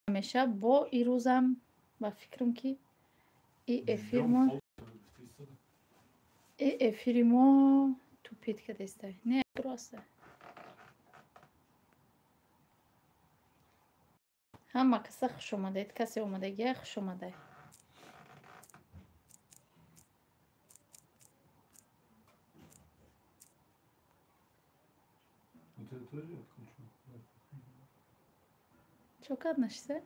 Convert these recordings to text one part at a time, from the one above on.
همیشه با این روزم با فکرم که ای افیر ما تو پیت که دسته نه درسته همه کسی خوش اومده کسی اومدگی خوش اومده چوکات نشسته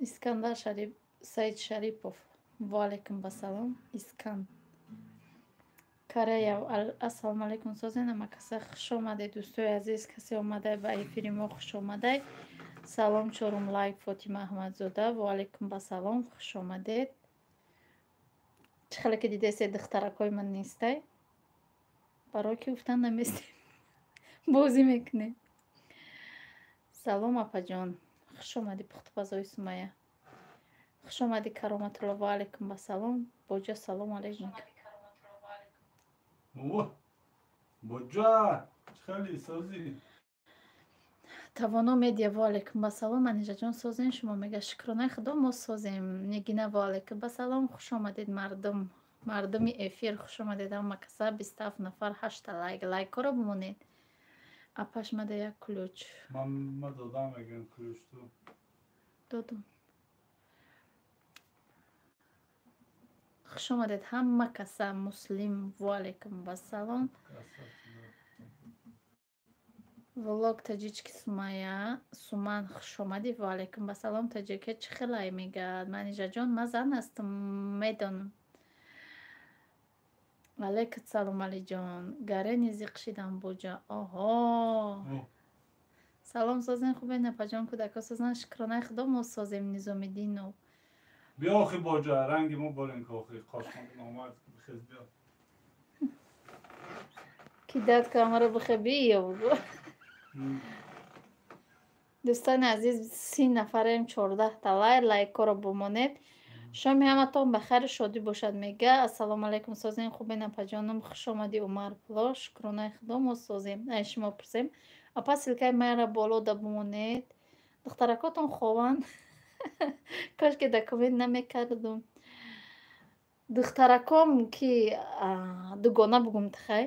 اسکندر شریف سعید شریپов وعلیکم السلام اسکن کорея ассалому алайкум созен ама каса хуш омадед дӯстои азиз касе омаде ба эфири мо хуш омадед салом чорум лайк фотима аҳмадзода ваалайкум басалом хуш омадед чӣ хеле ки дидесед духтаракои ман нестай барои ки гуфтан наместем бозӣ мекунем салом апаҷон хуш омадӣ пухтупазои сумая хуш омадӣ кароматулло ваалайкум басалом боҷа салому алайкум боҷа чхали созӣ тавоно медия ваалайкум басалом манижаҷон созем шумо мега шукронаи худо мо созем нигина ваалайкум басалом хуш омадед мардуми эфир хуш омадед ҳама каса 27 нафар 8 лайкоро бимонед апашмада як ключ ман додам мегӯям ключ ту додам хуш омадед ҳама каса муслим ваалайкум басалом влог таҷички сумая суман хуш омадӣ ваалайкум басалом таҷике чӣ хелай мегӯяд манижаҷон ман зан ҳастам медонам алайкум салом алиҷон гарени зиқшидам боҷа оҳо салом созен хубе напаҷон кӯдако созан шукронаи худо мо созем низомиддинов биё охи боҷа ранги мо борен ки охи қошмон омад бихез биё ки дад ки ҳамаро бихе биё дӯстони азиз 30 нафарем 14 лайкоро бимонед шоми ҳаматон ба хайру шодӣ бошад мега ассалому алайкум созен хубе напаҷонам хуш омадӣ умар пуло шукронаи худо мо созем ай шумо пурсем апа силкаи майра болода бимонед духтаракотон хованд кашки да комент намекардум духтараком ки дугона бугум тахай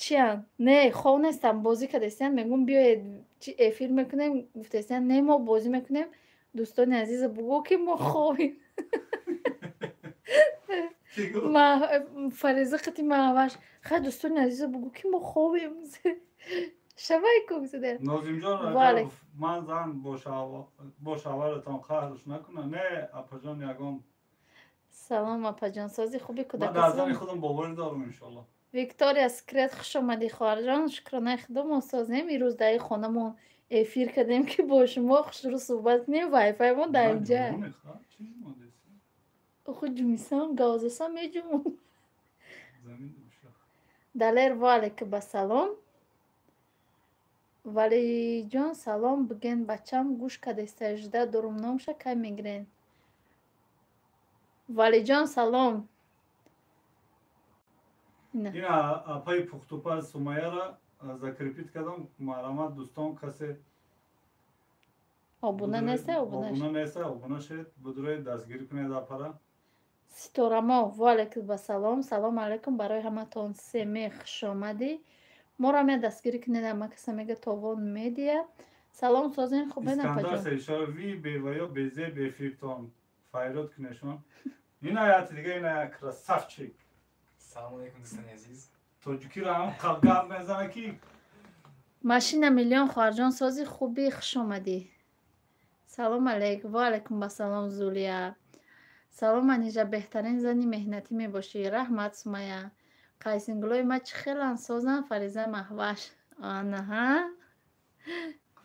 чиян не хов нестам бозӣ кардестиян мегӯм биёед эфир мекунем гуфтестиян не мо бозӣ мекунем дӯстони азиза бугӯ ки мо ховем фариза қити маҳваш хай дӯстони азиза бугӯ ки мо ховем шавай кӯкзаде нозимҷон раҷабов ман зан бо шаваратон қаҳрш накунам не апаҷон ягон салом апаҷон сози хуби ман дар зани худам боварӣ дорам иншолло виктория секрет хуш омадӣ хоҳарҷон шукронаи худо мо созем имрӯз дар ин хонамон эфир кардем ки бо шумо хушрӯ суҳбат кунем вайфаймон дар инҷа худ ҷумисам гавзасам меҷумон далер ваалайкум басалом валиҷон салом биген бачам гӯш кадеста жда дурум номша кай мегирен валиҷон салом ина апаи пухтупаз сумаяра закрепит кардам марамат дӯстон касе обуна неста обуна шед будуроед дастгирӣ кунед апара ситорамо ваалайкум басалом салом алайкум барои ҳаматон семе хуш омадӣ моро ме дастгирӣ кунед ама каса мега товон медия салом созен хубе напаҷон ви беваё безе бефиртон файрод кунешон ина яти дига ина як красавчик салому алайкум дӯстони азиз тоҷикиро ҳам қавгам мезана ки машина миллион хоҳарҷон сози хуби хуш омадӣ салом алейк ваалайкум басалом зулия салом анижа беҳтарин зани меҳнатӣ мебошӣ раҳмат сумая қайсингулои ма чӣ хелан созан фариза маҳваш анаҳа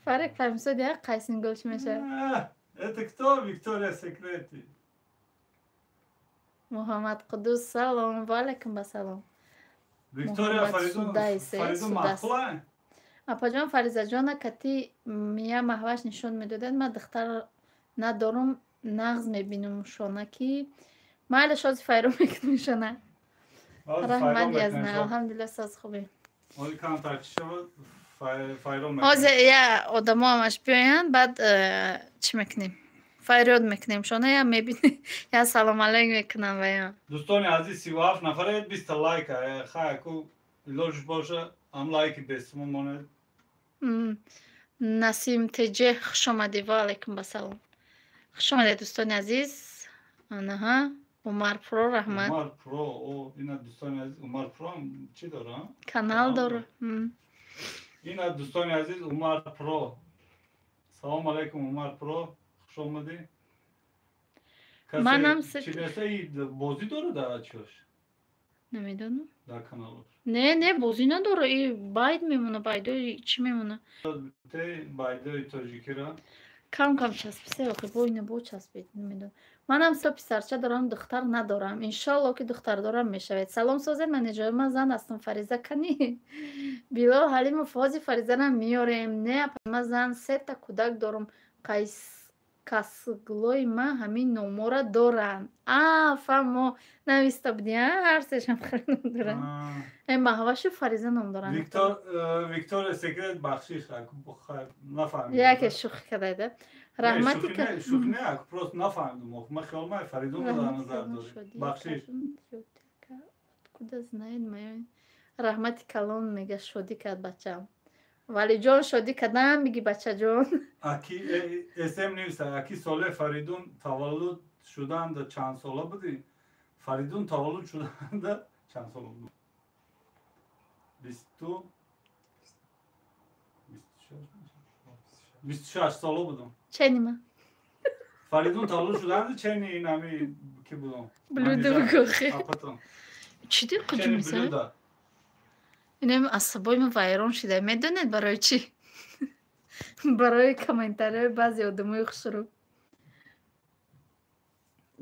фарик фаҳмисоди як қайсингул чӣ мешавад это кто виктория секрети муҳаммад қудус салом ваалайкум басалом виктория фариза махла апаҷон фаризаҷона кати мия маҳваш нишон медодед ма духтар надорум нағз мебинум шона ки майли шози файру мекунам шона رحمت یزنه الحمدلله ساز خوبی ولی کم ترکیشه بود فایرون حاضر یا آدم همش بیاین بعد چی میکنیم فریاد میکنیم شونه یا میبینی یا سلام علیک میکنم و یا دوستان عزیز 37 نفره 20 لایک خیلی کو لوش باشه هم لایک بسمون مونه نسیم تجه خوش آمدی و علیکم بسلام خوش آمدید دوستان عزیز آنها عمر پرو رحمت عمر پرو او اینا دوستان عزیز عمر پرو هم چی داره کانال داره اینا دوستان عزیز عمر پرو سلام علیکم عمر پرو خوش آمدی منم چی نسه بازی داره در چیش نمیدونم در کانالش نه بازی نداره این باید میمونه باید چی میمونه باید تاجیکی را کم چسبیسه وقتی بوینه بو چسبید نمیدونم منم سه پسرچه دارم دختر ندارم انشالله که دختر دارم میشود سلام سازه منیجر من زن هستم فریضه کنی بیلا حلیم و فازی فریضه نم میاریم نه من زن سه تا کودک دارم کسگلوی من همین نومورا دارن فهمو نویسته بودی هر سهشم خیلی نم دارن محوش فریضه نم دارن ویکتور سکرت بخشیش نفهمید یکی شوخی کرده رحمتی که شوخی نه پروست نفهمیدم من خیال مای فریدون رو در نظر داریم بخشیش کود از ناید میاین رحمتی کلان میگه شادی کرد بچم ولی جان شادی کردم میگی بچه جان اکی اسم نیسته اکی ساله فریدون تولد شدن ده چند ساله بودی فریدون تولد شدن ده چند ساله بود 26 ساله بودم چه نیمه فریدون تولد شدن ده چه نی نمی کی بودم بلوده بگوخی اپتون چی دی کجا میزه؟ اینم عصبای من ویران شده میدونید برای چی؟ برای کامنتاره بعضی آدمای خوشرو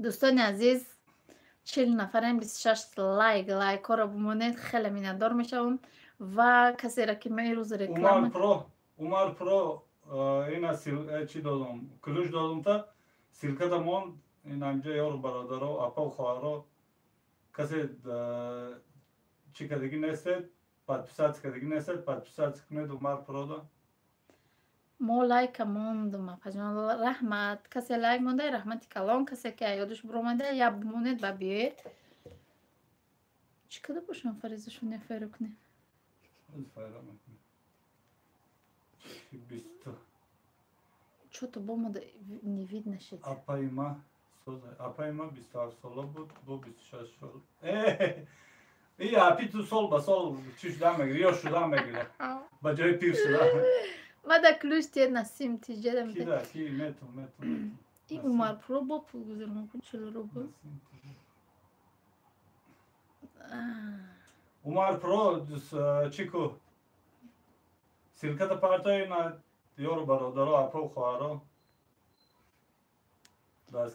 دوستان عزیز 40 نفرم 26 لایک ها رو بمونید خیلی میندار میشم و کسی را که من روز رکلام عمر پرو اینا چی دادم کلوش دادم تا سیلکه دامون این همجا یارو برادر و اپا و خواهر کسی چی کدگی نستد подписаться کدگی نستد подписаться کنید عمر پرو دا ما لایک موندم پجان رحمت کسی لایک مونده رحمتی کلان کسی که یادش برومده یا بمونید و بیاید چی کده باشم فریزشون نفیرو کنیم فایرو میکنیم بیستو چطور با ما نوید نشید اپای ما 27 ساله بود با 26 سال ای اپی تو سال با سال چیش دام میگیره یا شدام میگیره با جای پیر شده ما دا کلوش تیر نسیم تیجه دم کی دا کی متو این عمر پرو با پول گذارم کن چلو رو با عمر پرو چیکو سیلکت پارتای نا یارو برادرو اپا و خواهرو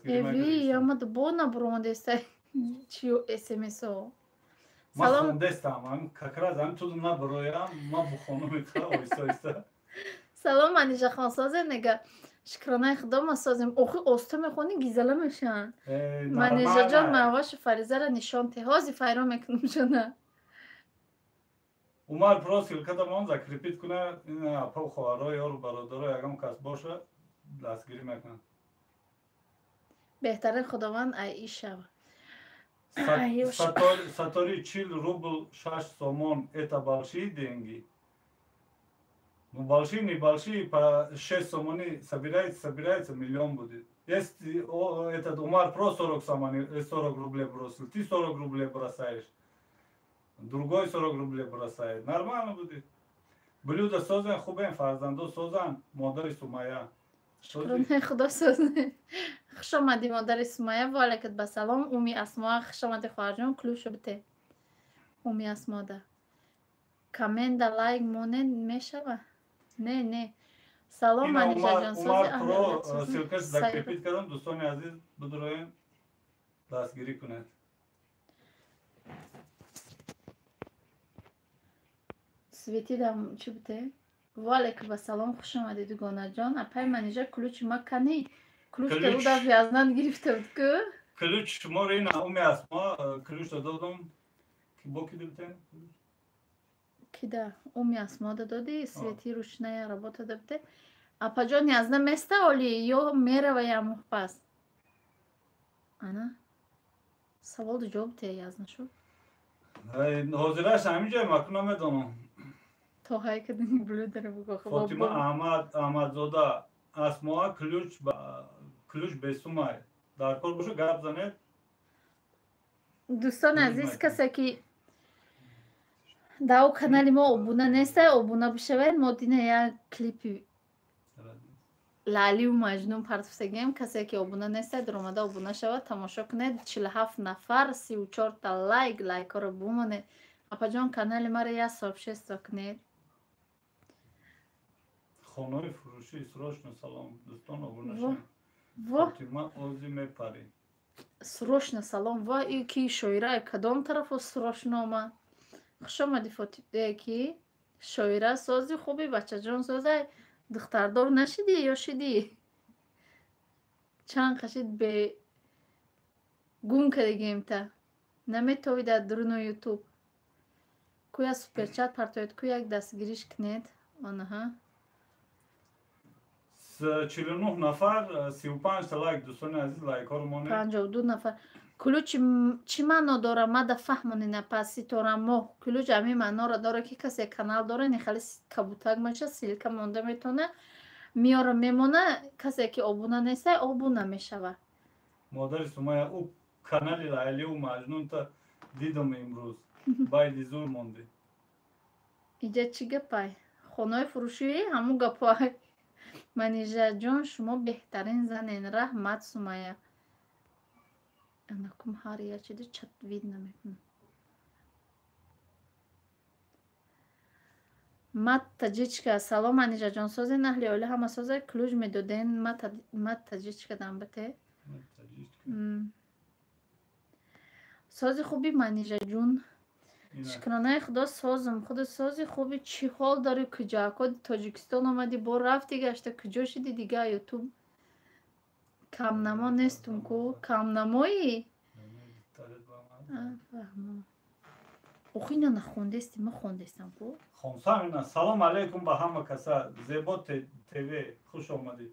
اوی یا ما دو با نبرونده سای چیو اسمس ها ما خوندستم هم ککراز هم تو نبرویم ما بخونو میخواه ایسا سلام منیجه خانسازه نگه شکرانه خدا ما سازیم اوخی آسته میخونی گیزله میشن منیجه جان مواش فریزه را نشان تهازی فیرا میکنم شنه عمر پرو سیلکت من زکریپیت کنه این اپا و خواهرها یارو برادرها یکم کس باشه دستگیری میکنه بهتره خداوند ای شب ساتاری 40 روبل 6 сомон это большие деньги. Ну большие, не большие, по 6 сомони собирается миллион будет. Если этот Умар про 40 рублей бросил, ты 40 рублей бросаешь, другой 40 рублей бросает. Нормально будет. Блюдо создан хубен, фарзандо создан, модари Сумая. شکرانه خدا سازه خوش آمدی مادر سمایه و علیکت بسلام اومی اسما خوش آمدی خواهر جان کلوشو بته اومی اسما ده کامنت ده لایک مونه میشه نه سلام منیجه جان سازی عمر پرو سیلکش زکریپیت کردم دوستان عزیز بدروین دستگیری کنید سویتی دم چی بته وعلیکم السلام خوش آمدید دوگانه جان اپای منیجر کلوچ ما کنی کلوچ رو در ویازنان گرفته بود که کلوچ شما رو این اومی اسما کلوچ دادم боки дебтен? Кида, умясмода доди, свети ручная работа дебте. А паҷон язна места оли ё мерава ямух пас? Ана? Савол ду ҷавоб те язна шо? ҳозираш ҳаминҷа маку намедонам. То ҳай кадани блюдаро бугохо. Фотима Аҳмадзода асмоа ключ бесумай. Дар кор боша гап занед? Дӯстон азиз, касе ки дар канали мо обуна нестай, обуна бишавед. Мо дина як клипи Лалию Маҷнун партофтагием. Касе ки обуна нестай, дуромада обуна шавад, тамошо кунед. 47 нафар, 34 та лайкоро бумонед. Апаҷон канали маро як сабскрайб кунед. Хонаи фурӯшӣ срочно салом дӯстон обуна шавед. Фотима Ози мепари. Срочно салом. Ва и ки шоира кадом тарафо срочно омад? Хуш омади Фотима ки шоира сози хуби бачаҷон созай. Духтардор нашиди ё шиди? Чанд қашид бе гум кадагимта. Наметовида дуруно ютуб. Куя суперчат партоед, куяк дастгириш кунед. Онаҳа. 49 нафар, 35 та лайк дӯстони азиз лайкҳоро монед. 52 нафар. Кулуч чӣ маъно дора? Мада фаҳмонина пас ситорамо. Кулуч ами маъноро дора ки касе канал дора, не хали кабутак маша, силка монда метона, миёра мемона, касе ки обуна неста, обуна мешава. Модари Сумая, ӯ канали Лайлию Маҷнунта дидам имрӯз. Байди зур монди. Иҷа чӣ гапай? Хонаи фурӯшӣ ҳамун гапай. Манижаҷон, шумо беҳтарин занен. Раҳмат Сумая. Анакум ҳар як чизи чат вид намекунам. Мат таҷичка. Салом Манижаҷон, созен аҳли оила ҳама созай ключ медоден. Мат таҷичка дамбате. Сози хуби Манижаҷон. Шукронаи Худо созам. Худо сози хуби чӣ ҳол дори? Куҷако Тоҷикистон омади бо рафти гашта куҷо шиди дига ютуб? Камнамо нестум ку? Камнамоӣ? охина нахондести, ма хондестам ку? Хонсамина. Салом алейкум ба ҳама каса. Зебо ТВ хуш омадид.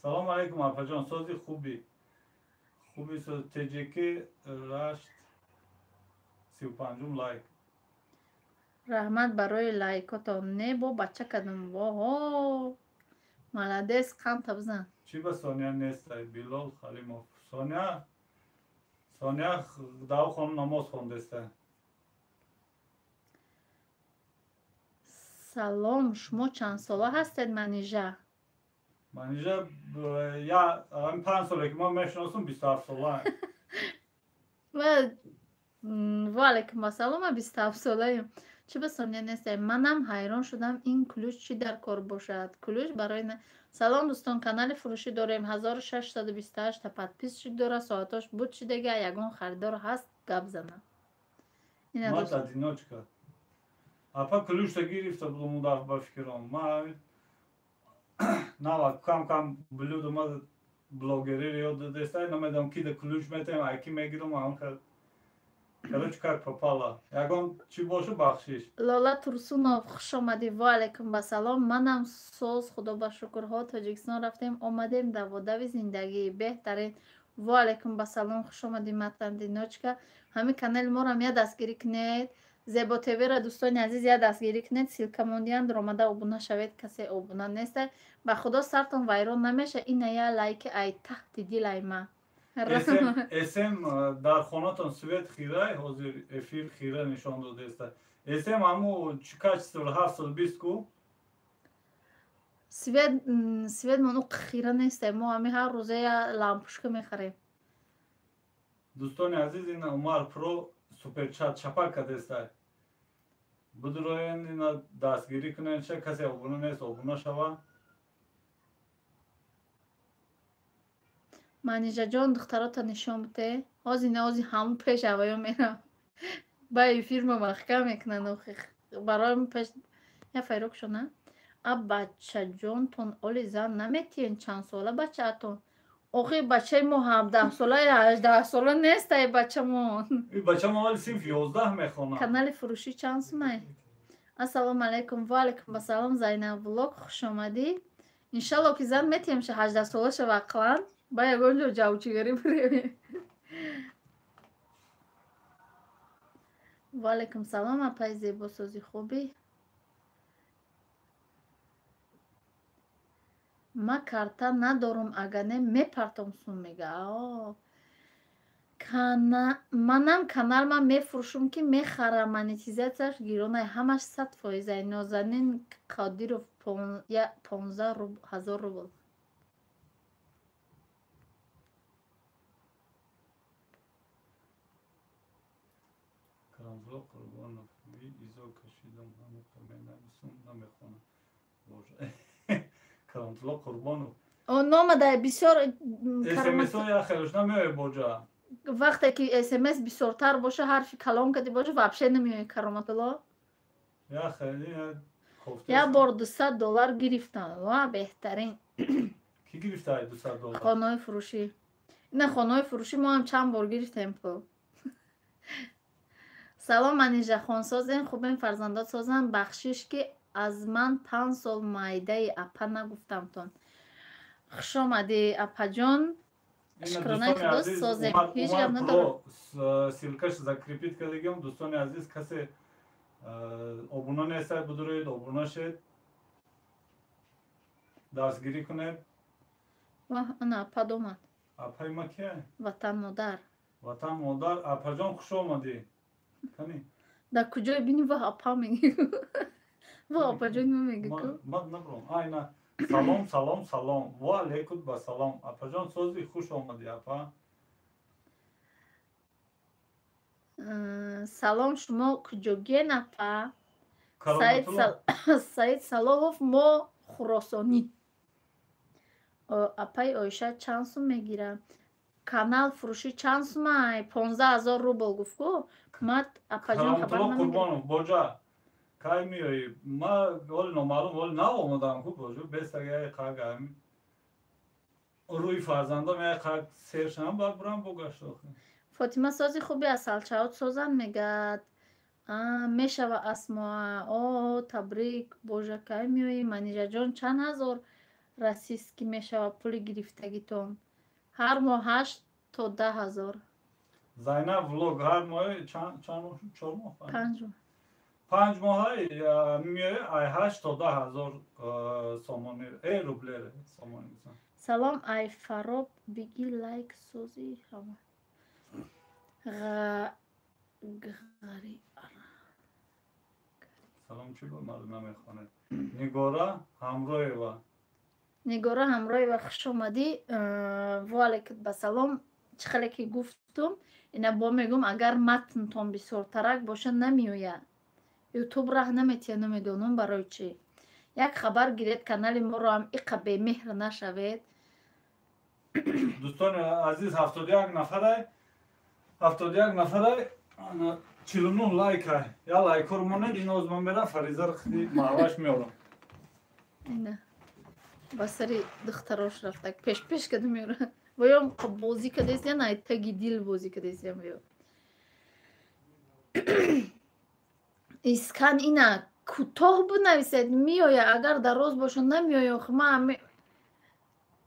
Салом алейкум апаҷон, сози хуби соз ТЖК рашт 35 лайк. Раҳмат барои лайкотон. Не бо бача кадам. Воҳо. Маладес, қамта бизан. Чӣ ба Соня нестай? Билол Халимов. Соня дав хонум намоз хондестай. Салом, шумо чанд сола ҳастед Манижа? Манижа 5 соле ки ман мешиносам 27 сола. Ва алайкум ассалом, 27 солаем. Чӣ ба Соня нестай? Манам ҳайрон шудам ин ключ чӣ дар кор бошад. Ключ барои салом дӯстон, канали фурӯшӣ дорем. 1628 та подписчик дора. Соатош буд шидага, ягон харидор ҳаст, гап занам. Мат одиночка. Апа ключта гирифта будам дар ба фикрам. Ма нава кам блюдо ма блогери ёд дестай намедам ки да ключ метем, айки мегирам анка. Короче, как попало. Ягон чӣ бошу бахшиш. Лола Турсунов, хуш омадӣ. Ва алайкум басалом. Манам соз худо ба шукрҳо Тоҷикистон рафтем, омадем даводави зиндагӣ беҳтарин. Ва алайкум басалом, хуш омадӣ Матандиночка. Ҳамин канали моро ҳам я дастгирӣ кунед. Зебо ТВ-ро дӯстони азиз я дастгирӣ кунед. Силка мондиян, дуромада обуна шавед. Касе обуна неста. Ба худо сартон вайрон намеша. Ина я лайки ай таҳти дилай ма. Эсем дар хонатон свет хирай, ҳозир эфир хира нишон додеста. Эсем ҳаму чӣ качество 720 ку? Свет мону хира нестай. Мо ҳами ҳар рӯза я лампушка мехарем. Дӯстони азиз, ина Умар Про суперчат чапака дестай. Бидуроен ина дастгирӣ кунен, чӣ касе обуна нест, обуна шава. Манижаҷон, духтарота нишон бите. Ҳозина ҳози ҳамун пеш аваё мерам. Ба эфирма махка мекунан. Барои пеш я файрок шона. А бачаҷонтон оли зан наметиен чанд сола бачаатон? آخه بچه ما 17 ساله یا 18 ساله نیست ای بچه ما. این بچه ما ولی صرف 11 میخونه. کانال فروشی چند سومه؟ السلام علیکم و علیکم السلام زینب ولوگ خوش اومدی. انشالله که زن میتیم شه 18 ساله شه واقعا با یگون جاوچیگری بریم. و علیکم سلام اپای زیبا سازی خوبی. ما کارتا ندارم اگر نه میپرتم سوم میگه. منم کانال ما میفروشم که میخرم مانیتیزاتش گیرونه همش 100% نازنین قادیروف 15,000 روبل. کرامزلا قربان ایزا کشیدم همه کمی نمیسون نمیخونم. بوجه کرامزلا قربانو نامده بسیار SMS ها خیلیش نمیای بوجه. وقتی که SMS بسیارتر باشه حرفی کلام کردی باشه وابشه نمیای کرامت الله. یا خیلی خفته یه بار $200 گرفتن و بهترین. کی گرفته $200؟ خانه فروشی. نه خانه فروشی ما هم چند بار گرفتیم پول. سلام منیجه خانسازین خوبین فرزندات سازن بخشش که از من 5 سال مایده اپا نگفتم تون. خوش آمدی اپا جان. شکرانه که دوست سازیم. هیچ گم ندارم. سیلکش زکریپیت کردیم دوستان عزیز کسی ابونا نیست بدروید ابونا شد دستگیری کنید. نه اپا دومد. اپای ما کیه؟ وطن مادر. وطن مادر اپا جان خوش آمدی. کنی؟ در کجای بینی و اپا میگی؟ و اپا جان میگی که؟ من نبرم آینا سلام سلام سلام و علیکم با سلام اپا جان سازی خوش آمدی اپا. سلام شما کجاگین اپا؟ سعید صلاحوف ما خراسانی. اپای آیشه چند سوم میگیره؟ کانال فروشی چند سومه؟ 15,000 روبل گفت کو؟ ما اپا جان خبر نمیگیرم. بوجه کای میایی ما ولی نامعلوم ولی نه آمدم خوب بوجه بست اگه قاگ هم روی فرزندم یه قاگ سرش هم باید برم بگشت. فاطمه سازی خوبی از سالچاوت سازن میگد میشه و اسما تبریک بوجه کای میایی منیجه جان چند هزار رسیست که میشه و پول گرفتگیتون هر ماه 8 تا 10,000. زینب ولوگ هر ماه چند 4 ماه 5 ماه میای 8 تا 10,000 سامانی ای روبل سامانی میسن. سلام ای فراب بگی لایک سوزی همه غری سلام چی با مرد نمیخونه نگاره همراه و نگاره همراه و خوش اومدی و علیکم بسلام. چخلی که گفتم اینا با میگم اگر متن تون بسیار ترک باشه نمیوید یوتیوب راه نمیتیه نمیدونم برای چی. یک خبر گیرید کانال ما رو هم ایقا به مهر نشوید. دوستان عزیز 71 نفره 49 لایک های یا لایک رو مونید این از من میرم فریزه رو خیلی معواش میارم. اینه با سری دختراش رفته پیش کده میاره ویم بازی کده ایست یا نه تگی دیل بازی کده ایست یا میاره اسکان اینا کوتاه بنویسید میآید اگر دراز باشه نمیآید. خب من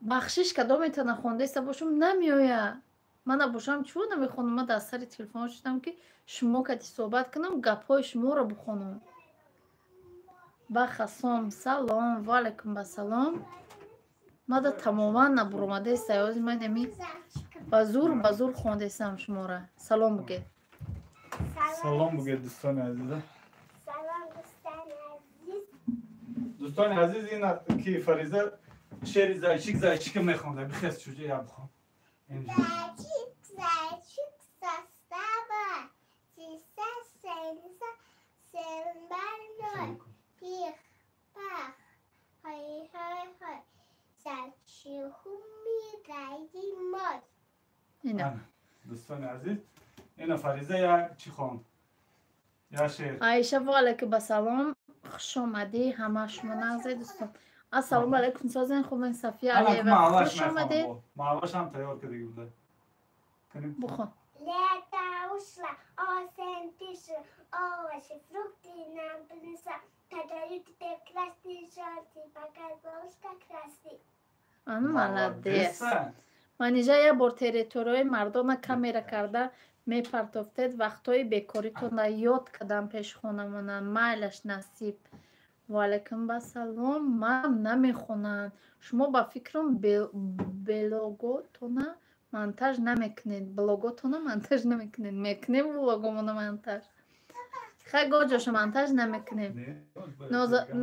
بخشش کدام میتونه خونده است باشم نمیآید. من باشم چون نمیخونم من در سر تلفن شدم که شما کتی صحبت کنم گپای شما رو بخونم. با خسام سلام و علیکم بسلام. ما دا تماما نبرومده سیازی من نمی بزور خونده استم شما را. سلام بگید. سلام بگید دوستان عزیزه. سلام دوستان عزیز. دوستان عزیز این که فریزه شعر زایچیک میخونده بخیست چوجه یا بخون. زایچیک سسته با سیسه سنسه سنبر نوی پیخ پخ های زایچی همی رایدی مای. اینا دوستان عزیز این فریزه یا چی خوند؟ یا شعر عایشه واله که بسلام خوش آمدی همه شما نازه دوستان. Assalomu alaykum sozan xubin Safiya Ana Aliyeva. mavaş Xush omaded. Mavaş ham tayyor kedi burada. Buxun. Letaušla, osentiši, ovaši, frukti, nampnisa, kadajutite krasni žolti, pakazovska krasni. Anu молодец. Молодец. Манижа я бор территорияи мардома камера карда мепартофтед вақтҳои бекоритонро ёд кардам пешхонамонам майлаш насиб. Ваалайкум басалом. Ман намехонанд. Шумо ба фикрам блоготона монтаж намекунед. Блоготона монтаж намекунед. Мекунем блогомона монтаж. Хай гоҷоша монтаж намекунем.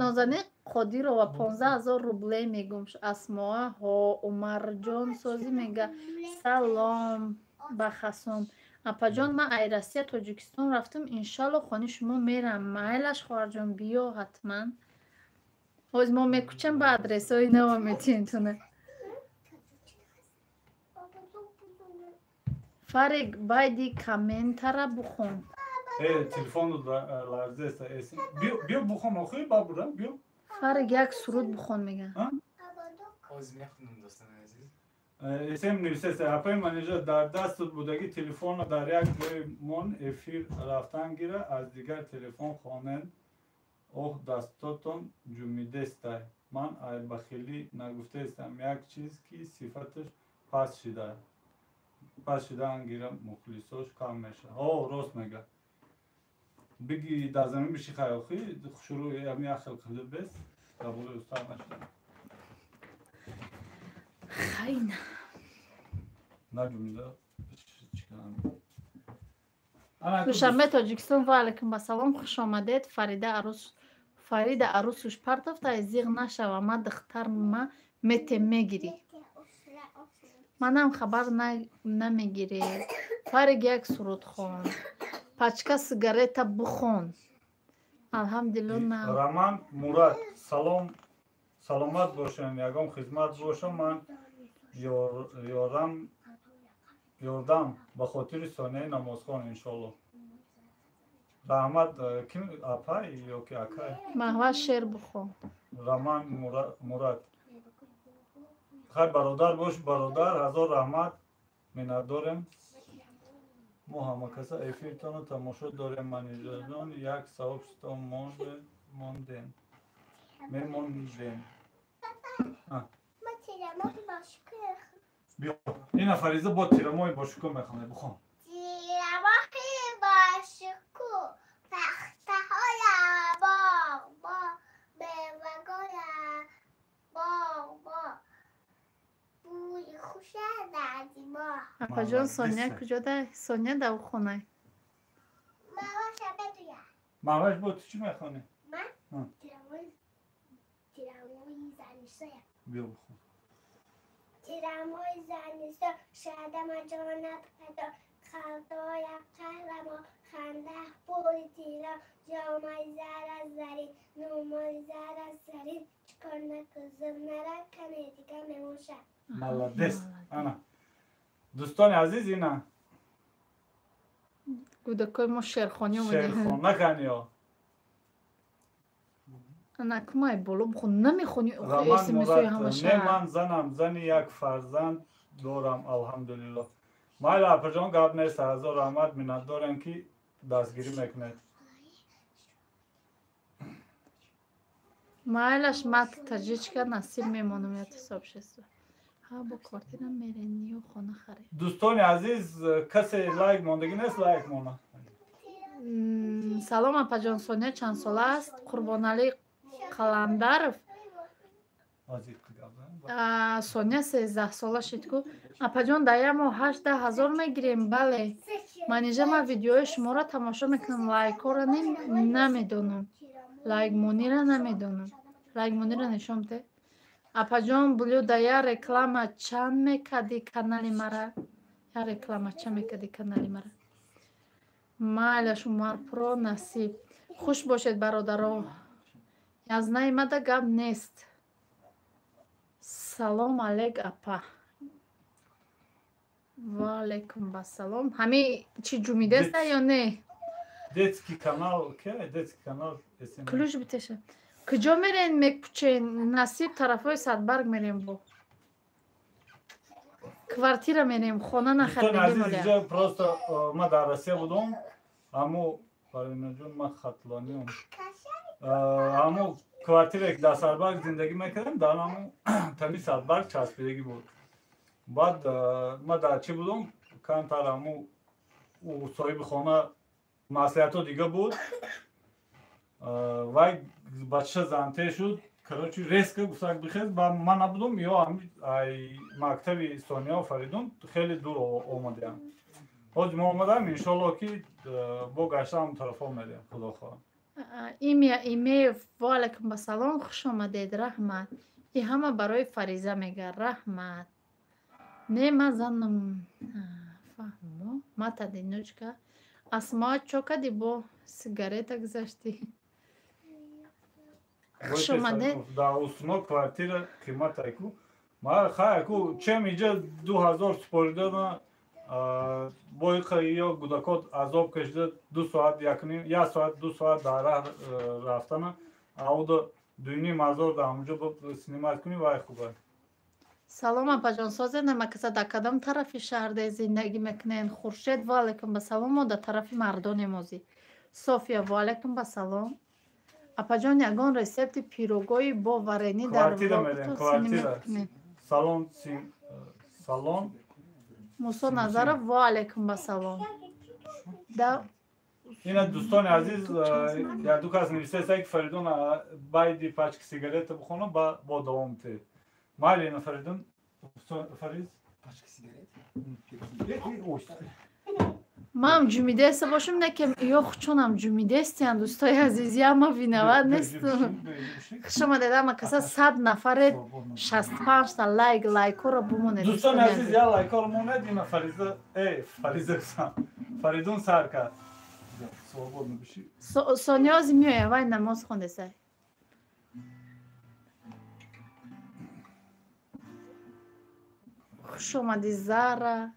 Нозанин Қодирова 15,000 рублей мегумш. Асмоа ҳо Умарҷон созӣ мега салом ба хасом. Апаҷон ман Айросия Тоҷикистон рафтам. Иншалло хони шумо мерам. Майлаш хоҳарҷон биё ҳатман. Ҳоз мо мекучам ба адресои нава метинтуне. Фарик байди комментара бухун. Telefonu larze esin. Biyo bukhom okhuy babura biyo. Фарик як суруд бухон меган. Oz mexundum dostan aziz. Esem nivsese apay manager dar dast budagi telefonu dar yak mon efir raftan gira az digar telefon khonen oh dastoton jumidestay. Man ay bakhili nagufte istam yak chiz ki sifatish pas shida. Pas shida angira mukhlisosh kam mesha. Oh rost mega. بگی دازمی بشی خیاخی شروع یعنی اخل خلد بس قبول استاد نشد خینا نجومیده چیکارم دوشنبه تاجیکستان و علیکم بسلام خوش آمدید. فرید عروسش پرتافت از زیغ نشوه ما دختر ما مته میگیری منم خبر نمیگیری. فرید یک سرود خون پاچکا سیگارتا بخون. الحمدلله. Raman Murat salomat باشن یگام خدمت باشم من یاردم به خاطر سانه نمازخوان انشالله. رحمت kim apay یا که akay محوا شعر بخون. Raman Murat خیر برادر باش برادر هزار رحمت minnatdorem. ما همه کسا افیرتان رو تماشا داریم منیجران یک ساوبستا موندن میموندن ما تیرمای باشکو بیا این فریزه با تیرمای باشکو میخونه بخون تیرمای باشکو تخته های با بیوگای با بوی خوشه دردی با اپاجان سونیا کجا ده؟ سونیا دو خونه. مواش بدویا مواش با تو چی میخونه؟ من؟ تیرمای زنیسته بیا بخون تیرمای زنیسته شدم جانت پدا خلطای قهرما خنده بوی تیرا جامای زر از زری نومای زر از زری چکار نکزم نرکنه دیگه میموشه ملدست انا دوستان عزیز اینا گودکای ما شیرخانی اومده. شیرخان نکنی ها انا کمای بولو بخون نمیخونی رامان اسمسوی مراد همه نه شهر. من زنم زنی یک فرزند دارم الحمدلله مایل اپجان گاب نیست هزار رحمت minnatdorem ki دستگیری میکنه مایلش مات تاجیچکا نصیب میمونم یا تصاب شسته. ها با کارتینم میرنی و خانه خرید. دوستان عزیز کسی لایک موندگی نیست لایک مونه سلام اپاجان سونیا چند ساله است؟ قربانعلی قلندرов. سونیا 13 ساله شد کو. اپاجان دایما 18,000 میگیریم بله. منیجه ما ویدیوی شما را تماشا میکنم لایک را نمیدونم. لایک مونی را نمیدونم. لایک مونی را نشون بده. اپاجان بلو دایا реклама چند میکدی کانالی مرا. یا реклама چند میکدی کانالی مرا. مایلش عمر پرو نصیب. خوش باشید برادرها. از نیامده گپ نیست. سلام علیک اپا. و علیکم بسلام. همین چی جومیده است یا نه؟ детский канал که детский канal کلوش بتشه. کجا میرین مکپچه نصیب طرفای صدبرگ میریم بو کوارتیره میریم خونه دوستان نخریدیم عزیز ولی اینجا پروستا ما در روسیه بودم امو فرینا جون من خطلانیم امو کوارتیره که در سالبرگ زندگی میکردم در امو تمی سالبرگ چسبیدگی بود بعد ما در چی بودم کم تر امو او صاحب خانه مسئولیت دیگه بود وای بچه زنته شد короче резко гусак бихез ба ман набудам ё ай мактаби Сония Фаридун хеле дур омадем ҳоҷ мо омадаем иншоалло ки бо гашта ҳам тарафо медем худо хоҳад ایمیف والکم با سلام خوش آمدید رحمت این همه برای فریزه میگه رحمت نه من زنم فهمو ما تدینوچکا اسما چوکدی با سیگارت گذاشتی خوش آمدید در اوسما کوارتیر قیمت ایکو ما خواهی کو چم اینجا 2000 سپاریده با یا گودکات عذاب کشیده 2 ساعت یک ساعت 2 ساعت در راه رفتن او دا دوینی مزار در همونجا با سینما کنی وای خوبه سلام اپا جان سازه نمکسه در کدام طرفی شهر ده زندگی میکنین خورشید والیکم به سلام و در طرف مردان موزی صوفیا والیکم به سلام اپا جان یگان رسپت پیروگوی با ورینی در کوارتیر سالن موسا نظر والیکم به سلام این دوستان عزیز یا دو کس نویسته است که فریدون باید پاچک سیگارت بخونه با دوام تید مالی فریدون فریز پاچک سیگارت ما هم جمیده است باشم نه که یا چون هم جمیده استیان دوستای عزیزی اما وینواد نیستم شما دیدم ما کسا 100 نفر 65 تا لایک رو بمونه دوستان عزیز یا لایک رو مونه دینا فریزه فریدون سر کرد سونیازی میای وای نماز خونده سای خوش اومدی زارا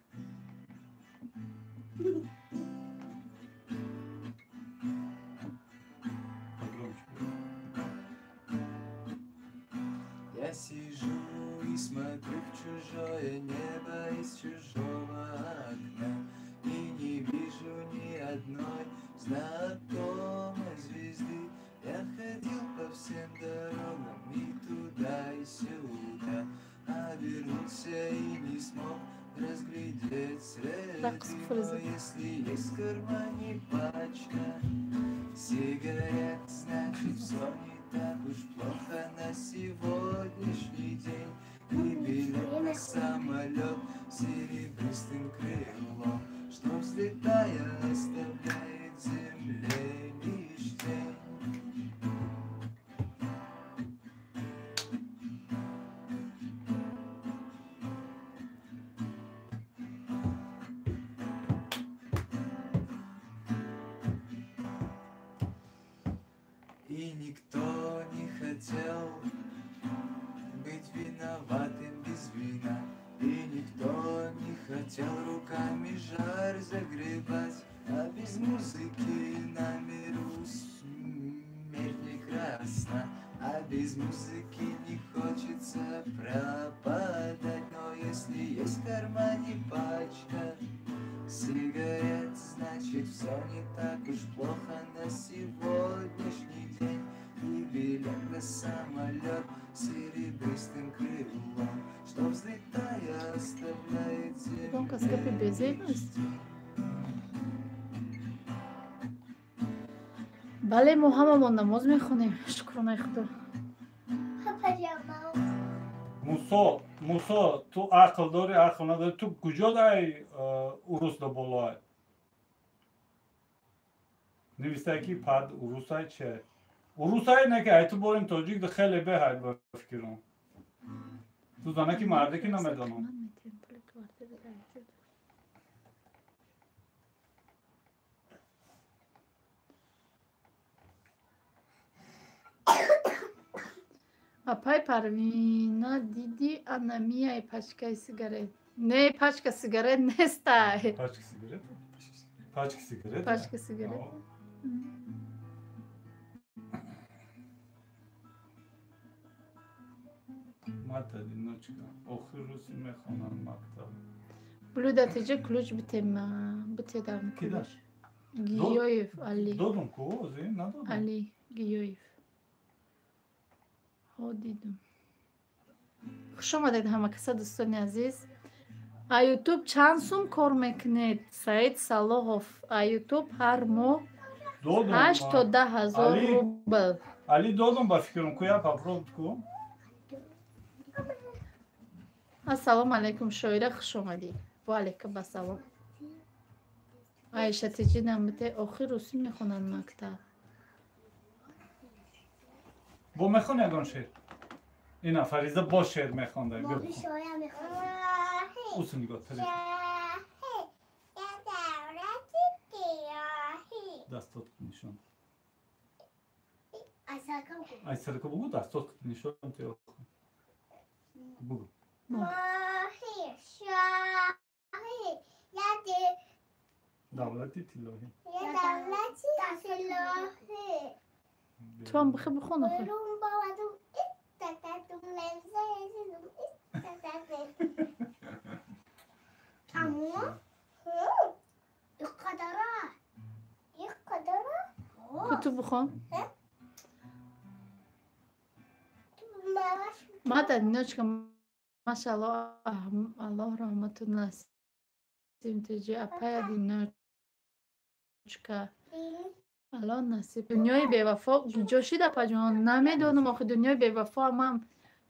Я сижу и смотрю в чужое небо из чужого окна и не вижу ни одной знакомой звезды. Я ходил по всем дорогам и туда, и сюда, обернулся и не смог разглядеть след. Но если есть в кармане пачка сигарет, значит всё не так уж плохо на сегодняшний день. И билет на самолет серебристым крылом, что взлетая оставляет земле лишь тень. И никто не хотел быть виноватым без вина. И никто не хотел руками жар загребать. А без музыки на миру смерть прекрасна. А без музыки не хочется пропадать. Но если есть в кармане пачка сигарет, значит все не так уж плохо на сегодняшний день. И билет на самолет серебристым крылом, что взлетая оставляет землю. بله ما هممون نماز میخونیم شکرانه خدا موسا تو عقل داری عقل نداری تو کجا داری اروس دا بالای نویسته که پد اروس های چه اروس های نه که ایتو باریم تاجیک ده خیلی به های بفکرم تو دانه که مرده که نمیدانم Apay Parvina didi ana mia e paçka sigaret. Ne paçka sigaret ne stai? Paçka sigaret? Paçka sigaret? Paçka sigaret. Mata dinnochka. Oxir rusi mekhonan maktab. Блюдатиҷа ключ битема. Битедам Кида? ключ. Гиёев Али. Dodum ku ozi, nadodum. Али Гиёев. Ҳо дидум. Хуш омадед ҳама каса дӯстони азиз. Ютуб чанд сум кор мекунед? Саид Салоҳов. Ютуб ҳар моҳ Dodum. 8 то 10 ҳазор Али. рубл. Ali dodum ba fikrım kuya paprot ku. Ассалому алайкум шоира, хуш омадед. Ва алайкум ассалом. Аиша тиҷидам бите охир русӣ мехонанд мактаб. Bo mekhon yagon sher. Ina Fariza bosh sher mekhonda. بابی شایم میخوام Usun gotari. یا دولت گیاهی Dastot nishon. اصلا کم کن Ay sarıka bugu dastot nishon te yok. Bugu. ماهی شاهی یا Davlati tilohi. دولتی سلاحی Tu ham bixi bixon охир. برون بابدون استتتون لمزه یزیدون استتتون اما یک قدره Куту бixон. ماش Мада диночка машаллоҳ Аллоҳ раҳмату насиб тиҷи апая диночка. Аллоҳ насиб. Дунёи бевафо ҷошид апаҷон намедонам охи дунёи бевафо ҳамам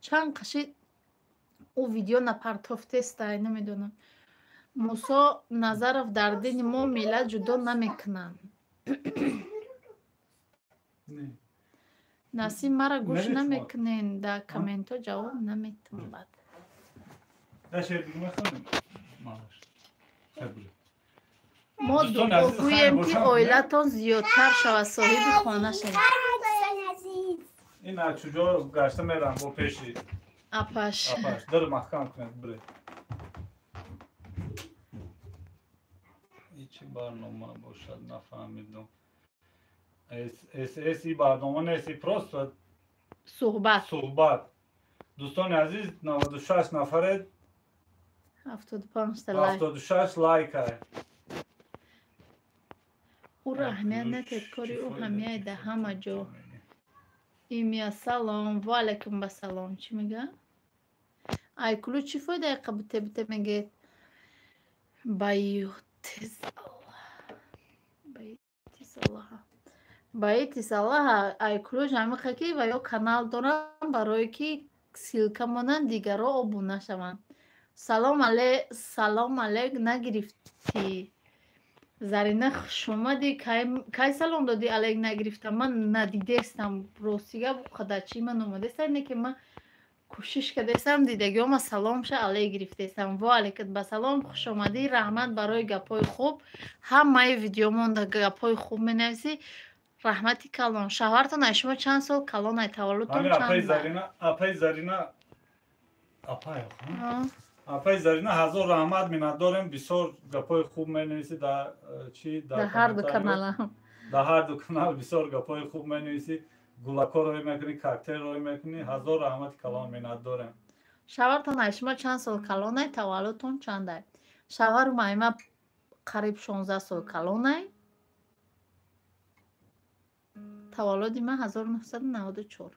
чанд қашид ӯ видео напартофтестай намедонам. Мусо Назаров дар дини мо миллат ҷудо намекунанд. Ne? Насиб мара гӯш Neresi var? намекунен дар комментҳо ҷавоб наметам бад. Da sher bugu mekhonam. Maash. Tabii. мо Дӯстон дуо азиз, гӯем хайр ки бошам, оилатон зиёдтар шавад соҳиби хона шавад. Ina chujo gashta meram bo peshi. Апаш. Apash. Dar mahkam kunet bre. İçi barnoma boşad nafahmidum. Esi barnoma nesi prosto суҳбат suhbat. Do'stoni aziz 96 nafare 75 та лайк. 76 лайк ай. ӯро аҳамият надед кори ӯ ҳамияи да ҳама ҷо. Имя салом ва алайкум басалом. Чӣ мега? Айкулу чӣ фоидаи қабите бите мегед? Баитисаллаҳа айкулу ҷамиқа ки ва ё канал дорам барое ки силка монанд дигаро обуна шаванд. Салом алек нагирифтӣ. Зарина хушомадӣ. Кай салом додӣ алек нагирифтам? Ман надидестам. Ростига қадачи ман омадеста ине ки ман кӯшиш кардестам дидагиёма саломша алек гирифтестам. Ва алейкум басалом. Хушомадӣ. Раҳмат барои гапҳои хуб. Ҳамаи видеомон да гапҳои хуб менависӣ. Раҳмати калон. Шавҳартон ай шумо чанд сол калон ай таваллудтон Hani apay чанд ба? zarina, apay zarina. Apay yok. Ҳа. Apay zarina hazır rahmat minnettarım. Bisor gapoy khub menvisi da çi Дар ҳар ду каналам. Da har du kanal bisor gapoy khub menvisi. Gulakor roy mekni, karakter roy mekni. Hazır rahmat kalan minnettarım. Шавҳартон ай шумо чанд сол калон ай таваллудтон чанд ай? Шавҳарум айма қариб 16 сол калон ай. Таваллуди ман 1994.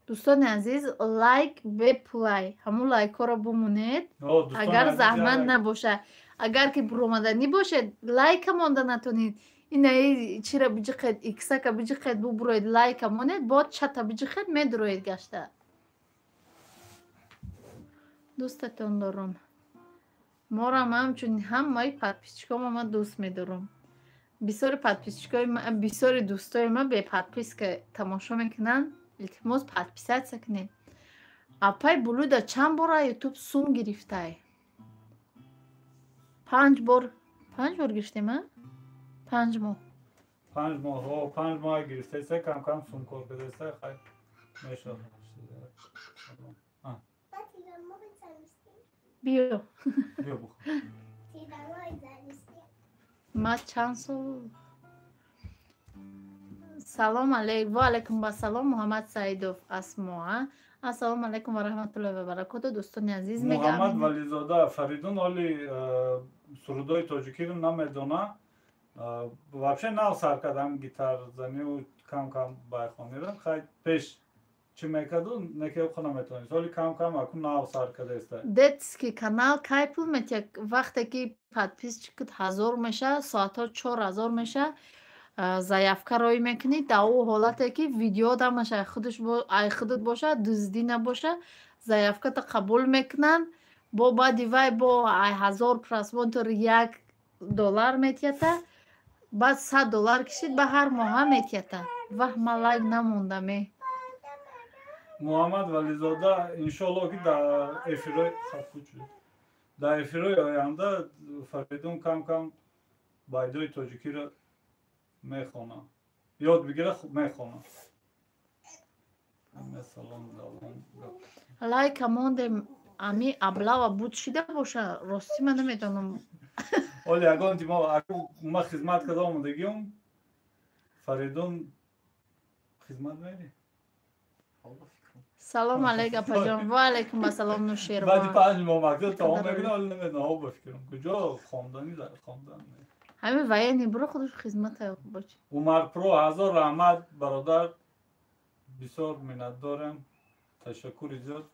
Дӯстони азиз, лайк бе пулай. Ҳамун лайкҳоро бумонед. Агар заҳмат набоша. Агар ки буромаданӣ бошед, лайка монда натонед. Инаи чира биҷиқед, иксака биҷиқед бубуроед, лайка монед, бод чата биҷиқед медуроед гашта. Дӯстатон дорам. Морам ҳамчунин ҳамаи подписчикома ман дӯст медорам. Бисёри подписчикои ман, бисёри дӯстои ман беподписка тамошо мекунанд. Илтимос подписатсия кунед. Апай булуда чанд бора ютуб сум гирифтай? 5 бор гирифтем а? 5 моҳ. 5 moh, o 5 moh girse kam kam sum kor bedese khay. Meşo. Биё. Biyo bu. Ма чанд сол салом алейкум. Ва алейкум ассалом. Муҳаммад Саидов Асмоа. Ассалому алейкум ва раҳматуллоҳи ва баракатуҳ. Дӯстони азиз, Муҳаммад Вализода Фаридун оли сурудои тоҷикиро намедона. Вообще нав сар кардам гитарзанию кам байхонира. Хай пеш чӣ мекарду некеоқо наметавонist. Оли кам аку нав сар кардаеста. Детский канал кай пул метек вақте ки подписчикат 1000 меша, соатҳо 4000 меша, заявка рой мекунӣ дар у ҳолате ки видео дамаш ай худут боша, дуздӣ набоша, заявката қабул мекунанд, бо баъди вай бо ай 1000 просмотр $1 метията, баъд $100 кишид ба ҳар моҳа метията. Ваҳ ман лайк намонда ме. Муҳаммад Вализода иншоалло ки дар эфирои оянда Фаридун кам байдои тоҷикиро мехона. Ёд бигира мехона. Лайк амондем ами аблава буд шида боша. Рости ман намедонам. Оли ягон ки ма хизмат карда омадагиам Фаридун хизмат мери. Салом алейкум апаҷон. Ва алейкум ассалом Нушерва. Баъди 5 моҳ мактаб тамом мекунам, оли намедонам ҳо бафикрам. Куҷо хондани дар хондан. Ҳамин ваяни буро худаш хизмат боч. Умарпро ҳазор раҳмат бародар. Бисёр миннатдорам. Ташаккури зиёд.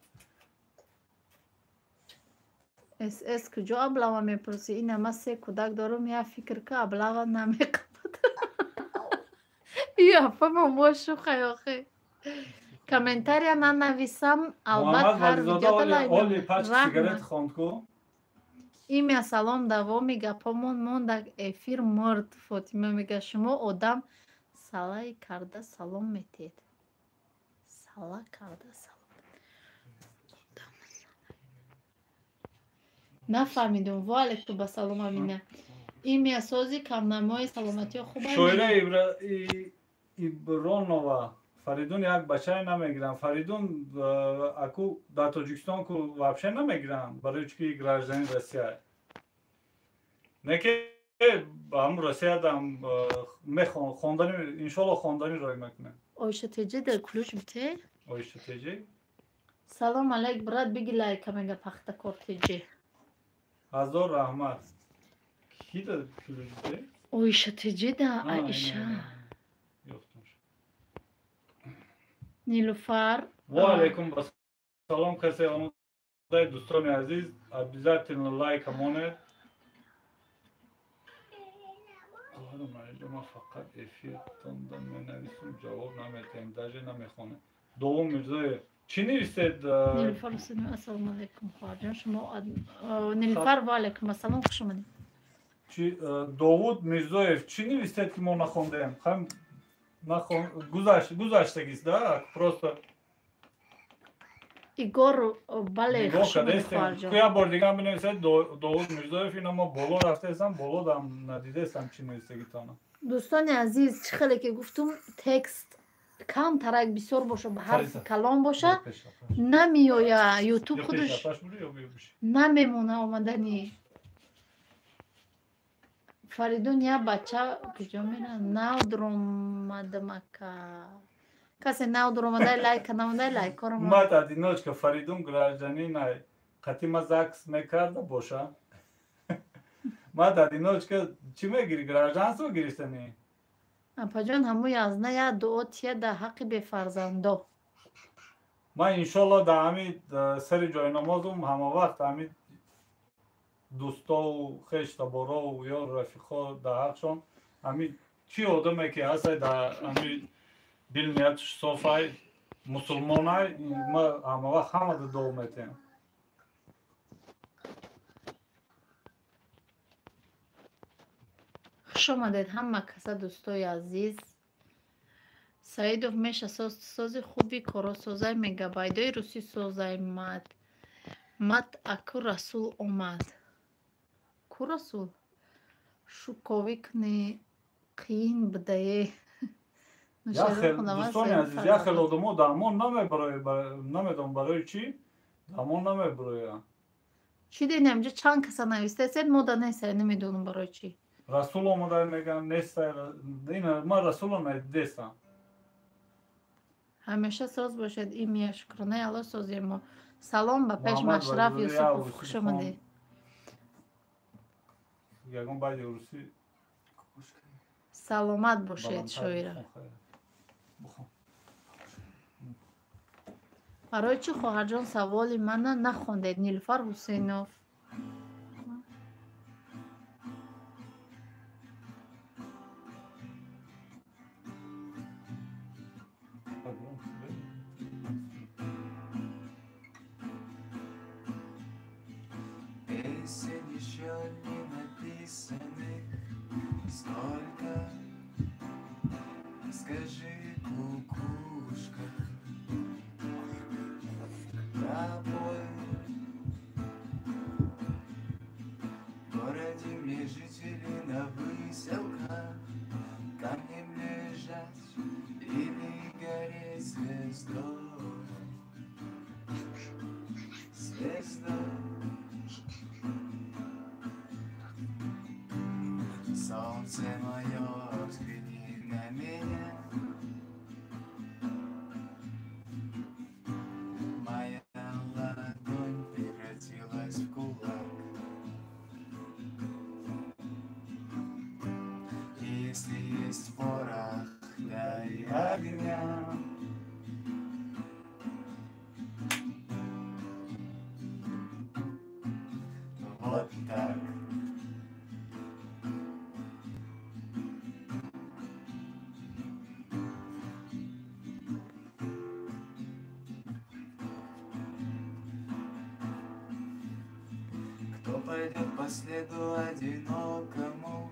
СС куҷо аблава мепурсӣ? Ин ама 3 кӯдак дорам, я фикр ка аблава намеқабад. Яфа мамо шухаёхе. Комментария нанависам, албат ҳар видеода оли пач сигарет хондку. Имя салом давоми гапомон монда эфир мурд. Фотима мега шумо одам салай карда салом метед. Сала карда салом. Нафаҳмидум. Ва алейкум ба салом амина. Имя сози камнамои саломатиё хуб аст. Шоира Ибронова Фаридун як бачаи намегирам. Фаридун аку дар Тоҷикистон ку вообще намегирам, барои чӣ ки гражданин Россия. Неке ҳам Россия дам хондани иншоалло хондани рой мекунем. Ойша теҷе дар ключ бите? Ойша теҷе. Салом алейк брат биги лайка мега пахта кор теҷе. Ҳазор раҳмат. Ки дар ключ бите? Ойша теҷе да Аиша. Нилуфар. Ва алейкум ассалом касе омадаи дӯстони азиз, обязательно лайк амонед. Ма фақат эфиртондан менависум, ҷавоб наметаҳем, даже намехонем. Довум Мирзоев чӣ нависед? Нилуфар ассалому алейкум хоҳарҷон шумо. Нилуфар ва алейкум ассалом хуш омадед. Довуд Мирзоев чӣ нависед ки мо нахондаем? Гузаштагист, да? Просто Игор бале хуш омадед ку хоҳарҷон. як бор дигар бинависед Довуд Мирзоев. Ина мо боло рафтаестам, боло дам надидаестам чӣ нависагитона. Дӯстони азиз, чӣ хеле ки гуфтум текст кам тарак бисёр боша, ба ҳарф калон боша, намеоя ютуб худаш намемона омадани Фаридун я бача куҷо мера нав дуромадамака. Касе нав дуромадай лайка намодай лайкоро мат одиночка Фаридун гражданинай қатима ЗАГС мекарда боша. Мат одиночка чӣ мегири? Гражданство гирифтани? апаҷон ҳамуи аз на я дуо тия да ҳаққи бефарзандо. Ман иншоалло дар ҳамин сари ҷойнамозум ҳамавақт ҳамин дӯстову хештаборову ё рафиқо дар ҳаққшон ҳамин чӣ одаме ки ҳастай дар ҳамин дил ниятш софай мусулмонай ма ҳамавақт ҳамада дуо метаҳем. хуш омадед ҳама каса дӯстои азиз. Саидов меша сози хуби коросозай мегабайдои рӯси созай мат аку расул омад. Ку расул? Шуковикни қиин бидае. Дӯстони азиз, як хел одамо дармон намедонам барои чӣ дармон намебароянд. Чӣ денам ҷо чанд каса навистасед мо да несай намедонам барои чӣ. Расул омада меган нестай. Ман расуло надидестам. ҳамеша соз бошед. Ин мия шукронаи Алло сози мо. Салом ба пеш Муҳаммад Машраф Вазири Юсупов, Авруси хуш хон. омадед. ягон байди урусӣ Саломат бошед баландтар шоира. бухон, хайр. Бухон. барои чӣ хоҳарҷон саволи мана нахондед? Нилуфар Ҳусейнов. Песен еще не написанных сколько. Скажи, кукушка, тобой в городе мне жители на выселках камнем лежать или гореть звездой. Звездой. Солнце мое, взгляни на меня. Моя ладонь превратилась в кулак. И если есть порох, дай огня. Вот так. Кто пойдет по следу одинокому?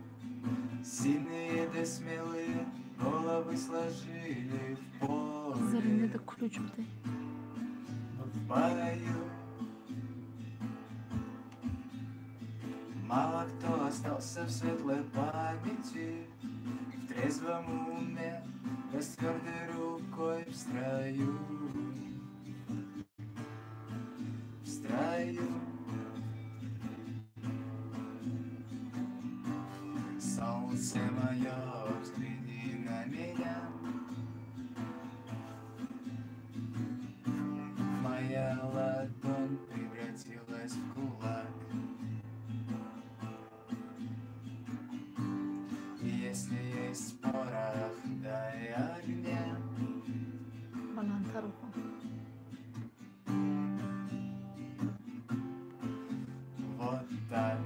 Сильные да смелые головы сложили в Зерinde поле. de ключ буде. В бою мало кто остался в светлой памяти, в трезвом уме, да с твердой рукой в строю. В строю. Солнце мое, взгляни на меня. Моя ладонь превратилась в кулак. И если есть порох, дай огня. Баландтар окун. Вот так.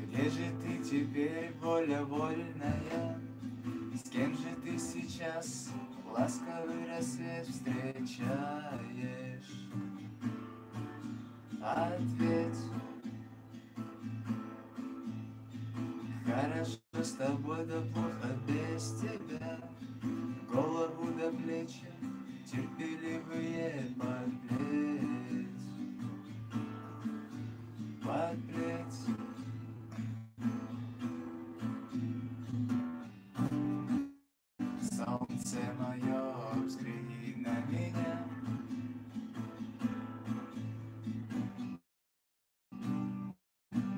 Где же ты теперь, воля вольная? С кем же ты сейчас ласковый рассвет встречаешь? Ответь. Хорошо с тобой, да плохо без тебя. Голову до плечи терпеливые подплеть. Подплеть. Солнце мое, взгляни на меня.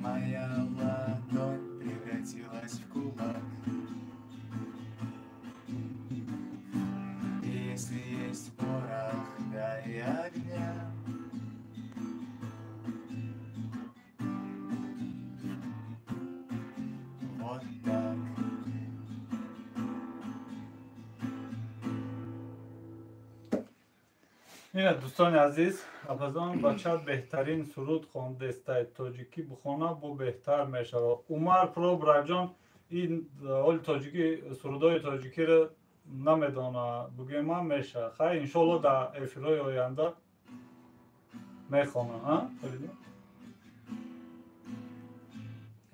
Моя ладонь превратилась в кулак. И если есть порох, дай огня. Вот так. ина дӯстони азиз афазон ба чад беҳтарин суруд хондестаи тоҷикӣ бухона бо беҳтар мешавад. Умар Проб Раҷон ин оли тоҷикӣ сурудои тоҷикиро намедона бугема меша. Хай иншоалло дар эфирҳои оянда мехонам.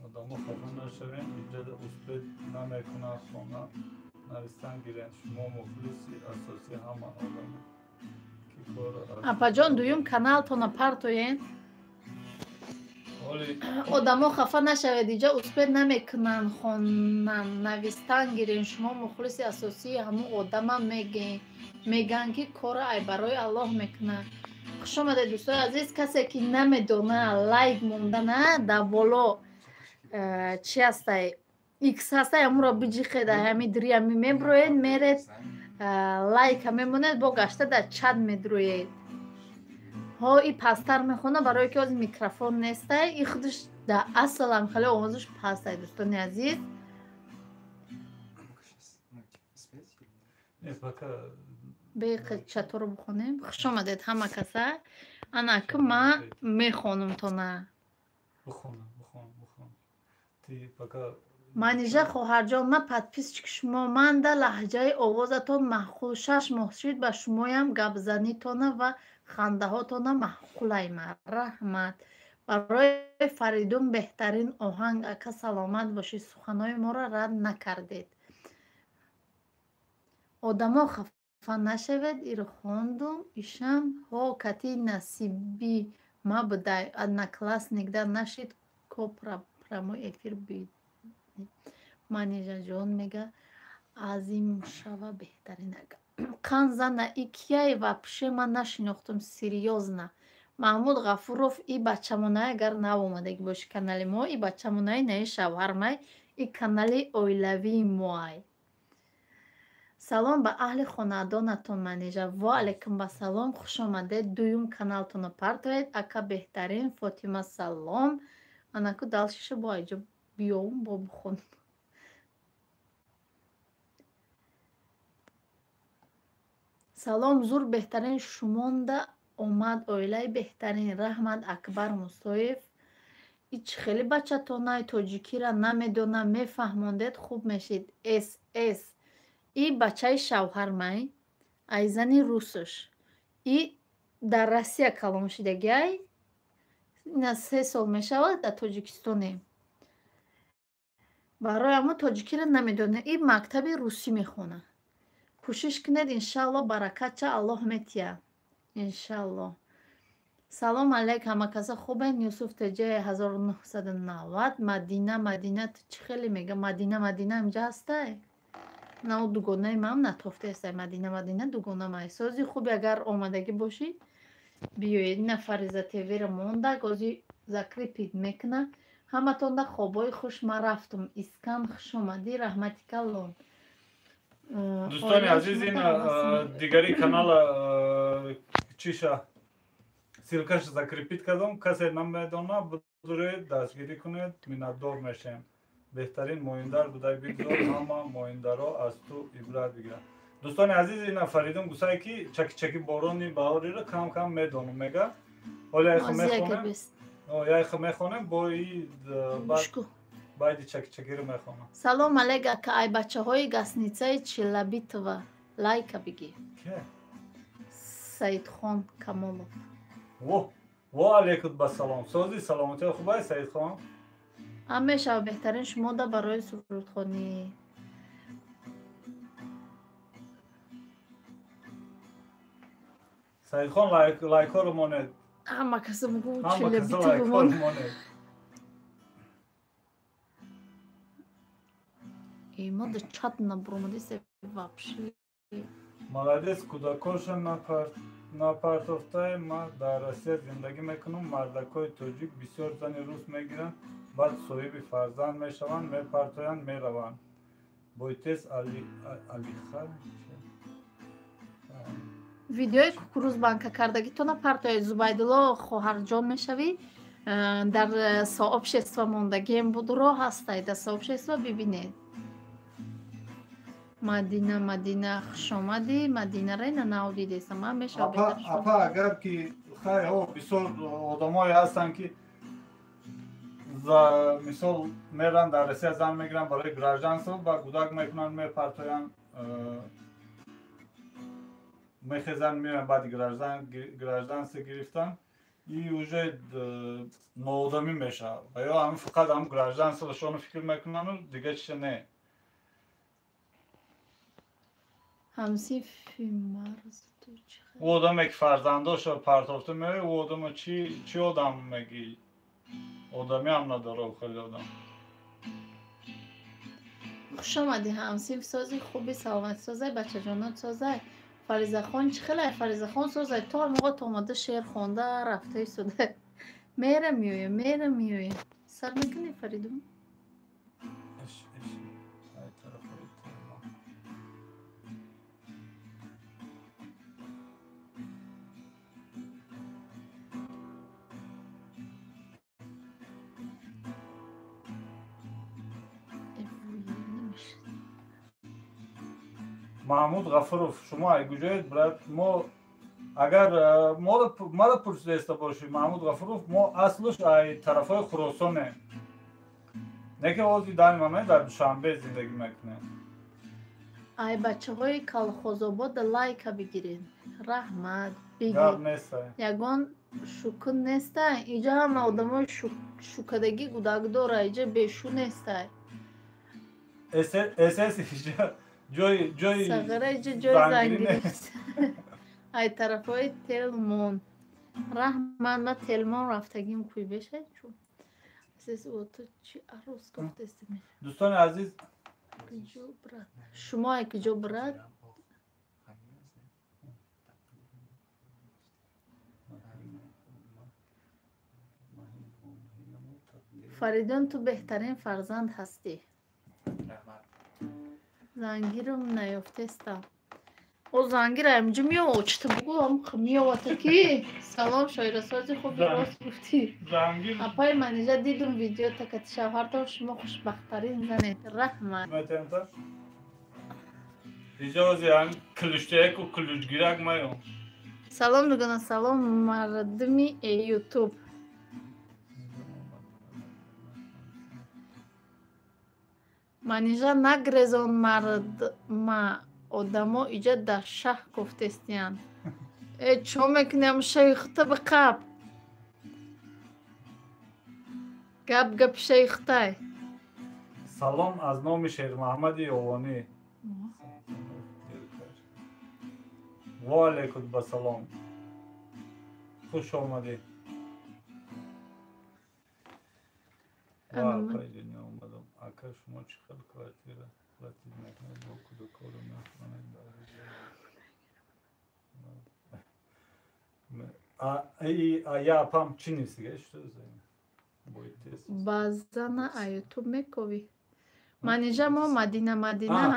одамо хафа нашавем. Иҷада успед намекунад хона навистан гиранд. Шумо мухлиси асосии ҳама одамо. Апаҷон дуюм каналтона партоен. одамо хафа нашавед. Иҷа успед намекунанд хонан навистан гирен. шумо мухлиси асосии ҳамун одама мегӯянд ки кора ай барои Аллоҳ мекунад. خوش آمده دوستان عزیز. کسی که نمیدونه لایک موندنه در بالا چی هسته ایکس هسته همون را بجی خیده همین دری همین میبروید میرید لایک میموند با گشته در چت میدروید ها ای پستر میخونه برای که از میکروفون نیسته ای خودش در اصل هم خیلی آوازش پسته دوستان عزیز. بیق چطور بخونیم؟ خوش آمدید همه کسا. انا که ما میخونم تو نه بخون تی پاکا منیجه خواهر جان من پدپیس که شما من در لحجه آوازتون محقول 6 ماه شد به شمایم گپ زنیتونه و خنده هاتونه محقوله من رحمت برای فریدون بهترین آهنگ اکا سلامت باشی سخنهای ما را رد نکردید آدما خفه نشوید ای رو خوندم ایشم ها کتی نصیبی ما بودای ادنا کلاس نگده نشید که پرامو افیر بید منیجه جان میگه عظیم شوه بهترین قند زنه ای کیه و پیشه من نشناختم سریوزنه محمود غفوروف ای بچمونه اگر نوامده باشه کانال ما ای بچمونه نه شوهرمه ای کانال اویلوی موای سلام به اهل خاندانتون منیجه و علیکم با سلام خوش آمده دویم کانالتون پرتوید اکا بهترین فاطمه سلام انکو دلشش با ایجا بیاوم با بخون سلام زور بهترین شمانده اومد اویلای بهترین رحمت اکبر مصطفی ایچ خیلی بچه تانای تاجیکی را نمیدونه میفهموندید خوب میشید اس اس ای بچه شوهر مای ایزنی روسش ای در روسیه کلام شدگی این 3 سال میشود در تاجیکستانه برای اما تاجیکی را نمیدونه ای مکتب روسی میخونه کوشش کنید انشالله برکت چه الله میتیه انشالله سلام علیک همه کسا خوبه یوسف تجه 1990 مدینه چی خیلی میگه مدینه اینجا هسته نه دوگانه من نتافته است مدینه دوگانه مای سازی خوبی اگر آمدگی باشی بیایید نه فریزه تیوی رو مونده گازی ذکری پید میکنه همه تونده خوابای خوش ما رفتم اسکان خوش اومدی رحمتی کلون دوستان عزیز این دیگری کانال چیشه سیلکش закрепить کردم کسی نمیدونه بذارید دستگیری کنید منتدار میشیم بهترین مویندار بودای بگذار همه مویندارا از تو عبرت بگیرن دوستان عزیز این فریدون گوسایی که چکی بارانی بهاری رو کم میدونم میگه حالا یخ میخونم با این باید چکی رو میخونم سلام علیکم که ای بچه های گسنیچه چلبیت و لایک بگی که؟ سید خان کمالوف و علیکم با سلام سازی سلامتی خوبه سید خان همیشه بهترین شما دا برای سرود خونی سید خان لایک ها رو ماند همه کسی بگو چلبیت رو ماند ایما دا چت نبرومدی سی вообще молодец кудакоша напартофтаи ма дар Россия зиндагӣ мекунам мардакои тоҷик бисёр зани рус мегиранд баъд соҳиби фарзанд мешаванд мепартоянд мераванд бойтес алихай видеои кукуруз банка кардагитона партояи зубайдулло хоҳарҷон мешавӣ дар сообщество мондагием будро ҳастай дар сообщество бибинед مدینه خوش آمدی مدینه را ناودیده است من میشه اپا اگر که خیلی ها بسیار آدمایی هستن که مثال میرن در روسیه زن میگیرن برای گراژدانسو و گوداک میکنن میپرتوین میخیزن میرن بعد گراژدانس گرفتن این اوجه ناودمی میشه و یا همین فقط هم گراژدانسو شونو فکر میکنن و دیگه چیه نه همسی فیلمارز تو چه او آدم که فرزنداش رو پرتافته میره او آدم چی آدم میگی آدمی هم نداره خیلی آدم خوش آمدی همسی سازی خوبی سلامت سازی بچه جانات سازی Фаризахон чӣ хеле Фаризахон созай то ҳамоға то омада шеър хонда рафта истода мера миёя сар мекунӣ Фаридун ай тарафҳои Телмон. Маҳмуд Ғафуров, шумо айгуҷоед брат, мо агар мара пурсидаста бошӣ, Маҳмуд Ғафуров, мо аслуш ай тарафҳои Хуросоне. Не ки ҳозир дар момент дар Душанбе зиндагӣ мекунем. ай бачаҳои Калхозобода лайка бигирен раҳмат Гап бигир нестай. ягон шукун нестай инҷа ҳама одамои шукадагӣ гудак дора инҷа бешу нестай СС ҷои сағира инҷа ҷои зангирӣ зангирӣ нест. ай тарафҳои Телмон раҳмат ма Телмон рафтагим кӯй бешад чун то чи арӯз гуфтестими Дӯстони азиз, киҷо брат шумое киҷо брат Фаридун ту беҳтарин фарзанд ҳастӣ зангирам наёфтестам о зангир амҷи меовочта бугу меовата ки салом шоирасози хуби рост гуфтӣ зангир апай манижа дидум видео такати шавҳардор шумо хушбахттарин занед раҳмат метента. Иҷози ан клюштеку ключгирак маё. салом дугона салом мардими ютуб манижа нагрезон мардма одамо иҷа дар шаҳр гуфтестиянд чо мекуням шейхта биқаб гап шейхтай Салом аз номи Шермаҳмади Овонӣ. Ва алайкум басалом. Хуш омадӣ. Ва пай дунё омадам. Ака шумо чӣ хел квартира платид мекунед бо куду кору мехонед я апам чӣ нисига што зани бойтес базана а ютуб мековӣ манижа мо мадина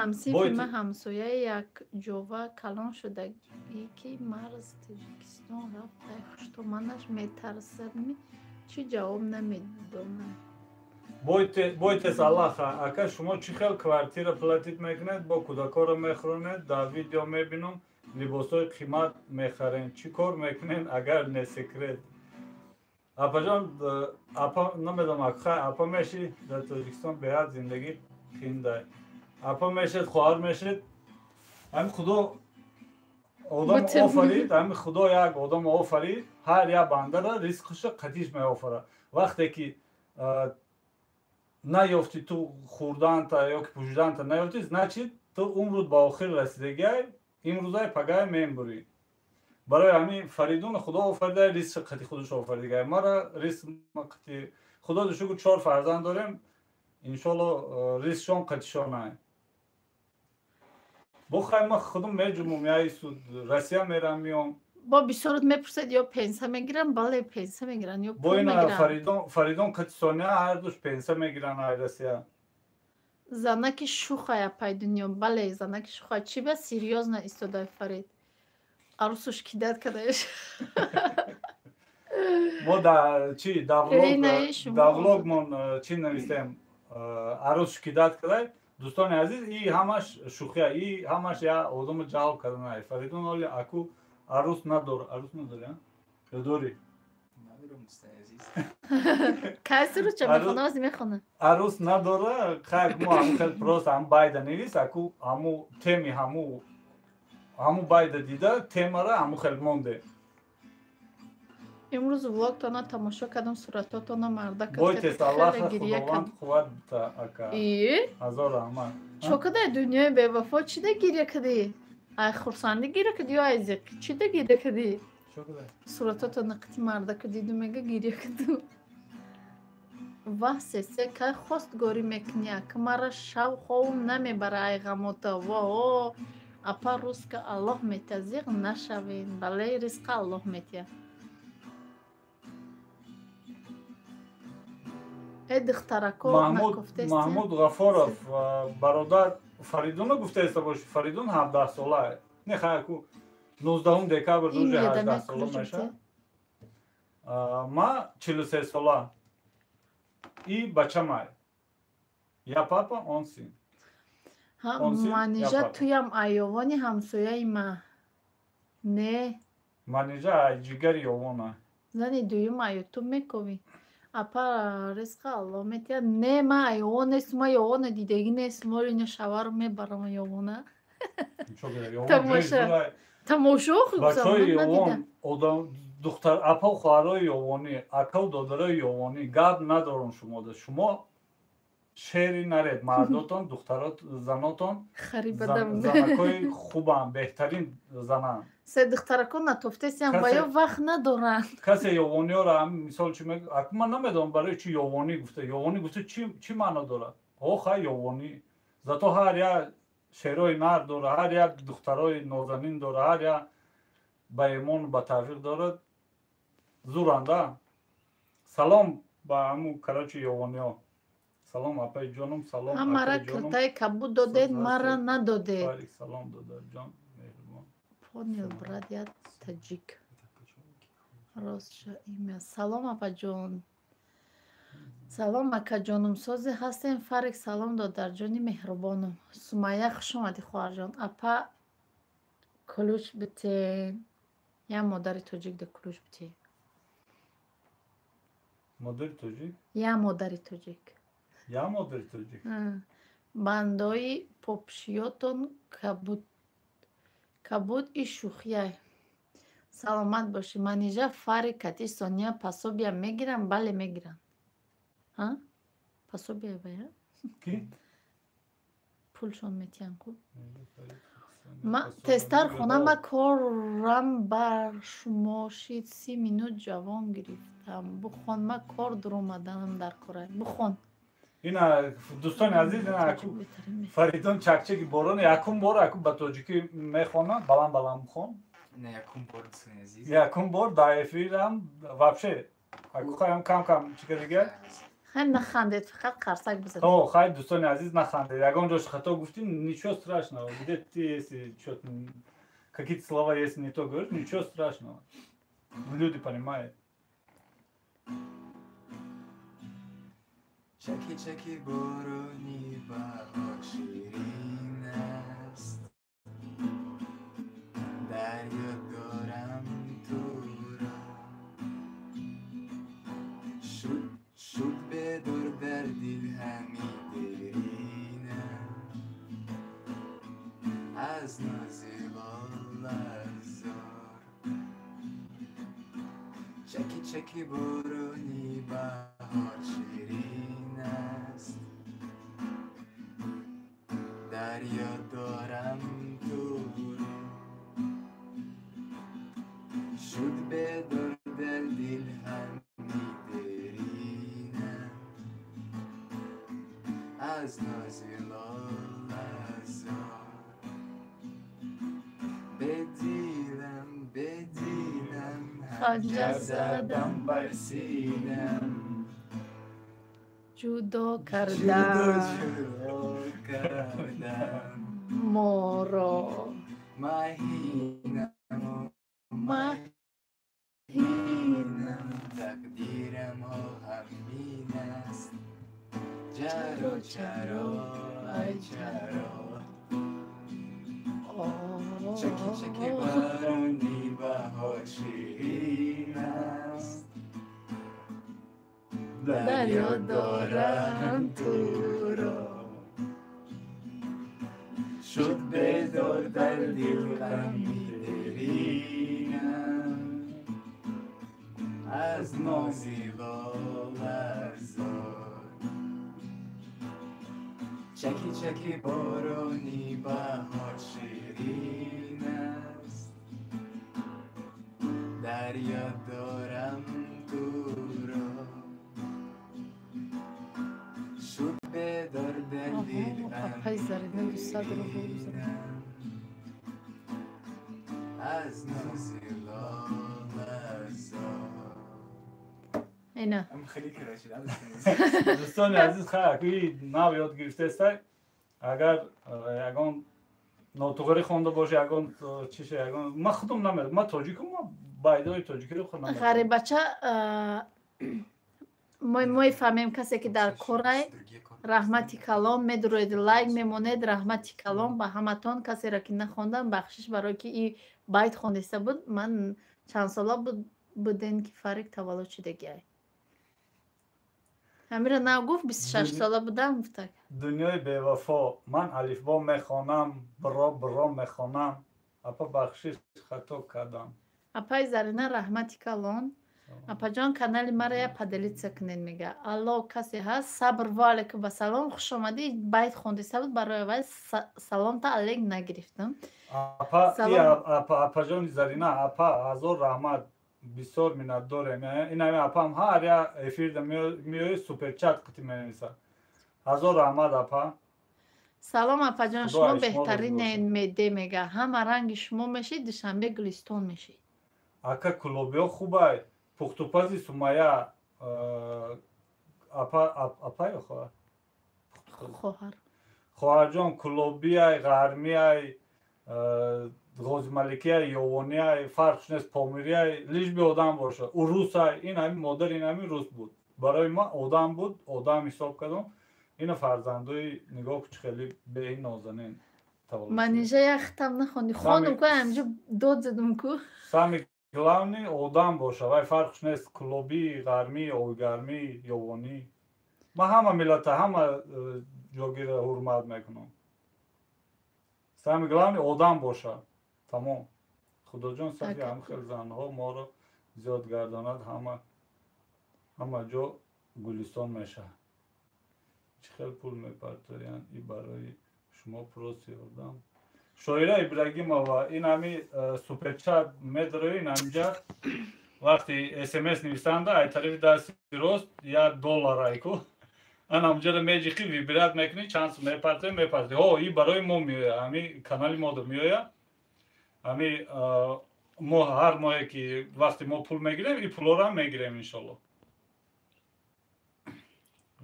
ҳамсинфи ма ҳамсояи як ҷова калон шудагӣ ки марз Тоҷикистон рафтай хуштомадаш метарсадми чӣ ҷавоб намедонад бойтес аллаха ака шумо чӣ хел квартира платид мекунед бо кӯдакоро мехӯронед дар видео мебинам либосҳои қимат мехарен чӣ кор мекунед агар не секрет апаҷон апа намедонам апа меши дар Тоҷикистон беҳад зиндагӣ қиндай апа мешед хоҳар мешед ҳами худо одам офарид ҳами худо як одам офарид ҳар як бандара ризқиша қатиш меофарад вақте ки наёфти ту хӯрданта ёки пӯшиданта наёфти значит ту умруд ба охир расидагиай имрӯзай пагай мембурӣ барои ҳамин Фаридуна худо офарида ризқи қати худаш офаридагиай мара ризқи қати худо шукр 4 фарзанд дорем иншолло ризқшон қатишонай бохай ма худам меҷумум яи суд Россия мерам миём бо бисёрат мепурсед ё пенса мегирам бале пенса мегиран ё пул боина мегиран Фаридон қатисония ҳардуш пенса мегиран ай Россия занаки шухая пай дунё бале занаки шухая чӣ ба серьёзно истодай Фарид арӯсуш кидат кадаеш мо да влогмон чӣ навистем арӯс кидат кадай дӯстони азиз и ҳамаш шухия и ҳамаш я одамо ҷалб карданай Фаридун оли аку арӯс надор арӯс надори ё дори кайсиро ча мехона ази мехона арӯс надора хай мо ҳам хел прост ҳам байда невис аку ҳаму теми ҳаму байда дида темара ҳаму хел монде имрӯз влогтона тамошо кардам суратотона марда бойтес аллаха худованд қувват ака ҳазор раҳмат чо кадай дунёи бевафо чида гиря кадӣ ай хурсандӣ гиря кадӣ ё ай зиқ чида гиря кадӣ суратотона қити марда кадиду мега гиря каду ваҳсесе кай хост горӣ мекунӣ ака мара шав ховум намебара ай ғамота во апа русска Аллоҳ метия, зиқ нашавен, бале ризқа Аллоҳ метия. Духтарако Маҳмуд Ғафоров бародар Фаридуна гуфтааста боши. Фаридун 17 сола. Не хаяку 19 декабр рӯзи 18 сола меша. Ма 43 сола. И бачамай. Я папа, он син. Манижа туям айёвони ҳамсояи ма. Не. Манижа ҷигари ёвона. Зани дуюм айё ту мековӣ. Апа ризқа Аллоҳ метия. Не, ма айёвон нестм, ма ёвона дидагӣ нестм. Молина шавару мебарам ёвона. Тамоша. Тамошо бачаҳои ёвон одам духтар апа хоҳарои ёвонӣ, акау додарои ёвонӣ гап надорам шумода. Шумо шери наред мардотон, духтарот, занотон занакои хубам, беҳтарин занан. Се духтаракон натофтесиам ба ё вақт надоранд. Касе ёвониёро мисол чӣ мегӯяд? Аку ман намедонам барои чӣ ёвонӣ гуфта. Ёвонӣ гуфта чӣ маъно дорад? Хай ёвонӣ. Зато ҳар як шерои нар дорад, ҳар як духтарои нозанин дорад, ҳар як ба имон ба тавфиқ дорад. Зуранда. Салом ба ҳамун карачи ёвониҳо. Салом апаи ҷонум, салом ҳамара апаи ҷонум. килтаи кабуд додед, мара надодед. Барик салом додарҷон, меҳрубон. Понял, брат, я таҷик. Ростша имя. Салом апаҷон. Салом акаҷонум, созе ҳастем. Фарик салом додарҷони меҳрубонум. Сумайя хуш омадӣ хоҳарҷон. Апа кулуч битен. Я модари тоҷик да кулуч битен. Модари тоҷик? Я модари тоҷик. Я модари тоҷик. Бандои попшиётон кабуд и шухияй. Саломат бошӣ. Манижа Фарик Кати Сония пособия мегиранд? Бале мегиранд. Пособия бая? Ки? Пулшон метиҳанд ку? Ма тестар хонама корам бар шумо шид 30 минут ҷавон гирифтам. Бухон, ма кор дуромаданам дар корай. Бухон. Ина дӯстони азиз, ина аку Фаридон чакчаки борон якум бор аку ба тоҷикӣ мехонад, баланд хон. Не, якум бор дӯстони азиз. Якум бор да эфирам вообще аку хаям кам чика дигар. Хай нахандед, фақат қарсак бизанед. О, хай дӯстони азиз нахандед. Ягон ҷош хато гуфтим, ничего страшного. Где ты если что-то какие-то слова если не то говоришь, ничего страшного. Люди понимают. Чаки чаки борони баҳор ширин аст. Дарё дорам туро. Шуд бедор дар дил ҳами деринам. Аз нози лолазор. Чаки чаки борони баҳор ширин аст. Дарё дорам туро. Шуд бедор дар дил ҳами деринам. Аз нози лолазор. Bedilem Ханҷар задам бар синам. ҷудо кардам моро. Маҳинам тақдирамҳо ҳамин аст. ҷаро чаро ай чаро. Чаки чаки барони баҳор ширин аст. Дарё дорам туро. Шуд бедор дар дил ғами деринам. Аз нози лолазор. Чаки чаки борони баҳор ширин аст. Дарё дорам туро. Шуд бедор дар дил ғами деринам. اینا هم خیلی کراشی دست دوستان عزیز خیلی ناو یاد گرفته اگر یگان نوتوغری خونده باشه یگان چیشه یگان من خودم نمیدونم من تاجیکم من بایدای تاجیکی رو خودم غریبچه ما فهمیم کسی که در کره رحمتی کلام میدروید لایک میمونید رحمتی کلام به همتون کسی را که نخوندم بخشش برای که این بیت خوندسته بود من چند ساله بودین که فرق تولد شدگی همین را نگفت 26 ساله بودم گفته دنیای بی‌وفا من الفبا میخوانم برا میخوانم اپا بخشش خطا کردم اپای زرینه رحمتی کلام اپا جان کانال مرا یا پدلیت سکنین میگه الله کسی هست صبر و علیکم و سلام خوش آمدی بیت خوندسته بود برای وای سلام تا علیک نگرفتم اپا جان زرینه اپا هزار رحمت بسیار منت دارم این همه اپا هم هر یا افیر میوی سوپر چت قطی مینویسه هزار رحمت اپا سلام اپا جان شما بهترین میده میگه همه رنگ شما میشید دوشنبه گلستون میشید اکا کلوبیا خوبه پختوپازی سومایا اپا یا خواهر جان کلوبیا غرمیای غوزمالکی یوونی فرقش نیست پامیری لیش به آدم باشه او روس این همین مادر این همین روس بود برای ما آدم بود آدم حساب کردم این فرزندوی نگاه کچ خیلی به این نازنین من اینجا یختم نخوندی خواندم که همینجا داد زدم که سامی گلانی آدم باشه وای فرقش نیست کلوبی غرمی اوگرمی یوونی ما همه ملت همه جاگیر حرمت میکنم سامی گلانی آدم باشه تمام خدا جان صفی هم خیلی زنها ما رو زیاد گرداند همه جا گلستان میشه چه خیلی پول میپرتارین ای برای شما پروسی آدم شاعره ابراهیمова این همی سوپر چت میداره این همینجا وقتی SMS نویسنده ای طرف دستی راست $1 ایکو ان همینجا رو میجیخی ویبرات میکنی چانس میپرته ها این برای ما میوه همی کانال ما دو میوه همی ما هر ماهی که وقتی ما پول میگیریم این پول رو هم میگیریم انشالله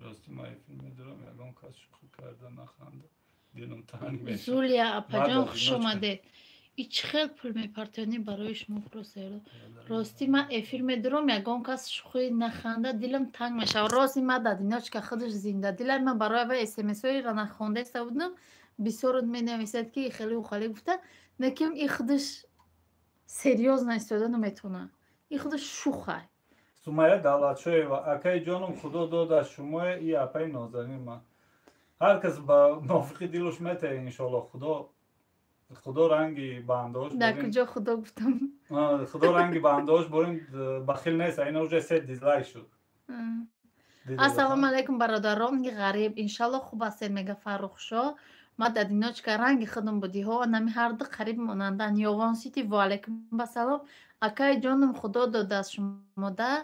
راستی ما این فیلم میدارم یکم کس شکل کرده نخنده دیلم تنگ میشه زولیا اپا جان خوش اومده ای چه خیلی پول میپرتانی برای شما پروسه راستی من افیر میدارم یکم کس شکل نخنده دیلم تنگ میشه راستی من دادیناش که خودش زنده دیلم من برای وای SMS هایی را نخونده است بودم بسیار می نویسد که خیلی و خالی گفته نکیم ای خودش سریوز نیستاده نمیتونه ای خودش شوخه سومایه دولتشوی و اکای جانم خدا داده شما ای اپای نازنین من هر کس با موافقی دیلش میته انشالله خدا رنگی بانداش در کجا خدا گفتم خدا رنگی بانداش بریم بخیل نیست این اوجه سه دیزلایک شد السلام علیکم برادران غریب انشالله خوب هستین میگه فرخ شاه ما دادیناچ که رنگ خودم بودی ها نمی هر دو قریب مانندن یوان سیتی و علیکم بسلام اکای جانم خدا داده از شما ده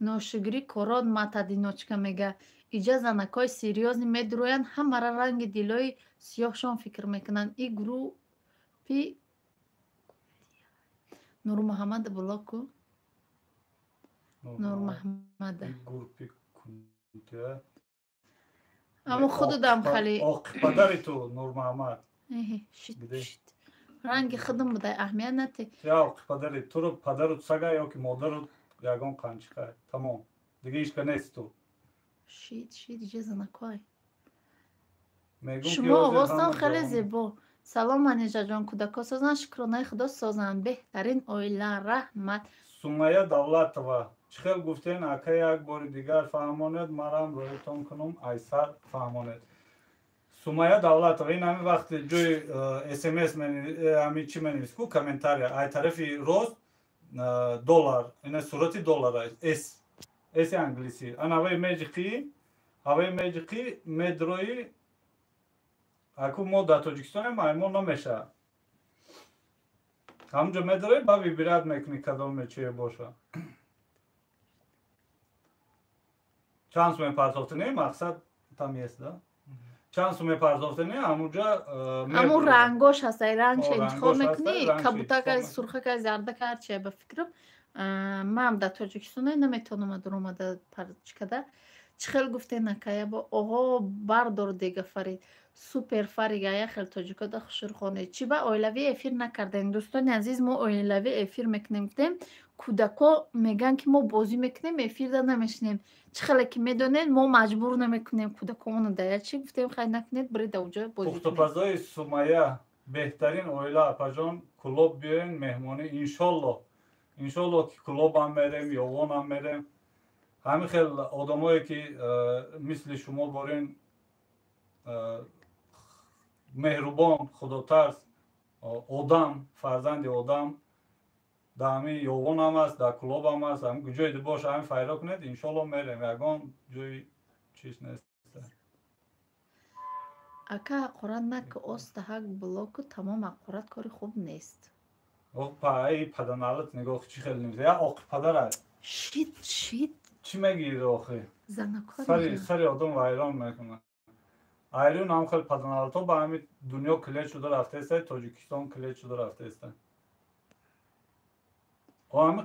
نوشگری کراد ما دادیناچ که میگه ایجا زنکای سیریوزی میدروین همه رنگ دیلای سیاهشان فکر میکنن ای گروه پی نور محمد بلاکو نور محمد اما خودو دم خالی پدری تو نور محمد رنگ خودم بوده اهمیت نتی یا پدری تو رو پدر سگا یا که مادر رو یگان قنچقه تمام دیگه ایش که نیست تو شید اجازه نکوی شما آواستان خیلی زیبا سلام منیجا جان کودکا سازن شکرانه خدا سازن بهترین اویله رحمت سومایه دولتова چخیل گفتین اکا یک بار دیگر فهماند مرام رویتون کنم ایسر فهماند سومایه دولتова این همین وقت جوی SMS همی چی منویس کو کامنتاریا ای طرفی روز دلار این صورتی دلار اس انگلیسی ان هوای میجقی مدروی اکو ما در تاجیکستان مایمون نمیشه همونجا مدروی با ویبرات میکنی کدام چیه باشه چانس من پرتافتنه مقصد tam jest da چند سوم پرداختنی همونجا امو رنگاش هست رنگش رنگاش انتخاب هست، میکنی رنگش کبوتک انتخاب سرخک زرد که هرچی به فکرم من هم در تاجیکستان نمیتونم در اومده پرچکده چخیل گفته نکه با آقا بردار دیگه فرید سوپر فریگه یا خیل تاجیکا ده خشرخانه چی با اویلوی افیر نکردین دوستان عزیز ما اویلوی افیر میکنیم کودکا میگن که ما بازی میکنیم افیر ده نمیشنیم چخیلی که میدونین ما مجبور نمیکنیم کودکامونو ده چی گفتیم خیلی نکنید برید اوجا بازی کنید پختوپزای سومایه بهترین اویلا اپاجان کلوب بیارین مهمانی انشالله که کلوب هم میریم یوان هم میریم همین خیلی آدمایی که مثل شما بارین مهربان خداترس آدم فرزند آدم در همین یوان هم هست در کلوب هم هست همین جای باشه همین فایده کنید انشالله میریم یکان جای چیز نیست اکا حقورت نک اوست حق بلوکو تمام حقورت کاری خوب نیست پای پدرنالت نگاه چی خیلی نمیشه یا آقی پدر هست شید چی میگیره آخه زنکاری سری آدم ویران میکنه ایران هم خیلی پدرنالت ها به همین دنیا کلید شده رفته است تاجیکستان کلید شده رفته است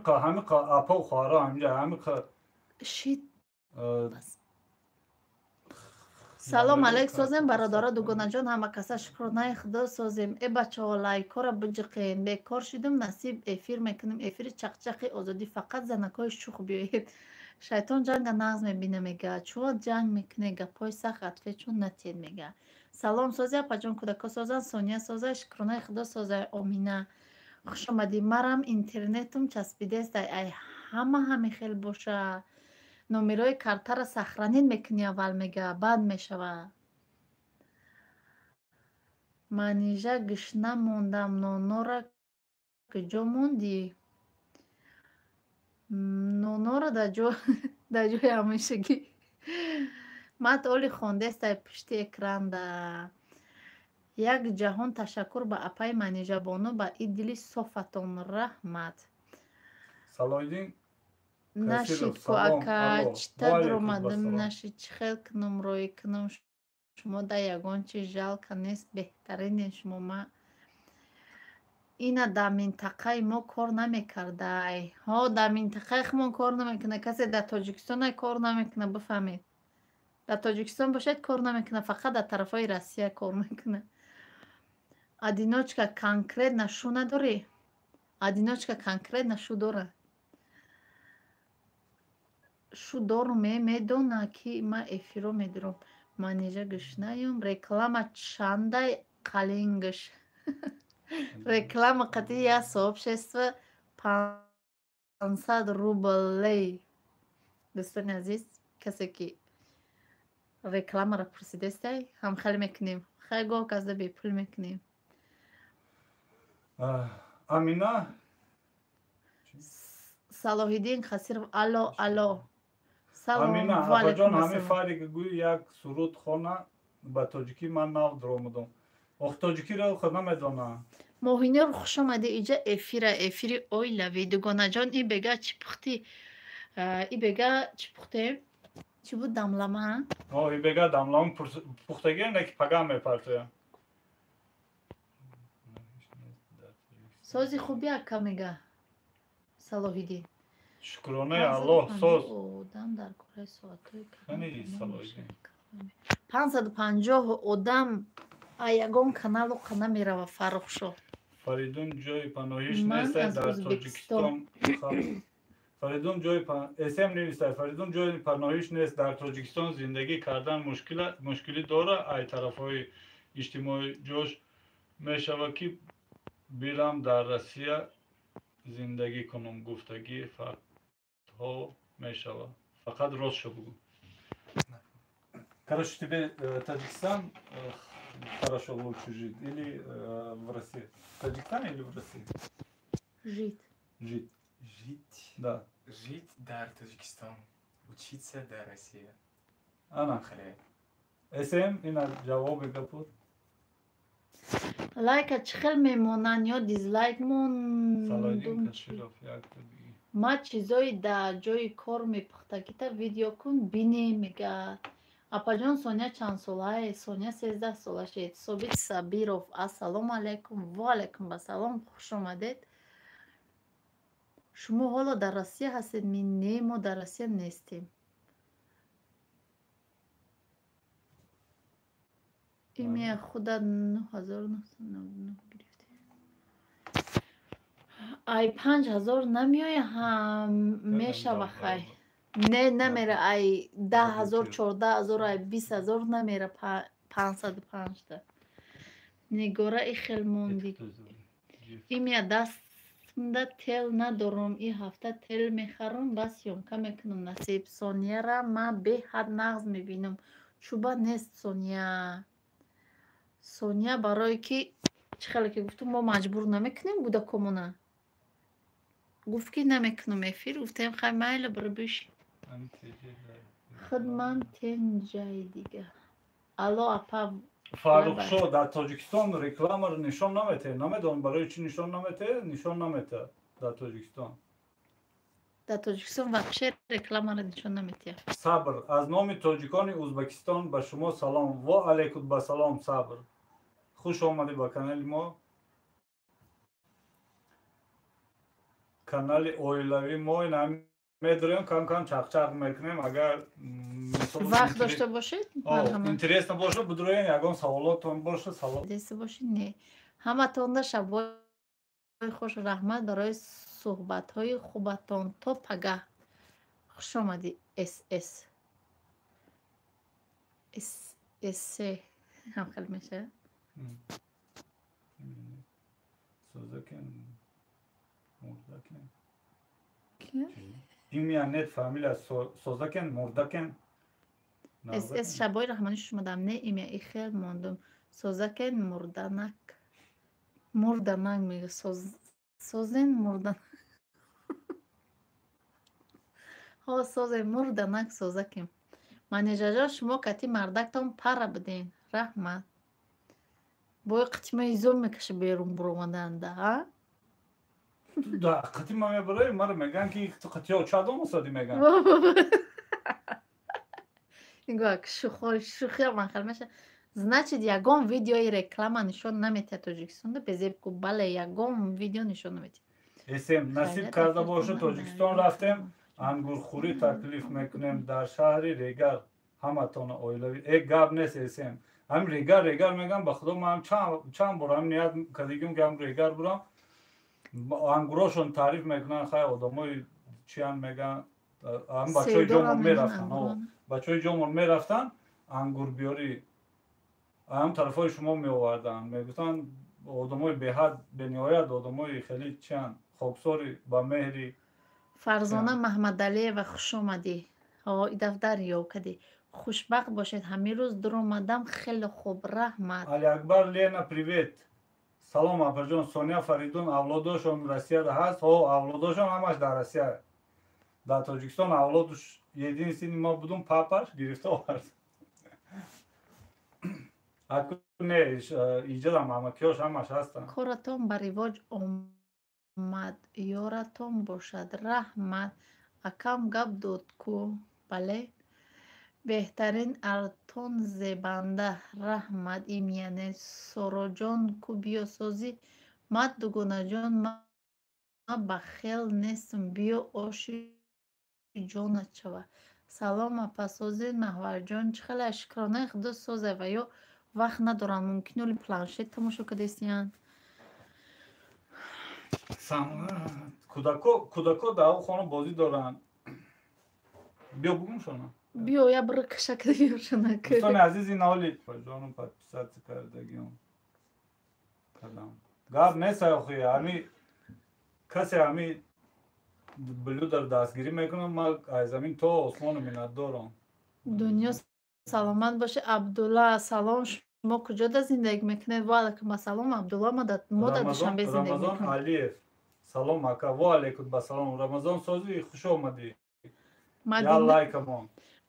همین اپا و خوارا همینجا همین شید سلام علیک سازیم برادارا دوگانه جان همه کسا شکرانه خدا سازیم ای بچه ها لایکارا بجقین بیکار شدیم نصیب افیر میکنیم افیر چقچقی آزادی فقط زنکای شوخ بیایید شیطان جنگ نغز میبینه میگه چوا جنگ میکنه گپای سخت عطفه چون نتید میگه سلام سازی اپا جان کودکا سازن سونیا سازه شکرانه خدا سازه آمینه خوش آمدی مرم اینترنتم چسبیده است ای همه خیلی باشه نومیرای کارتا را سخرانین میکنی اول میگه بعد میشوه منیجه گشنه موندم نونو را کجا موندی نونو را در جای همیشگی مات اولی خونده است پشت اکران ده یک جهان تشکر به اپای منیجه بانو با ای دلی صفتون رحمت سلایدین نشید که اکا چتا در اومدم نشید چه خیل کنم روی کنم شما در یگان چی جل که نیست بهترین شما ما اینا در منطقه ما کار نمیکرده ها در منطقه ما کار نمیکنه کسی در تاجیکستان کار نمیکنه بفهمید در تاجیکستان باشد کار نمیکنه فقط در طرف های روسیه کار میکنه ادیناچکا کنکریت نشو نداری ادیناچکا کنکریت نشو داره شو دارم میدونه که ما افیرو میدارم منیجه گشنایم реклама чандай қалингаш реклама قطعی یا сообщество 500 рублей دوستان عزیز کسی که реклама را پرسیده است هم خیلی میکنیم خیلی گاه کسی بی پول میکنیم امینه صلاح‌الدین خسیر الو امینه اپا جان همین فاری که گوی یک سرود خونه به تاجیکی من نو درامدم وقت تاجیکی را خود نمیدانم موهینه رو خوش آمده اینجا افیر اویلوی دوگانه جان ای بگه چی پختی ای بگه چی پخته چی بود دملمه ای بگه دملمه پختگی نه که پگه میپرته سازی خوبی اکا میگه صلاح‌الدین شکرانه الله ساز آدم در کره ساعتای خیلی صلاح‌الدین 550 آدم یگان کانال و قناه میره و فرق شد فریدون جای پناهیش نیست در تاجیکستان فریدون جای اسم نویسته فریدون جای پناهیش نیست در تاجیکستان زندگی کردن مشکلی داره ای طرفای اجتماعی جوش میشوه که بیرم در روسیه زندگی کنم گفتگی فقط ها میشوه فقط راست شو بگو Короче, тебе Таджикистан хорошо лучше жить или в России? В Таджикистане или в России? Жить. Жить. Жить. Да. Жить дар Таджикистан. Учиться дар Россия. Ана. اسم این جواب گپود لایک چخل میمونن یا دیزلایک سلایدین کشیرف یک ما چیزای در جای کار میپخته که تا ویدیو کن بینی میگه Апаҷон Соня чанд солаи? Соня 13 солашед. Собит Сабиров, ассалому алайкум. Ва алайкум басалом. Хуш омадед. Шумо ҳоло дар Россия ҳастед? Мин не, мо дар Россия нестем. Имя худа 9999 гирифтем. Ай 5000 намеоя ҳам мешава хай. Не намера ай 10000 14000 ай 20000 намера 505 та. Нигора и хел монди. Имя дастмда тел надорум. И ҳафта тел мехарам ба сёмка мекунам. Насиб Сонияра ма беҳад нағз мебинам. Чуба нест Сония. Сония барое ки чӣ хеле ки гуфтум мо маҷбур намекунем гудакомона. Гуфт ки намекунам эфир. Гуфтем хай майли бара биши. Хидман тен ҷай дига. Алло апа Фарухшо дар Тоҷикистон рекламаро нишон намете. Намедонам барои чӣ нишон намете? Нишон намета дар Тоҷикистон. дар Тоҷикистон вақше рекламаро нишон наметия. Сабр. Аз номи тоҷикони Узбекистон ба шумо салом. Ва алайкум басалом Сабр. Хуш омадед ба канали мо. Канали оилавии мо медорем кам чақчақ мекунем. Агар вақт дошта бошед интересно боша бидроем ягон саволотон боша салом десте бошед. Не ҳаматонда шабои хуш раҳмат барои суҳбатҳои хубатон. То пагаҳ. хуш омадӣ. СС ҳам хел меша. имя нет фамилия Созакен Мурдакен. СС шабои раҳманӣ шумадам. Не имя и хел мондум. Созакен Мурданак. Мурданак мега созен Мурданак. ҳо созен Мурданак Созакем. Манеҷажа шумо кати мардактон пара биден. Раҳмат. бои қитимаи зом мекаша берун буромаданда а? Да, қитима мебарай мара меган ки қитиё чадом осади меган. Нигоҳ шухия манхал меша. Значит ягон видеои реклама нишон наметия Тоҷикистонда безеб ку бале ягон видео нишон наметия. Эсем насиб карда боша Тоҷикистон рафтем. Ангурхӯрӣ таклиф мекунем дар шаҳри Регар. Ҳаматона оилавӣ. Гап нест эсем. Ҳам Регар мегам ба худо ман чанд бор ҳам ният кардагим ки ҳам Регар бурам. ангурошон таъриф мекунанд хай одамои чиян меган ҳам бачаҳои ҷомон мерафтанд бачаҳои ҷомон мерафтанд ангурбиёрӣ ҳам тарафҳои шумо меоварданд мегуфтанд одамои беҳад бениҳоят одамои хеле чиян хоксори ба меҳри Фарзона Маҳмадалиева хуш омадӣ. дафтар ёкадӣ. Хушбахт бошед. ҳамин рӯз дуромадам хеле хуб. раҳмат. Али Акбар Лена привет. Салом апаҷон. Соня Фаридун авлодошон Россияда ҳаст. Авлодошон ҳамаш дар Россия. Дар Тоҷикистон авлодуш единствени мо будум папаш гирифта овард. Акун не иҷодам амакиёш ҳамаш ҳастанд. коратон ба ривоҷ омад. ёратон бошад. раҳмат. акам гап дод ку. бале. беҳтарин артон зебанда. раҳмат. имяне сороҷон ку биёсозӣ. мад дугонаҷон ма ба хел нестам. биё оши ҷонат шава. салом апасозин маҳварҷон. чӣ хеле шукрона худо созева. ё вақт надорам. мумкин оли планшет тамошо кардестиян. кӯдако дар ҳол хона бозӣ доранд. биё бигумшона. биё я бира кашакдагиёшона дӯстони азизи наоли ҷонум подписатсия кардагиём кардам. гап нест охи ҳами касе ҳами блюдо дастгирӣ мекунад ман аз замин то осмону миннатдорам. дунё саломат бошед. Абдулла салом. шумо куҷода зиндагӣ мекунед? ва алайкум ассалом. Абдулла мо дар душанбе зиндагӣ рамазон мекунем. алиев салом ака. ва алайкум басалом. рамазон созӣ хуш омадӣ. я лайкамон.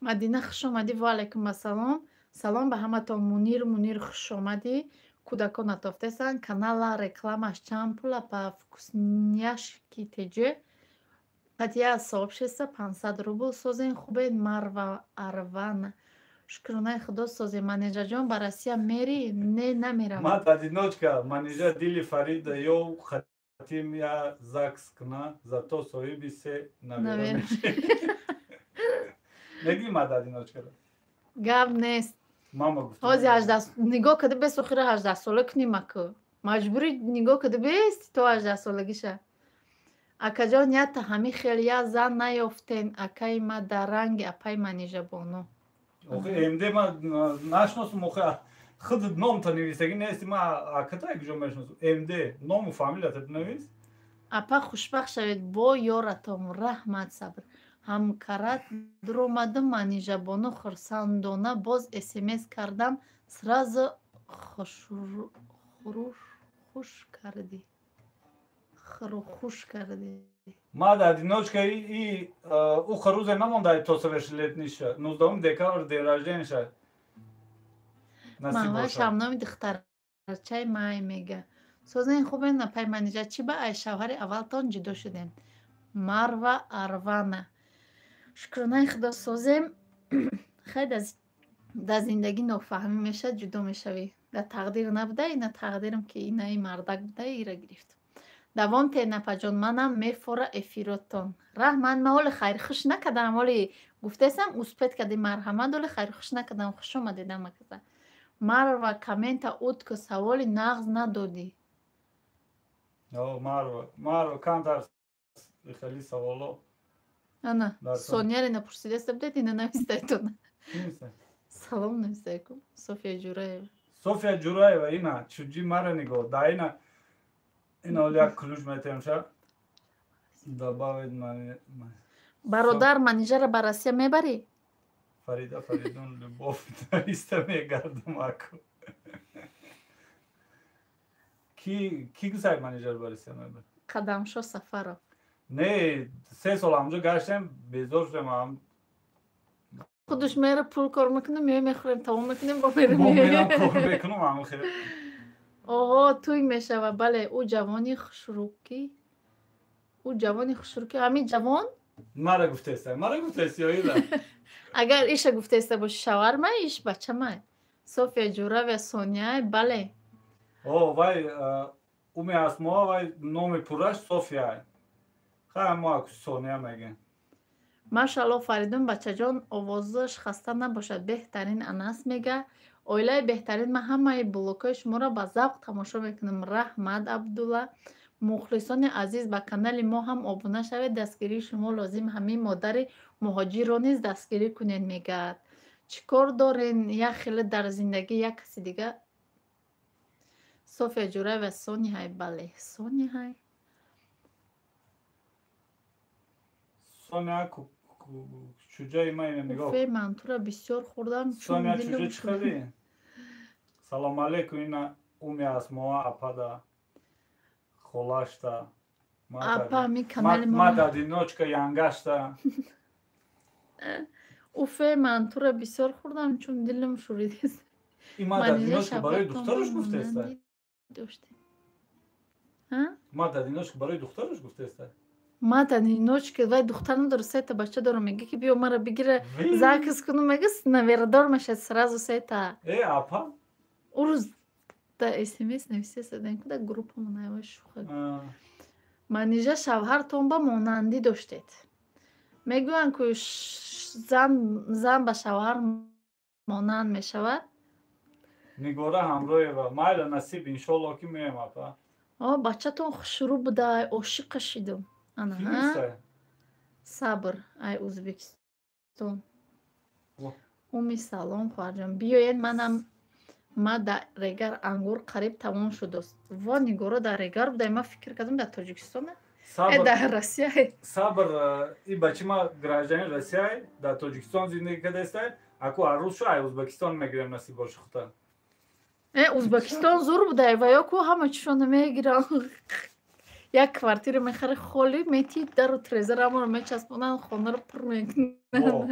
мадина хуш омадӣ. ва алайкум ассалом. салом ба ҳаматон. мунир хуш омадӣ. кӯдакон натофтесанд. канала рекламаш чанд пула па вкусняшки теҷе. Катя сообщество 500 рубл созен хубен. Марва Арвана Шукрунай Худо созе манеҷаҷон ба Россия мери? Не, намерам. Мат одиночка, манежа дили Фарида ёв хатим я ЗАГС кна, зато соҳиби се навера мешавӣ. Мегӣ мат одиночка? Гап нест. Мама гуфт. Ҳозир 18 нигоҳ карда бес охира 18 сола куним аку. Маҷбурӣ нигоҳ карда бес то 18 солагиша. Акаҷон ята ҳами хел я зан наёфтен акаи ма дар ранги апай манежабоно. Охи эмде ма нашносум охи худ номта нависагӣ нести ма акатай куҷо мешносум. Эмде ному фамилията навис? Апа хушбахт шавед бо ёратон раҳмат сабр. Ҳамкарат дуромадам манежабоно хурсандона боз смс кардам сразу хуш карди. Хуш карди. Мат одиночка и уха рӯзе намонда то совершилетниша. 19 декабр ден рождениша. Насиб Мама боша. шамноми духтарчаи май мега. Созен хубе на пай манежа чи ба ай шавҳари аввалтон ҷудо шудем. Марва Арвана. Шукрунаи Худо созем хеле дар зиндагӣ нофаҳмӣ мешавад, ҷудо мешавӣ. Дар тақдир набуда, ина тақдирам ки инаи мардак буда ира гирифт. Давом тенапаҷон манам мефора эфиротон. Раҳман ма ҳоли хайрхуш накардам, ҳоли гуфтесам успет кади марҳамат ҳоли хайрхуш накардам. Хуш омадедам акаса. Марва коммента утку саволи нағз надодӣ. Марва камтар хеле саволо. Ана Да, Сонияре напурсидаста будед ина навистаитона. Кимиса? Салом навистайку. София Ҷураева. София Ҷураева ина чуҷи мара нигоҳ. Да ина ҳоли як ключ метемша. Добавед мани Бародар манежара ба Россия мебарӣ? Фарида Фаридун любов нависта мегардам аку. Ки гусай манежар ба Россия мебарӣ? Қадамшо Сафаров. Не, 3 сол ҳамҷо гаштем, безор шудем ҳам. Худуш мера пул кор мекунем, меоем мехӯрем, тамом мекунем, бо Мо мерам мерем. кор мекунам ҳам хел. Оҳо, туй мешава. Бале, ӯ ҷавони хушрӯкӣ. Ӯ ҷавони хушрӯкӣ, ҳамин ҷавон? Мара гуфтеста ё ила. Агар иша гуфтеста боши шавармай, иш бачамай. София Ҷуравия Сонияй, бале. О, вай уми асмо вай номи пурраш Софияй. Хай мо аку Сония мегем. Машалло Фаридун бачаҷон овозаш хаста набошад. Беҳтарин Анас мега. Оилаи беҳтарин, ман ҳамаи блогҳои шуморо ба завқ тамошо мекунам. Раҳмат Абдулла. Мухлисони азиз, ба канали мо ҳам обуна шавед. Дастгирии шумо лозим, ҳамин модари муҳоҷирро низ дастгирӣ кунед мегӯяд. Чӣ кор дорен як хеле дар зиндагӣ як каси дига? София Ҷураева Сониҳай, бале. Сониҳай. Сония чуҷаи ма ина нигоҳ. Уфе, ман тура бисёр хӯрдам, чун Сония дилам чуҷа шуда. чиқади? Салом алейкум ина уми асмоа апада. Холашта. Апа, ми канали мо. Мат одиночка янгашта. Уфе, ман тура бисёр хӯрдам, чун дилам шӯридааст. И мат одиночка барои духтараш гуфтеста? Мат одиночка барои духтараш гуфтеста? Мат одиночка, вай духтар надора, сета бача дора, мега ки биё мара бигира закис кунам, мега наверадор мешад сразу сета. Апа? Ӯ рӯз да смс нависеста, дан куда группамо навай шуха. Манижа шавҳартон ба монандӣ доштед. Мегӯянд ки зан ба шавҳар монанд мешавад. Нигора ҳамроҳева. Майла насиб иншолло ки меем апа. Бачатон хушрӯ буда, ошиқа шидам. Кимиста? Сабр, ай Ӯзбекистон. Уми салом хоҳарҷон. Биёед манам ма дар Регар ангур қариб тамом шудааст. Ва нигора дар Регар буда, ма фикр кардам дар Тоҷикистон. Дар Россия. Сабр, и бачи ма граждани Россия дар Тоҷикистон зиндагӣ кардааста. Аку арӯз шу ай Ӯзбекистон мегирем насиб боши хута. Ӯзбекистон зур буда, ва ёку ҳама чишона мегирам. Як квартира мехаре холӣ, метӣ дару трезараморо мечаспонанд, хонаро пур мекунанд.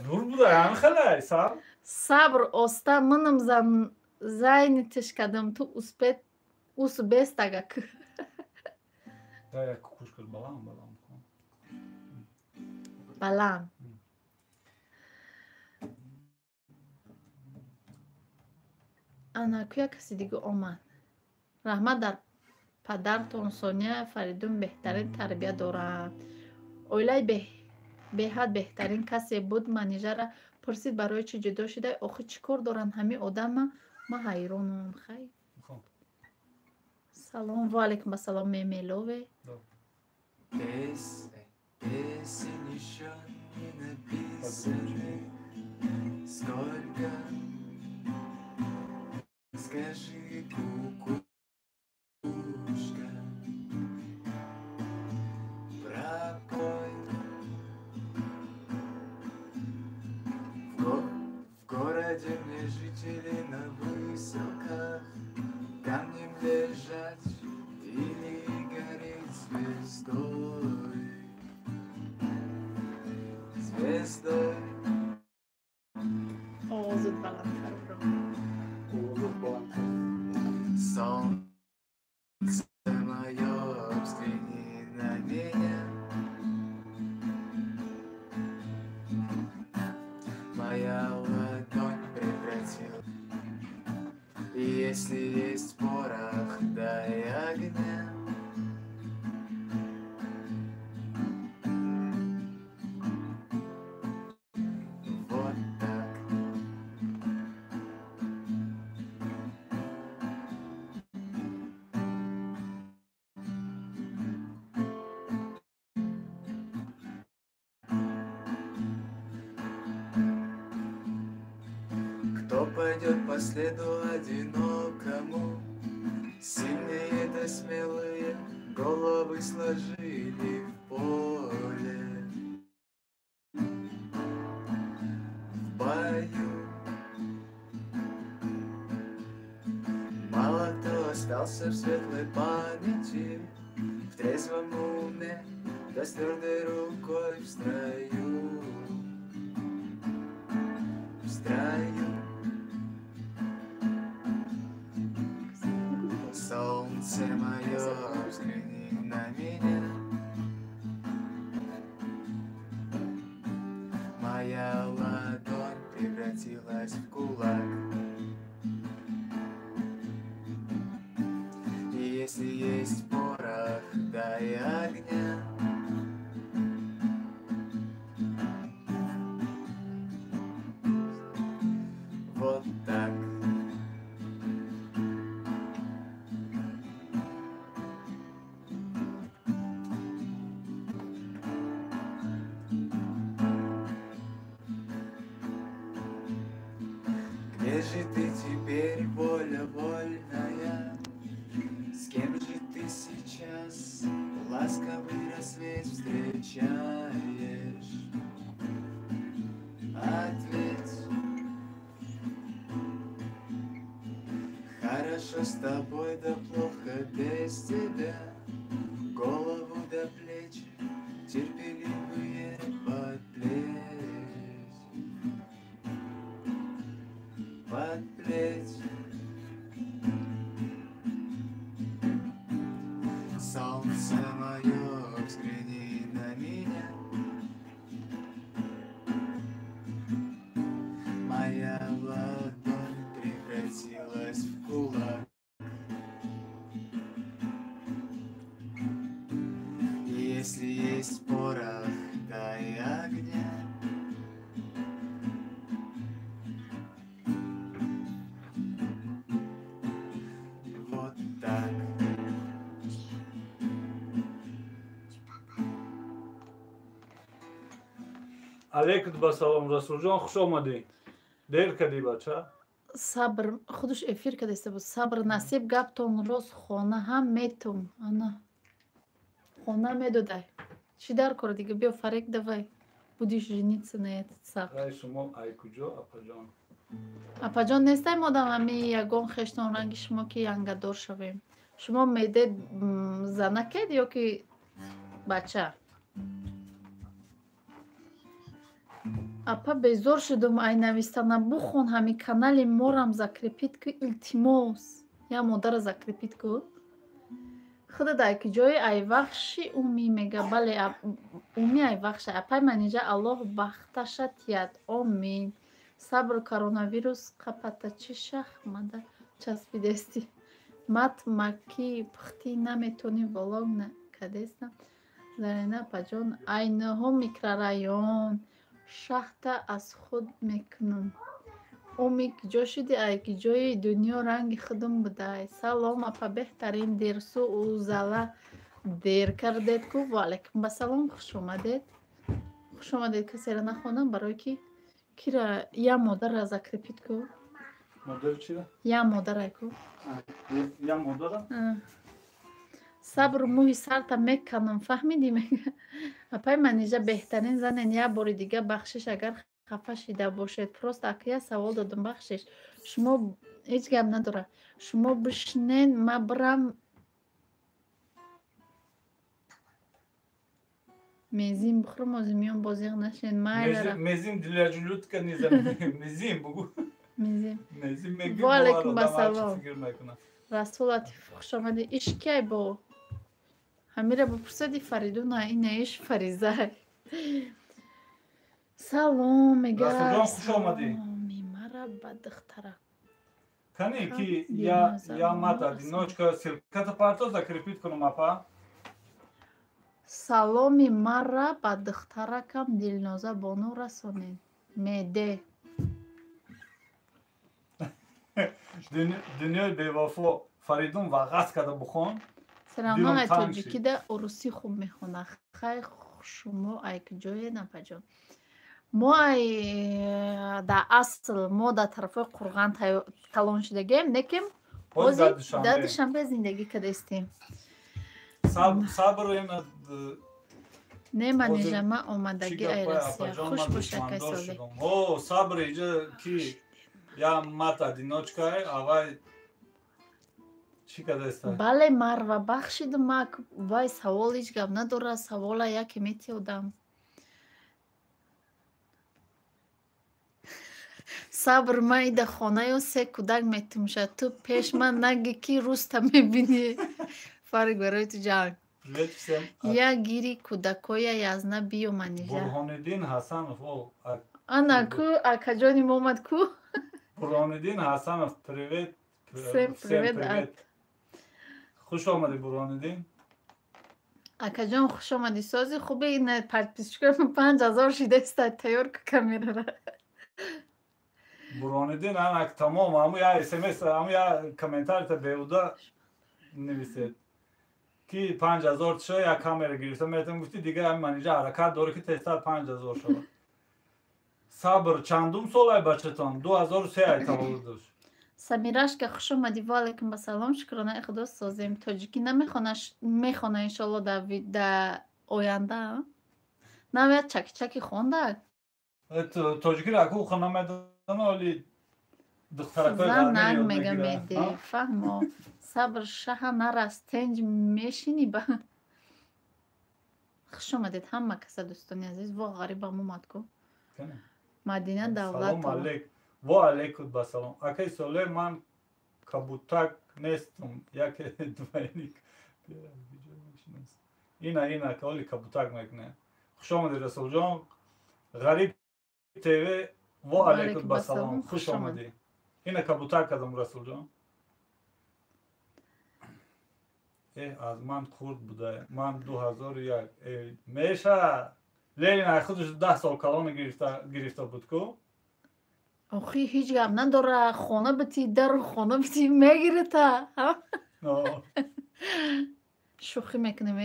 Зур буда, яъни хеле сабр. Сабр оста манам зайни тиш кардам, ту узбестагак. Як кукушка баланд. Баланд. ана куя каси дига омад. Раҳмат дар падартон Сония Фаридун беҳтарин тарбия доранд. Оилаи беҳад беҳтарин касе буд. Манежара пурсид барои чӣ ҷудо шудай? Охир чӣ кор доранд ҳамин одама? Ман ҳайронам. Хай. Салом, ва алейкум ассалом Мемелове. Песен еще не написаны. Сколько, скажи, кукушка, прокой в городе мне жители на высоках камнем лежать или гореть звездой, звездой. Овозит баландтар бро. Солнце мое, взгляни на меня. Моя ладонь превратила. И если есть порох, дай огня. Вот так. Кто пойдет по следу одинокому? Сильные да смелые головы сложили в поле. В бою мало кто остался в светлой памяти, в трезвом уме, да с твердой рукой в строю. В строю. Солнце мое, взгляни на меня. Моя ладонь превратилась в кулак. И если есть порох, дай огня. Вот так. Где же ты теперь, воля вольная? С кем же ты сейчас ласковый рассвет встречаешь? Ответь. Хорошо с тобой, да плохо без тебя. Голову до плеч терпеливые подплеть. Подплеть. Солнце мое, взгляни на меня. Моя ладонь превратилась в кулак. И если есть порох, дай огня. Вот так. Алейкум басалом, Расулҷон, хуш омадед. Дер кардӣ бача? Сабр, худаш эфир кардеста буд. Сабр насиб гаптон рост хона ҳам метум. Ана хона медодай. Чӣ дар кор дига биё фарек давай. Будиш жениться на этот сабр. Рай шумо ай куҷо, апаҷон? Апаҷон нестаем одам ҳамин ягон хештон ранги шумо ки янгадор шавем. Шумо медед занакед ё ки бача? Апа безор шудум ай навистана бухон ҳами канали морам закрепит ки илтимос. Я модара закрепит ку. Худа дай ки ҷои айвахши уми мега бале уми айвахша. Апай манижа Аллоҳ бахташад яд. Амин. Сабр коронавирус қапата чи шахмада. часпидести. Мат маки пухти наметони волог накадеста. Зарина паҷон айнаҳо микрорайон шахта аз худ мекунам. Умик ҷо шуди ай ки ҷои дунё ранги худум будай. Салом апа беҳтарин дерсу узала дер кардед ку. Ва алайкум басалом хуш омадед. Хуш омадед касера нахонам барои ки кира я модара закрепид ку. Модел чира? Я модара ку. Я модера? Сабр мӯҳи сарта меканам фаҳмидӣ мега. Апай манижа беҳтарин занен я бори дига бахшиш агар хафа шида бошед. Просто акя савол додам бахшиш. Шумо ҳеҷ гап надора. Шумо бишнен ма бирам мезим бихӯрам озимиён бозиғ нашен майра. Mezim dilacılık nizam. Mezim bu. Мезим. Mezim megi. Ва алайкум басалом. Расулати хушомадӣ. Иш кай бо ҳамира бипурсади Фаридуна ина иш Фаризай. Салом мега. Расулjon хуш омадӣ. Мара ба духтара. Кани ки я мата одиночка силката парто закрепит кунам апа. Саломи мара ба духтаракам Дилноза Бону расонед. Меде. Дунёи бевафо Фаридун вағаз када бухон. Саломон ай тоҷикида урусӣ хуб мехона. Хай шумо ай ки ҷое напаҷон. Мо ай да асл мо да тарафои Қурған талон шудагем, некем бози да Душанбе зиндагӣ кардастем. Сабр ена Не манижа ма омадаги ай Россия. Хуш боша кай соле. О, сабр иҷа ки я мат одиночка авай чӣ кадаста? Бале Марва бахшиду ма вай савол ҳеҷ гап надора. Савола яке метиёдам. Сабр ма ида хонаё се кӯдак метумша. Ту пеш ман наги ки руста мебинӣ. Фарик барои ту ҷанг. Я гири кӯдакоя язна биё манижа. Бурҳониддин Ҳасанов. Ана ку акаҷони момад ку. Бурҳониддин Ҳасанов, привет. Всем привет. Хуш омадӣ Бурҳониддин. Акаҷон хуш омадӣ. Сози хубе ина подписчикам 5000 шидаста тайёр ку камерара. Бурҳониддин анак тамом ҳаму я смс ҳаму я комментарията беҳуда нависед ки 5000 шо я камера гирифта метам гуфти дига ҳами манижа ҳаракат дори ки тезтар 5000 шавад. Сабр чандум солай бачатон 2003 ай таваллуд дошт. Самирашка хуш омадӣ. Ва алайкум басалом. Шукронаи худо созем. Тоҷикӣ намехона иншолло да оянда. Навяд чаки хонда. Тоҷикӣ раку хона медана оли духтаракои занак мега меди. Фаҳмо. Сабр шаҳа нарас тенҷ мешини ба. Хуш омадед ҳама каса дӯстони азиз. Во ғарибам омад ку. Мадина давлат. Салом алейк. Ва алейкум басалом. Акай соле ман кабутак нестум. Яке двойник. Ина оли кабутак мекуне. Хуш омадед Расулҷон. Ғариб ТВ. Ва алейкум басалом. Хуш омадӣ. Ина кабутак кардам Расулҷон. аз ман хурд буда. Ман 2001 меша Ленин ай худаш 10 сол калона гирифта буд ку. Охи ҳеҷ гап надора. Хона бити дару хона бити мегирета. Шӯхӣ мекунем.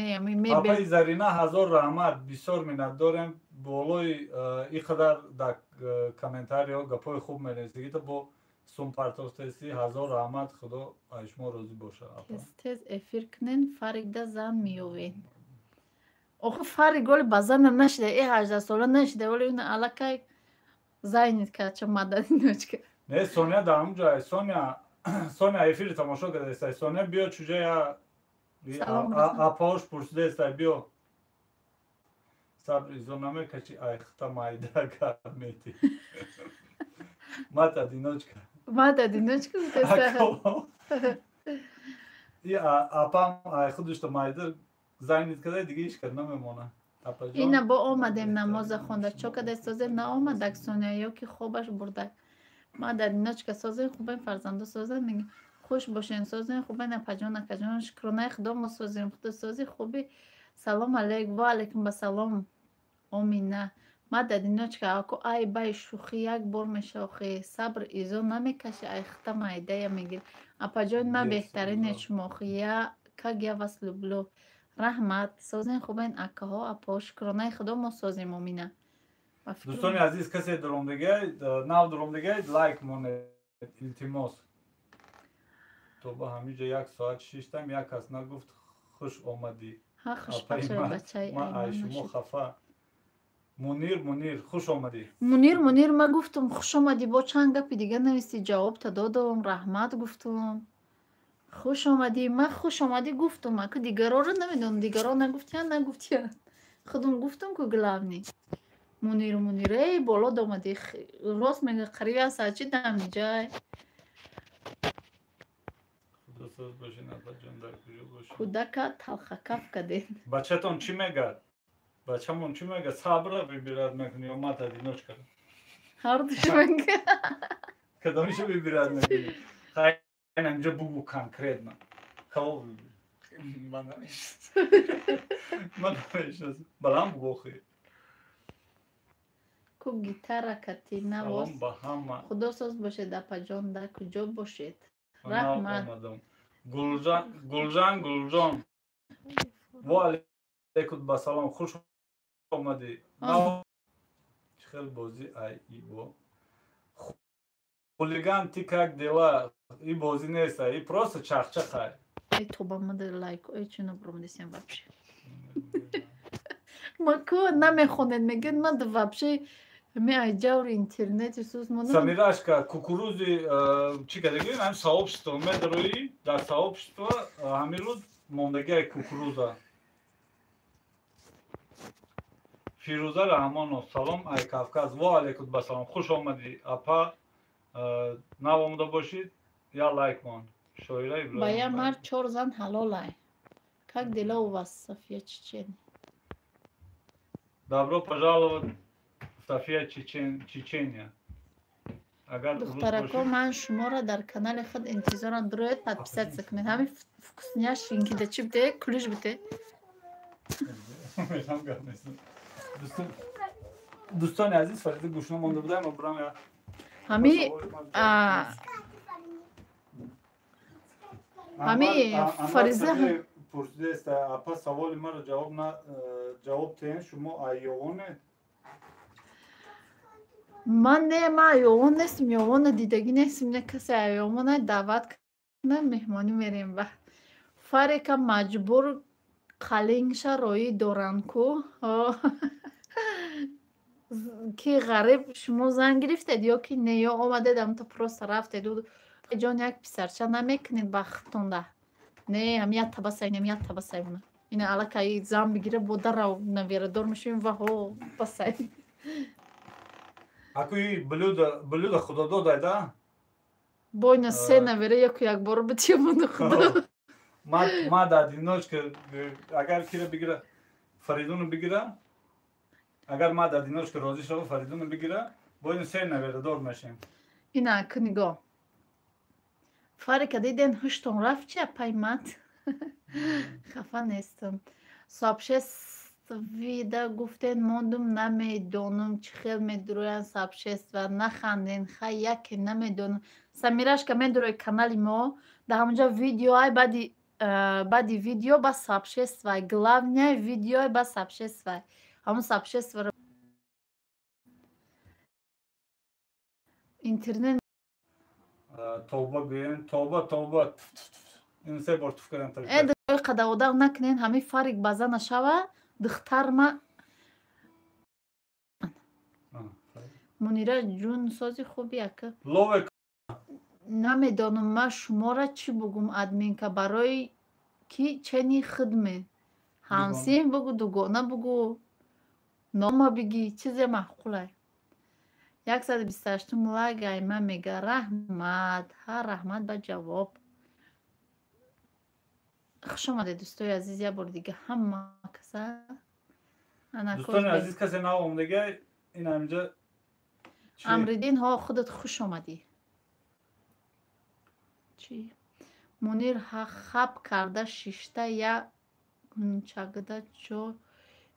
Апаи Зарина ҳазор раҳмат. Бисёр миннат дорем. Болои ин қадар дар комментариҳо гапои хуб менависед. Бо сумпартостеси ҳазор раҳмат. Худо ай шумо розӣ боша. Тез эфир кунен Фарикда зан меёвен. Охи Фарик оли ба зана нашида 18 сола нашида оли уна алакай зайнит кард ча мададиночка. Не Соня дар ҳамун ҷо. Соня эфири тамошо кардастай. Соня биё чуҷа я апош пурсидастай биё. Сабр изо намекаши айхта майда гап мети. Мат одиночка. Апам ай худашто майда зайнит кадай дига иш кард намемона. Ина бо омадем намоза хонда чо кадай созем на омадак Соня ё ки хобаш бурдак. Мат одиночка созем хубем фарзанду созем меги. خوش باشین سازین خوبه نپجان نکجان شکرانه خدا ما سازیم خدا سازی خوبی سلام علیک و علیکم به سلام آمینه ما دادیناچ که اکو ای بای شوخی یک بار میشوخی صبر ایزو نمیکشه ای ختم ایده میگیر اپجان ما بهترینش موخیه که گیوس لبلو رحمت سازین خوبین اکه ها اپا شکرانه خدا ما سازیم آمینه دوستان عزیز کسی درمدگی ناو درمدگی لایک مونه التماس تو با همینجا یک ساعت شیشتم یک کس نگفت خوش آمدی ها خوش بچه بچه ای شما خفه منیر خوش آمدی منیر ما گفتم خوش آمدی با چند گپی دیگه نویسی جواب تا دادم رحمت گفتم خوش آمدی من خوش آمدی گفتم اگه دیگران رو نمیدونم دیگران نگفتی خودم گفتم که گلابنی منیر ای بالا دامدی راست میگه قریب از هرچی دم جای خدا ساز باشین ابا جان در کجا باشین کودک تلخ کف کردین بچه‌تون چی میگه بچه‌مون چی میگه صبر ببرد میکنی یا مات دینوش کرد هر دوش میگه کدومشو ببرد میکنی خیلی اینجا بگو کنکریت خب من نمیشناسم بلند بگو خیلی کو گیتار کتی نواز سلام با همه خدا ساز باشه دپا جان در کجا باشید من رحمت آمدم گلجان و علیکم با سلام خوش آمدی خیلی بازی ای با خولگان تیکک دیلا این بازی نیست این پروست چخچخه ای تو با من در لایک ای چونو برمونیسیم وابشه ما کو نمیخونید میگن من در وابشه می ای جور اینترنت سوز مونم Самирашка, кукурузи, чи кадеги, нам сообщество, медрои, дар сообщество, ҳамирӯз мондагиаи кукуруза. Фирӯза Раҳмонов, салом, ай Кавказ, ва алейкум басалом, хуш омадӣ, апа, нав омада бошид, я лайкмон, шоира Иброҳим. با یه مرد 4 زن حلالای как дела у вас София Чечен Добро пожаловать в София Чечения. دخترکا من شما را در کانال خود انتظارم دارید подписаться کنید همین вкусняшенький да чип де кулиш бите دوستان عزیز فرید گوشنا مونده بودم و برام یا همین فریزه پرسیده است اپا سوال ما رو جواب تین شما ایوانه من نه ما یوان نیستم یوان دیدگی نیستم نه کسی یوان دعوت کنه مهمانی میریم و فرق مجبور قلنگش روی دوران کو که غریب شما زنگ گرفتید یا که نه یا آمده دم تو پروست رفتید و جان یک پسرچه نمیکنید بختون ده نه همیت تبسیم این علاقه زن بگیره بوده رو نویره دور میشویم و ها بسیم اکوی بلود خدا دو دایده؟ باینا سه نویره یک بار بتیم خدا ما دادیناش که اگر کیره بگیره فریدون بگیره اگر ما دادیناش که راضی شده فریدون بگیره باینا سه نویره دور میشیم این اکا نگاه فرق دیدن هشتون رفت چه پیمت خفه نیستم ویده گفتن موندم نمیدونم چه خیلی میدروین سابشست و نخندین خیلی یکی نمیدونم سمیرش که میدروی کانال ما در همونجا ویدیو های بعدی ویدیو با سابشست و گلابنی ویدیو با سابشست و همون سابشست و اینترنت توبه گوین توبه این سه بار توف کردن ایده قدوداغ نکنین همه فرق بزن شوه دختر ما منیره جون سازی خوبی اکه نمیدانم من شما را چی بگم ادمین که برای کی چنی خدمه همسیم بگو دوگانه بگو نام بگی چیزی معقوله 128 لایک من میگه رحمت ها رحمت به جواب خوش آمده دوستای عزیز یه بار دیگه همه کسا دوستان عزیز کسی نه اومدگه این همینجا امردین ها خودت خوش آمدی چی؟ Мунир хаб карда шишта я чагда чо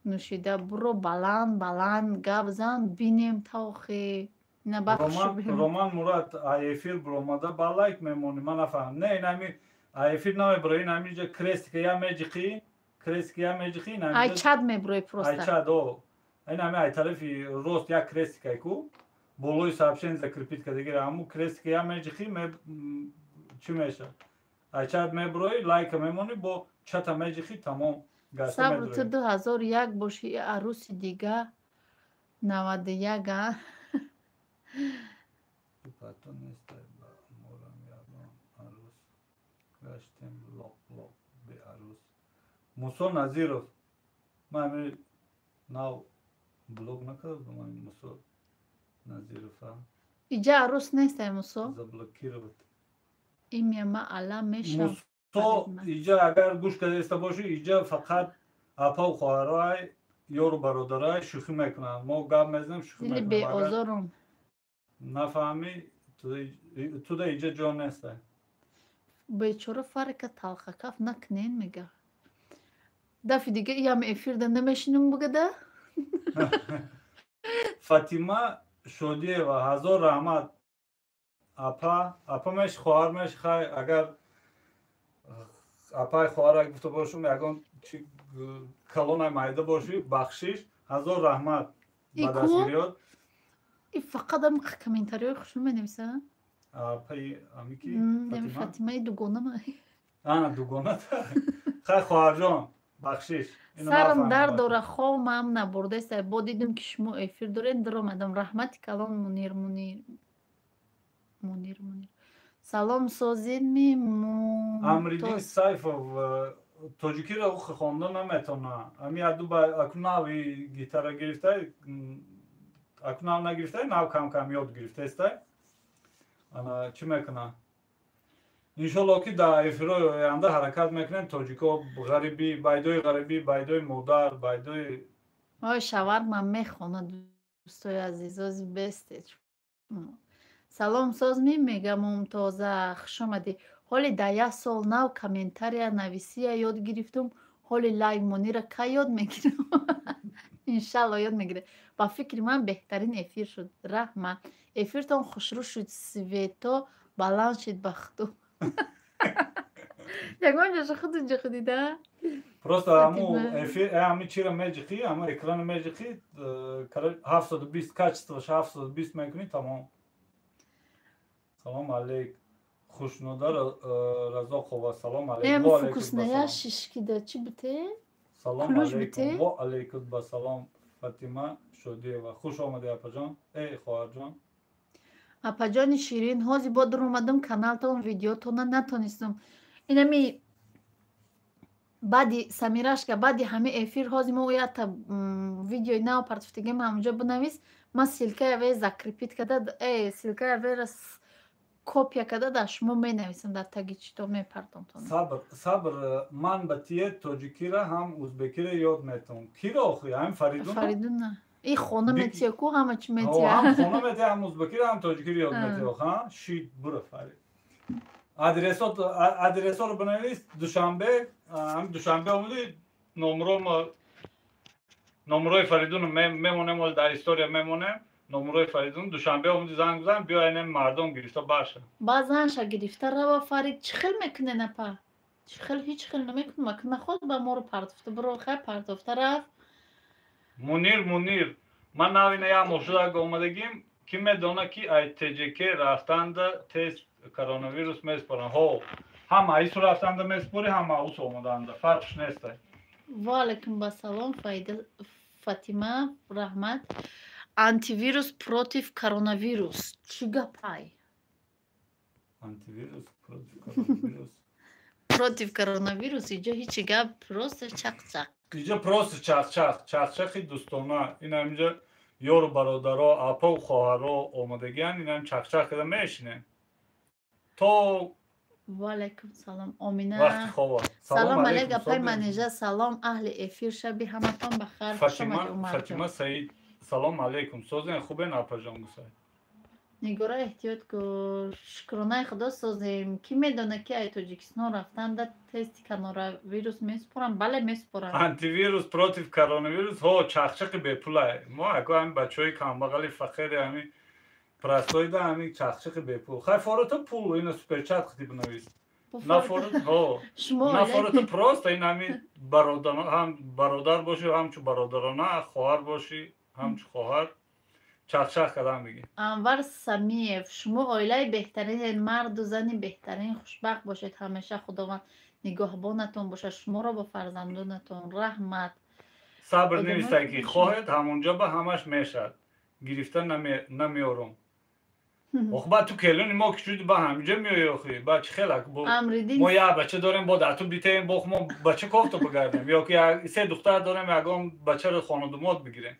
нӯшида буро баланд гап зан бинем тавхе Роман Мурат ефир бромада балайк мемонӣ ман нафаҳмам. Не инами ефир намебро инамиҷа крестика я меҷихӣ айчад меброи просто айчад о инами ай тарафи рост як крестикай ку болои сообщение закрепит кардагира аму крестика я меҷихӣ чӣ меша айчад меброи лайка мемонӣ бо чата меҷихӣ тамом гаста сабр ту меброи 2001 бошӣ аруси дига 91 Patron nestaj moram javno arus gaштем лоқ бе арус Мусо Назиров ман нав блог накардам Мусо Назирова иҷа арус нестай Мусо заблокировать имя ма ала мешав Мусо иҷа агар гӯш кардаиста бошӣ иҷа фақат апа хоҳарай ёру бародарай шӯхӣ мекунанд мо гап мезанем шӯхӣ дили мекунем беозорум нафаҳмӣ туда иҷа ҷо нестай бечора фарка талхакаф накнен мега дафи дига ям эфирда намешинум бугада Фатима Шодиева ҳазор раҳмат апа меши хоҳар меши хай агар апаи хоҳарак гуфта бошум ягон калонай майда бошӣ бахшиш ҳазор раҳмат ба дастгириёт и фақат ам комментариёи хушрӯ менависа апаи амики дами фатимаи дугонама ана дугоната хай хоҳарҷон бахшиш сарам дард дора хомам набурдастай бо дидам ки шумо эфир доред даромадам раҳмати калон мунир салом созидми Амридин Сайфов тоҷикиро ухо хондан наметавонад ами акун нави гитара гирифтай акун нав нагирифтай нав кам ёд гирифтаистай ана чӣ мекуна иншолло ки дар эфирҳои оянда ҳаракат мекунем тоҷико ғарибӣ байдои ғарибӣ байдои модар байдои ой шаварма мехонад дӯстои азизози бестеч салом созми мега мумтоза хушомадӣ ҳоли да як сол нав комментария нависия ёд гирифтум ҳоли лайв монира ка ёд мегирам иншалло ёд мегирем ба фикри ман беҳтарин эфир шуд раҳмат эфиртон хушрӯ шуд свето баланд шуд ба худо ягон ҷоша худ инҷо худида просто ами чира меҷихӣ ама экрана меҷихӣ 720 качествош 720 мекунӣ тамом салом алейк хушнуда разоқова салом алейкум фокусная шишкида чӣ бите салом алейкум ва алейкум ба салом Фатима Шодиева хуш омадӣ апаҷон хоҳарҷон апаҷони ширин ҳози бо дуромадам каналтон видеотона натонистум инами баъди самирашка баъди ҳами эфир ҳози мо уята видеои нав партофтигем ҳамонҷо бинавис ман силкаяве закрепит када силкаявера копия када дар шумо менависам дар таги чито мепартонтон сабр ман ба тие тоҷикира ҳам ӯзбекира ёд метавонам киро охи ҳам фаридуна и хона метия ку ҳама чӣ метия ҳам хона метия ҳам ӯзбекира ҳам тоҷикира ёд метия ха шит бура фарид адресоро бинавис душанбе ҳам душанбе омади номерои фаридуна мемонем оли дар история мемонем номерои фаридун душанбе омади занг бизан биёянем мардом гирифта баша баъзанша гирифта рава фарид чӣ хел мекунен апа чӣ хел ҳеҷ хел намекунам ака нахост ба моро партофта биро хай партофта рафт Мунир ман навина як мошуда омадагим ки медона ки ай тҷк рафтанда тест коронавирус меспоранд ҳо ҳам аису рафтанда меспори ҳам аусу омаданда фарқш нестай ваалайкум басалом фатима раҳмат антивирус против коронавирус чӣ гапай антивирус против коронавирус против коронавирус иҷо ҳичи гап просто чақчақ иҷо просто чақчақи дӯстона инам инҷо ёру бародаро апау хоҳаро омадагиян инам чақчақ када мешинем то ваалайкум салом омина вақти хова салом алейк апай манежа салом аҳли эфир шаби ҳаматон бахайр Фатима Саид салом алейкум созен хубен апаҷон гусай нигора эҳтиёт кур, шукронаи худо созем. Ки медона ки ай Тоҷикистон рафтанда тести коронавирус месупоранд? Бале месупоранд. антивирус против коронавирус ҳо чахчақи бепулай. Мо ако ҳами бачаҳои камбағали фақири ҳами простоида ҳами чахчақи бепул. Хай фората пул ина суперчат хити бинавис. На фората ҳо. На фората просто ин ҳами ҳам бародар боши, ҳамчу бародарона, хоҳар боши, ҳамчу хоҳар. чахчақ кардам меги. Анвар Самиев, шумо оилаи беҳтарин, марду зани беҳтарин, хушбахт бошед, ҳамеша худованд нигоҳбонатон бошад, шуморо ба фарзандонатон раҳмат. сабр невистай ки хоҳед ҳамонҷа ба ҳамаш мешад. гирифта намеорум. ох ба ту келони мо кичуди ба ҳаминҷа меои охи. Ба чи хелак бо мо я бача дорем бо дату битаем бо мо бача кофта бигардем ё ки се духтар дорем ягон бачаро хонадумот бигирем.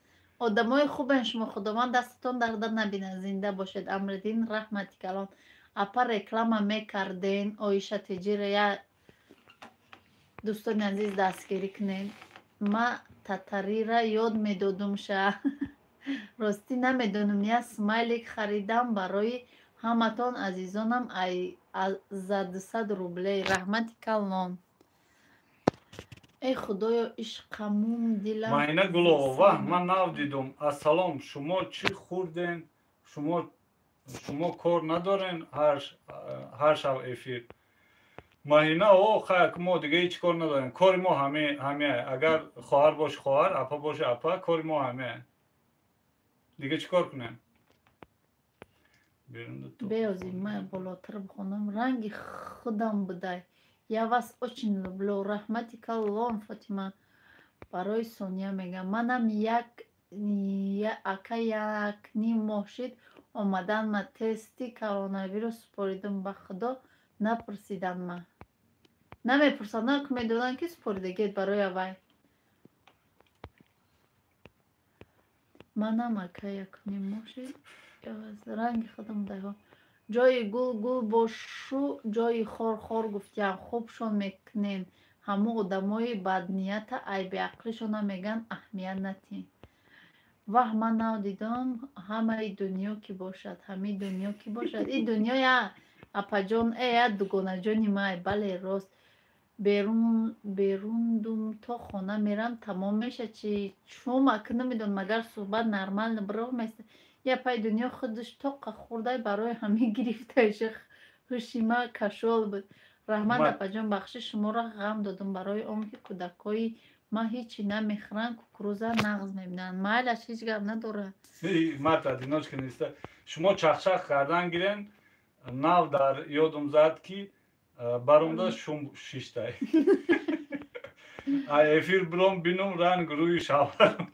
одамои хубен шумо худованд дастатон дарда набинад, зинда бошед. Амридин раҳмати калон. апа реклама мекарден Оиша Теҷира я дӯстони азиз дастгирӣ кунед. ма татарира ёд медодум ша. ростӣ намедонам я смайлик харидам барои ҳаматон азизонам за 200 рублей. раҳмати калон. ای خدایا عشقمون دلم майна гулова ман нав дидум. ассалом, шумо чӣ хӯрден? шумо кор надорен ҳар шав эфир? маҳина о хак мо дига ҳеҷ кор надорем. кори мо ҳамеа. агар хоҳар боши хоҳар, апа боши апа, кори мо ҳамеа. дига чӣ кор кунем? беёзим ман болотар бихонам. ранги худам будай. Я вас очень люблю. Рахмати калон Фатима. Барои Соня мегам. Манам ака як ним моҳ шид омадан ма тести коронавирус супоридам. ба худо напурсидан ма. Намепурсад на ку медодан ки супоридагед барои авай. манам ака як ним моҳ шид ранги худам дайҳо. ҷои гул бошу, ҷои хор гуфтиям. хубшон мекунен. ҳамун одамои баднията айбеақлишона меган аҳамият натиҳен. ваҳ ман навдидам ҳамаи дунё ки бошад. ҳамаи дунё ки бошад. ин дунё я апаҷон я дугонаҷони май. бале рост. берундум то хона мерам тамом мешад. чи чум ака намедонам агар суҳбат нормально бироҳ места. я пай дунё худаш тоқа хӯрдай барои ҳамин гирифтаиша ҳушима кашол буд. раҳмат апаҷон бахши шуморо ғам додам барои он ки кӯдакҳои ма ҳечи намехӯранд, кукуруза нағз мебинанд. майлаш ҳеҷ гап надорад. март одиночка неста. шумо чахчақ кардан гирен. нав дар ёдум зад ки барумда шум шиштай. эфир биром бинум ранг рӯи шаварам.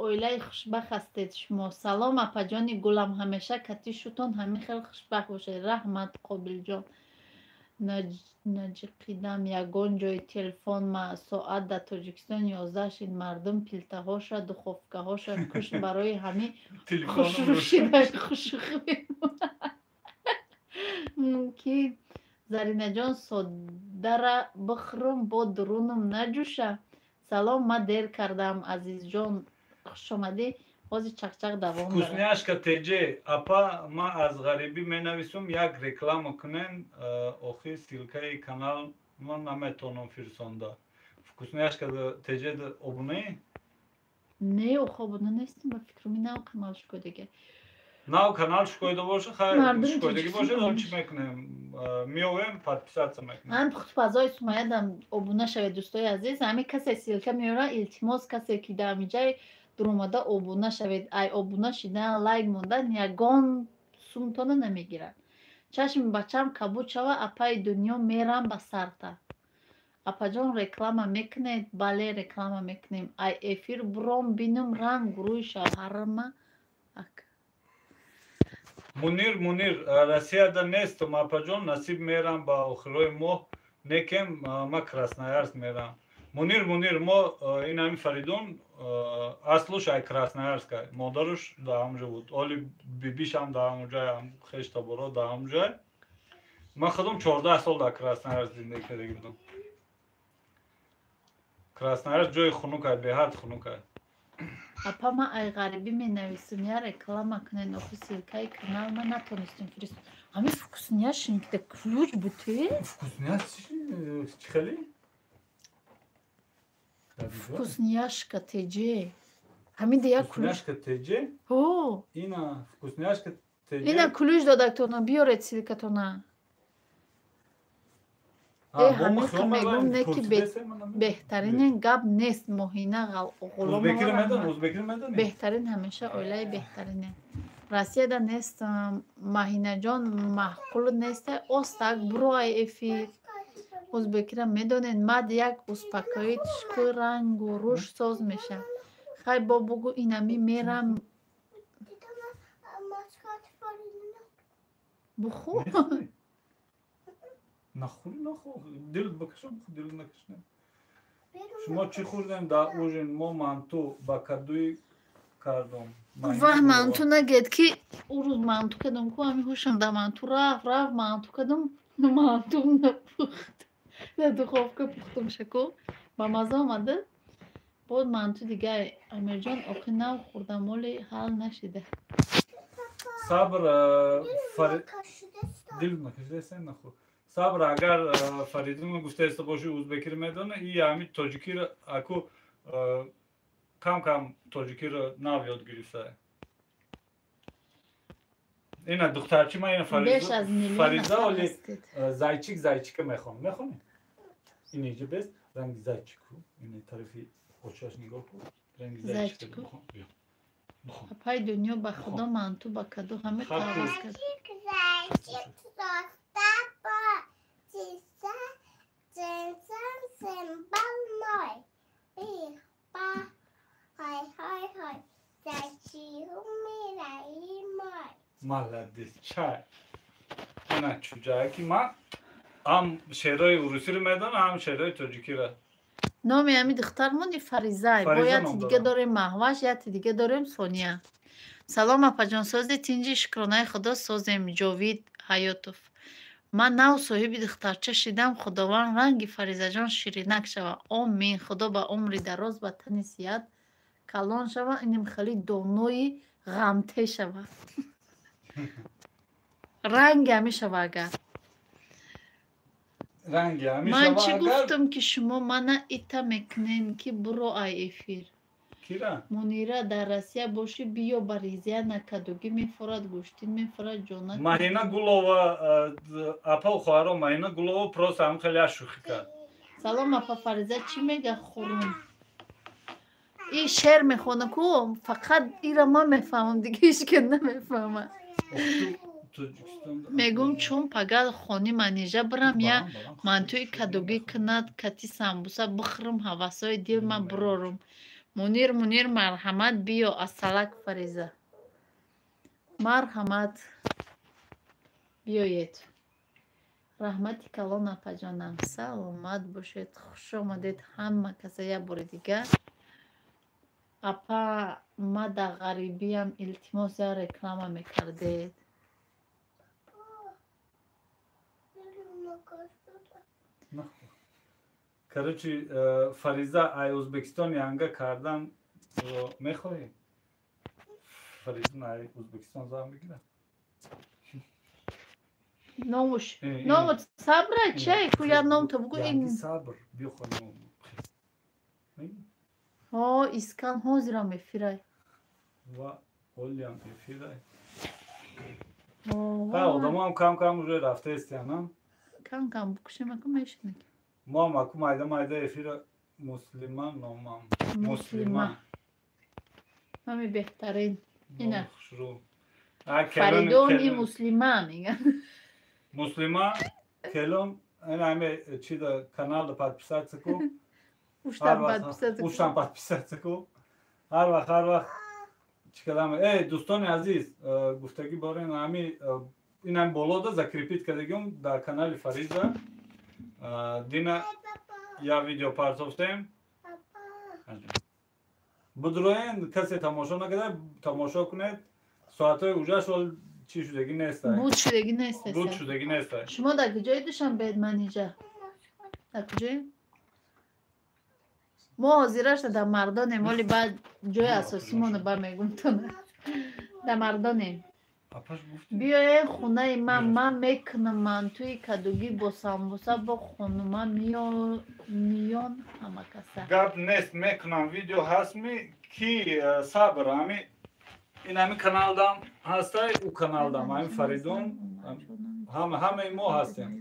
оилаи хушбахт ҳастед шумо. салом апаҷони гулам. ҳамеша катишутон ҳамин хел хушбахт бошед. раҳмат қобилҷон. наҷиқидам ягон ҷои телефон ма соат дар Тоҷикистон 11 шид. мардум пилтаҳоша духовкаҳоша кушт барои ҳамин хушрӯшидаи хушухӣ мумкин Заринаҷон содара бихӯрам бо дурунам наҷӯша. салом, ма дер кардам азизҷон. хушомадӣ. ҳозир чақчақ давом дорад. вкусняшка теҷе апа ма аз ғарибӣ менависум як реклама кунен. охир силкаи канал ман наметавонам фирсонда. вкусняшка теҷе обунаи? не охо обуна нестим. ба фикрам нав канал шукодага. нав канал шукоида боша хай шукоидаги боша он чӣ мекунем? меовем подписаться мекунем. ан пухту фазои сумаядам обуна шавед дӯстои азиз. ҳамин касе силка меора илтимос касе ки дар ҳаминҷаи дуромада обуна шавед. ай обуна шидан лайк мондан ягон сумтона намегирад. чашми бачам кабуд шава. апаи дунё мерам ба сарта. апаҷон реклама мекунед? бале реклама мекунем. ай эфир буром бинум ранг рӯи шавҳарма. мунир россияда нестум апаҷон. насиб мерам ба охирои моҳ некем ма красноярск мерам. мунир мо ин ҳами фаридун аслуш ай красноярска. модаруш да ҳамҷа буд. оли бибишам да ҳамҷа хеш таборо да ҳамҷа. ман худам 14 сол дар красноярск зиндагӣ карда будам. красноярск ҷои хунукай, беҳад хунукай. Апа ма ай ғариби менависим я реклама кунен офисилкаи канал ма натонистим фирист. Ами вкусняшенький ключ бути? Чихали? Вкусняшка теже. Ами дея ключ. Вкусняшка теже? О, Ина вкусняшка теже? ина ключ додак тона биорет силкатона. ҳамиқа мегум не ки беҳтаринен гап нест моҳина ғулом беҳтарин ҳамеша оилаи беҳтарине. Россияда нест маҳинаҷон маъқул нест остак бурои эфир ӯзбекира медонен мад як успакои тишку рангу руш соз меша. Хай бо бугу инами мерам буху نخوری دل بکشم دل نکشنم شما چی خوردن در اوژن ما منتو با کدوی کردم واه منتو نگید که او روز منتو کدم که همی هوشم در منتو رفت منتو کدم منتو نپخت در دو خواب که پختم شکو با مزه آمده بود منتو دیگه امیر جان آقی نو خوردم ولی حال نشده صبر دل نکشده سن نخور صبر اگر فریدون گفته است باشی ازبکی رو میدونه این همین تاجیکی رو اکو کم کم تاجیکی رو نو یاد گرفته اینا دخترچی من این فریزا ولی زایچیک میخونی این اینجا بست رنگ زایچیکو این طرفی خوشش نگاه کن رنگ زایچیکو بخون پای دنیا با خدا منتو با کدو همه کاغذ کرد молодец чай ана чуҷаки ман ҳам шеърои урусиро медонам ҳам шеърои тоҷикиро номи ҳами духтар мони фариза бо яти дига дорем маҳваш яти дига дорем сония салом апаҷон сози тинҷи шукронаи худо созем ҷовид ҳаётов ман нав соҳиби духтарча шидам худованд ранги фаризаҷон ширинак шава омин худо ба умри дароз ба тани сиҳат калон шава иним хеле донои ғамте шава ранги ҳами шава агар ман чӣ гуфтам ки шумо мана ита мекунен ки буро ай эфир мунира дар Россия боши биё ба резия накадугӣ мефорад гӯштин мефорад ҷонак маҳина гулова апа хоҳаро маҳина гулова просто ҳам хеле шӯхӣ кард салом апа фариза чӣ мега хурум ин шеър мехона ку фақат ира ман мефаҳмам дига ҳеҷ ки намефаҳмад мегум чун пагал хони манижа бирам я мантӯи кадугӣ кунад кати самбуса бихӯрам ҳавасои дил ман бирорум мунир марҳамат биё ассалак фариза марҳамат биёед раҳмати калон апаҷонам саломат бошед хуш омадед ҳама каса як бори дига апа ма дар ғарибиам илтимос я реклама мекардед короче фариза ай ӯзбекистон янга кардан мехоҳӣ фариза ай ӯзбекистон зам бигира номуш номут сабра чай ку я ном то бугу ин сабр биохоним ҳо искан ҳозирам эфирай ва олиам эфирай одамам кам кам уже рафтаистианам кам кам букушемаку мешинак мо маку майда эфира муслима номам муслима ҳами беҳтарин ина хушрӯ фаридони муслима меган муслима келон ҳаме чида каналда подписаться ку уштан подписаться ку ҳар вақт чикадам дӯстони азиз гуфтагӣ борен ҳами инам болода закрепит кардагим дар канали фариза дина я видео партофтем будроен касе тамошо накарда тамошо кунед соатҳои уҷа шол чӣ шудагӣ нест буд шудагӣ нест шумо дар куҷои душанбед манижа дар куҷои ما حاضرش در مردانیم ولی بعد جای اساسیمون با میگم تو نه در مردانیم Apaş gufti. بیای خونه من میکنم من توی کدوگی با سامبوسا با خانوما میان همه کسا Gab nest meknan video hasmi ki sabır ami inami kanaldan hastay u kanaldan ami Faridun ham imo hastem.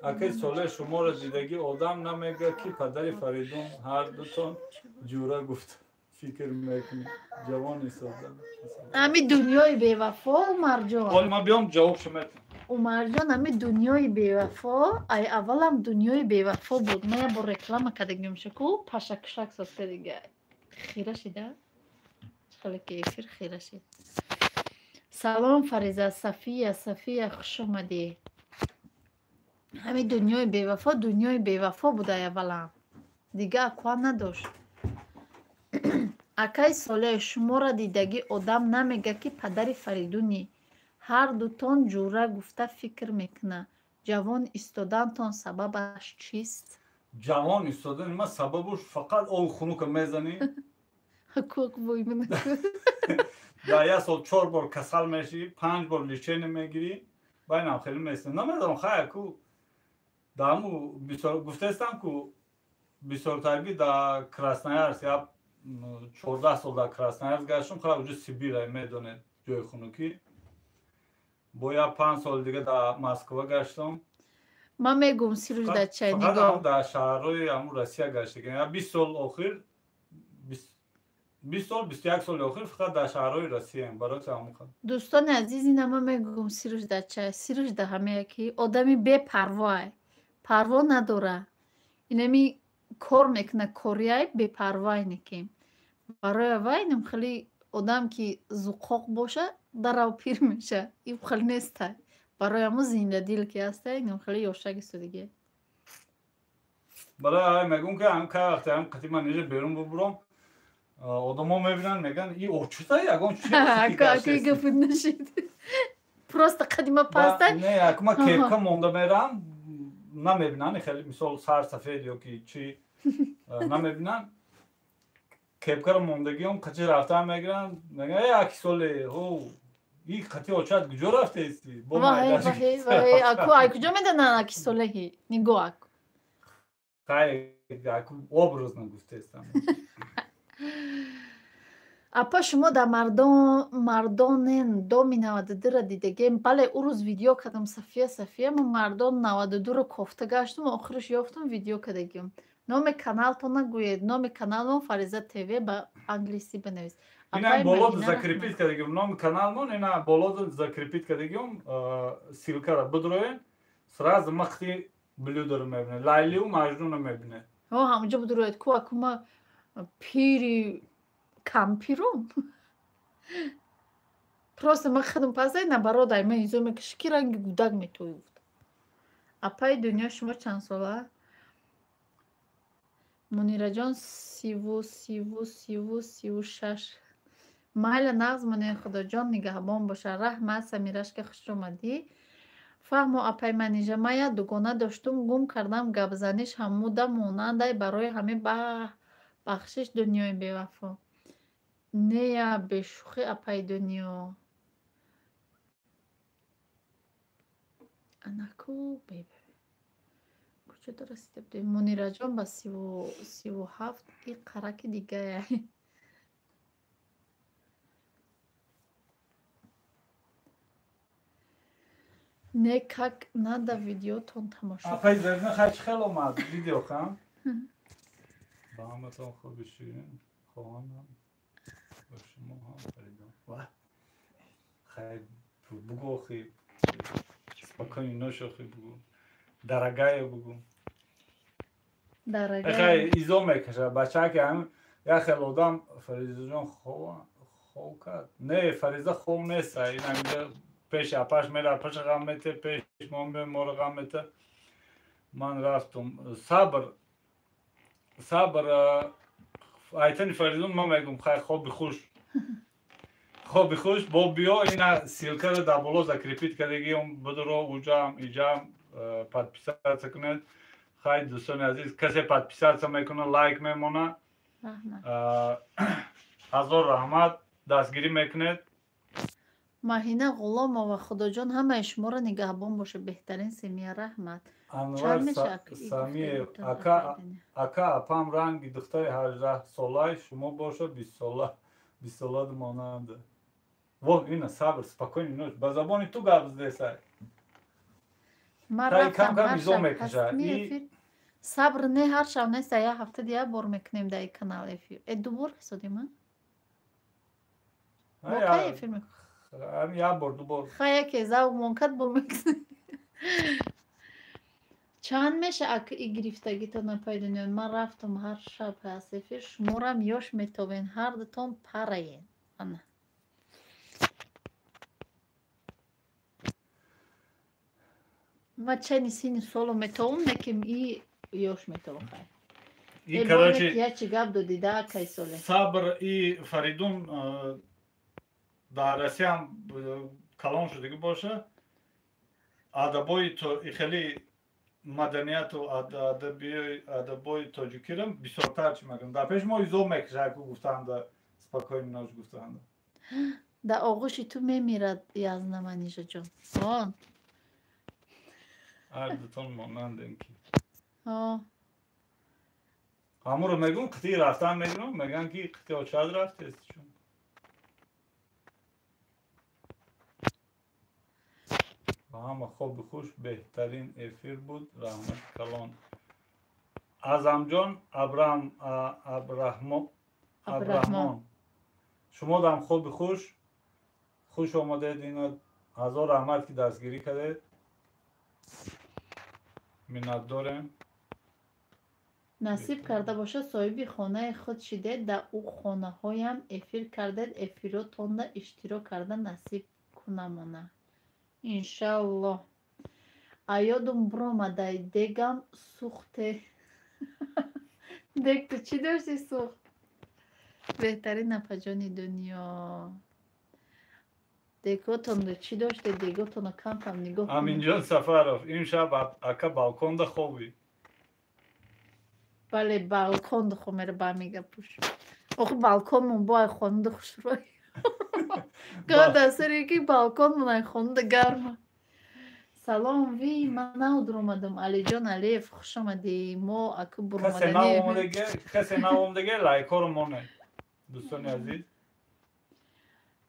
Akay sole shumora didagi odam namega ki padari Faridun har duton jura guft fikir mekni javan isodan. امی دنیای بیوفا عمرجان Olma biyom cevap şumet. عمرجان امی دنیای بیوفا ای اولم دنیای بیوفا بود من با رکلام کدگیم شکو پشکشک ساسته دیگه خیره شده خیلی کیفیر خیره شد سلام فریزه صفیه خوش اومدی امی دنیای بیوفا بوده اولم دیگه اکوا نداشت акай солеҳ шуморо дидагӣ одам намегӯяд ки падари Фаридуни ҳар дутон ҷура гуфта фикр мекунад ҷавон истодантон сабабаш чист Cavan istodan ima sababuş fakat o xunuka mezani ҳукуқ воймина da ya sol 4 bor kasal meşi 5 bor liçeni megiri baynam xeli mesin namazam khaya ku damu bisor guftestan ku bisor tabi da Krasnoyarsk ya 14 solda Krasnoyarsk gashtum khara ucu Sibirya medone joy xunuki boya 5 sol diga da Moskva gashtum ман мегӯм сирӯжда чай fakat нигоҳ da şahroy amu Rusya gashtik ya 20 sol oxir 20 sol 21 sol oxir fakat da şahroy Rusya barot amu дӯстони азиз ина ман мегӯм сирӯжда чай сирӯжда ҳамея ки одами бепарвоа парво надора инами кор мекунад корияй бепарвоа неки барои вай инам хеле одам ки зуқоқ боша дарав пир меша ин хеле неста барои ҳамун зиндадил ки ҳаста инам хеле ёшак истодиги برای میگم که هم که وقتی هم قطعی من اینجا بیرون ببرم آدم ها میبینن میگن ای اوچوتا یکون акай гапит нашид просто қадима паста نه اکما کیپکا مونده میرم نمیبینن خیلی مثال سر سفید یا که چی نمیبینن کیپکا رو موندگی هم قطعی رفته هم میگیرن میگن ای اکی ساله هو ای قطعی اوچات کجا رفته ایستی با вай аку ай куҷо медонан аки солеҳи нигоҳ аку اکو образно گفتستم апа шумо дар мардонен доми 92-ро дидагем бале ӯ рӯз видео кардам сафия ман мардон 92-ро кофта гаштум охираш ёфтам видео кардагим номи каналтон нагӯед номи каналмон Фариза ТВ ба англисӣ бинавис اینا болоду закрепит кардагим номи каналмон ина болоду закрепит кардагим силкара будроен сразу махти блюдо ро мебине лайлиу маҷнунро мебине ҳамаҷо будроед ку акума пири кампирум просто ман хадам пасай на бародай ман изо мекаши ки ранги гудак метоюфт апаи дунё шумо чанд сола мунираҷон 36 майла нағз мунир худоҷон нигаҳбон боша раҳмат самирашка хуш омадӣ фаҳмо апай манижа мая дугона доштум гум кардам гапзаниш ҳамуда монандай барои ҳаме бахшиш дунёи бевафо нея бешухӣ апай дунё анаку бебе куҷода расида будем мунираҷон ба 37 и қараки дигая не как надо видеотон тамошо апай зерна хач хел омад видео хам ба ҳаматон хуби ширин хоҳанам ба шумо ҳам фаридон ва хайр бугу хи спокойно ношохи бугу дарагая бугу хай изо мекаша бача ки ҳам я хел одам фаризаҷон хов кард не фариза хов неста ин ҳамиҷа пеш апаш мера апаша ғам мете пеш моро ғам мете ман рафтум сабр айтани Фаридун ман мегум хай хоби хуш бо биё ина силкаро дар боло закрепит кардагиам будро уҷам иҷам подписатся кунед хай дӯстони азиз касе подписатся мекунад лайк мемонад رحمت. ҳазор раҳмат, дастгирӣ мекунед. ماهینه غلام و خدا جان همه شما نگهبان باشه. بهترین سمیه رحمت. Анвар چند میشه Самиев, ака апам ранги духтари 18 солаи шумо бошад 20 сола монанда. Во, ина сабр, спокойно ноч. Ба забони ту гап здесай. من Тай رفتم кам هر изо شب мекуша. هستی افیر صبر نه هر شب نیست یه هفته دیگه بار میکنیم در این کانال افیر دو بار حسادی من واقعا افیر میکنم یا بار دو بار. خیلی که زاو منکت بار میکنیم چند میشه اگه ای گرفتگی تو نپایدونیم. من رفتم هر شب هست افیر شمارم یاش میتوین هر دوتون پرین انا ما چنین سینی سولو میتوم نکیم ای یاش میتوم خیلی И короче, я чигаб до дида кайсоле. Сабр и Фаридун да Россиям калон шудагӣ боша. Адабои то и хеле маданияту адабои тоҷикирам бисёртар чӣ мекунам. Дар пеш мо изо мекушад ку гуфтанда спокойно ноч гуфтанда. Да оғуши ту мемирад язна манижа ҷон. Он. Ар дутон монандем ки. ҳамуро мегӯм қитъи рафтан мегӯм, мегӯям ки қитъи очад рафтест чун. ва ҳама хоби хуш беҳтарин эфир буд. Раҳмат калон. Азамҷон Абраҳмон. Шумо дам хоби хуш омадед. Ино ҳазор раҳмат ки дастгирӣ кардед. Миннатдорем. насиб карда боша соҳиби хонаи худ шидед дар ӯ хонаҳоям эфир кардед эфиротонда иштирок карда насиб кунамона иншаллоҳ. аёдум буромадай дегам сӯхте дег ту чӣ дошти сӯхт? беҳтарин апаҷони дунё. деготонро чӣ доште? деготонро камкам нигоҳ кунед. Аминҷон Сафаров, имшаб ака балконда хобӣ. бале балкон духомера бамига пуш охи балконмон бо хонуда хушрӯй гадасаре ки балконмон хонуда гарма. салом ви ман наудромадам алиҷон алиев хуш омадӣ. мо аку буромадани касе навомадаге лайкоро монед. дӯстони азиз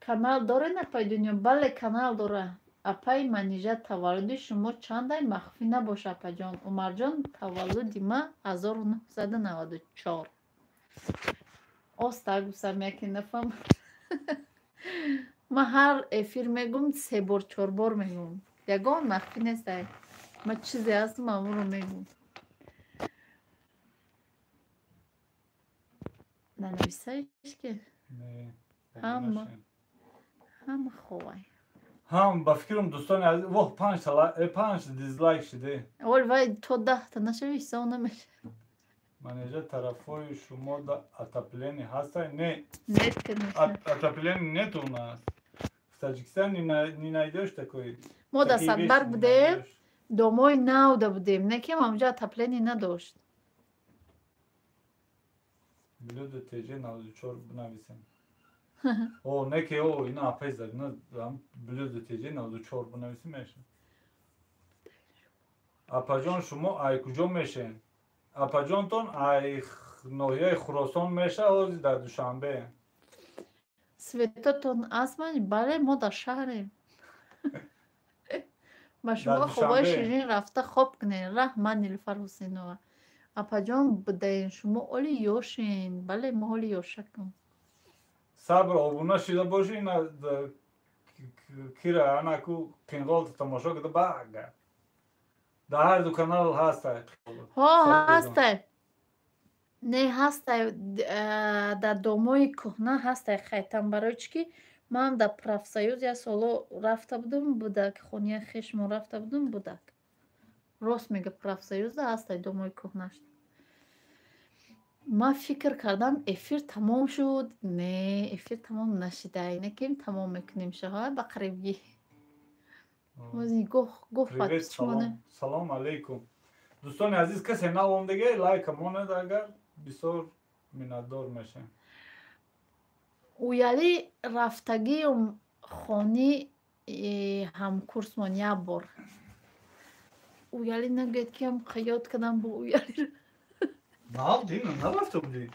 канал доре напайдунё? бале канал дора. апаи манижа таваллуди шумо чандай махфӣ набоша апаҷон. умарҷон таваллуди ма 1994. остагусам яке нафам ма ҳар эфир мегум 3 бор 4 бор мегум. ягон махфӣ нестай. ма чизе ҳастм амуро мегум. нанависаиш ки ҳама ховай ҳам ба фикрам дӯстони азиз воҳ 5 дизлайк шиде. оли вай то 10 та нашави ҳисоб намеша. манеҷа тарафҳои шумо да отопление ҳастай? Не, нет конечно. отопление нет у нас. В Таҷикистане не найдёшь такой. мо да садбар будем домои науда будем. Не ки ҳамҷо отопление надошт. блюдо тж 94 бинависем. о не ки о ина апезар на блюдо тж 94 бинависем меша. апаҷон шумо ай куҷо мешен? апаҷонтон ай ноҳияи Хуросон меша ҳозир дар Душанбе. светотон асман? бале мо дар шаҳрем. ба шумо хубои ширин рафта хоб кунед. раҳмат Нилуфар Ҳусейнова. апаҷон будаен шумо оли ёшен. бале мо оли ёшакам. сабр обуна шида боши ина кира анаку кинғолта тамошо када бага. дар ҳар ду канал ҳастай. ҳо ҳастай. не ҳастай дар домои кӯҳна ҳастай хайтам барои чӣ ки ман дар профсоюз як соло рафта будам будак хонияи хешмон рафта будам будак. рост мега профсоюзда ҳастай домои кӯҳнаш. ман фикр кардам эфир тамом шуд. не эфир тамом нашуда. ина ким тамом мекунем шаҳоя ба қарибгӣ. салом алейкум. дӯстони азиз касе навомадаге лайка монед агар бисёр миннатдор мешем. уяли рафтагиум хони ҳамкурсмон як бор уяли нагӯед ки ҳам қаёд кардам бо уяли Дина, нарафта будӣ?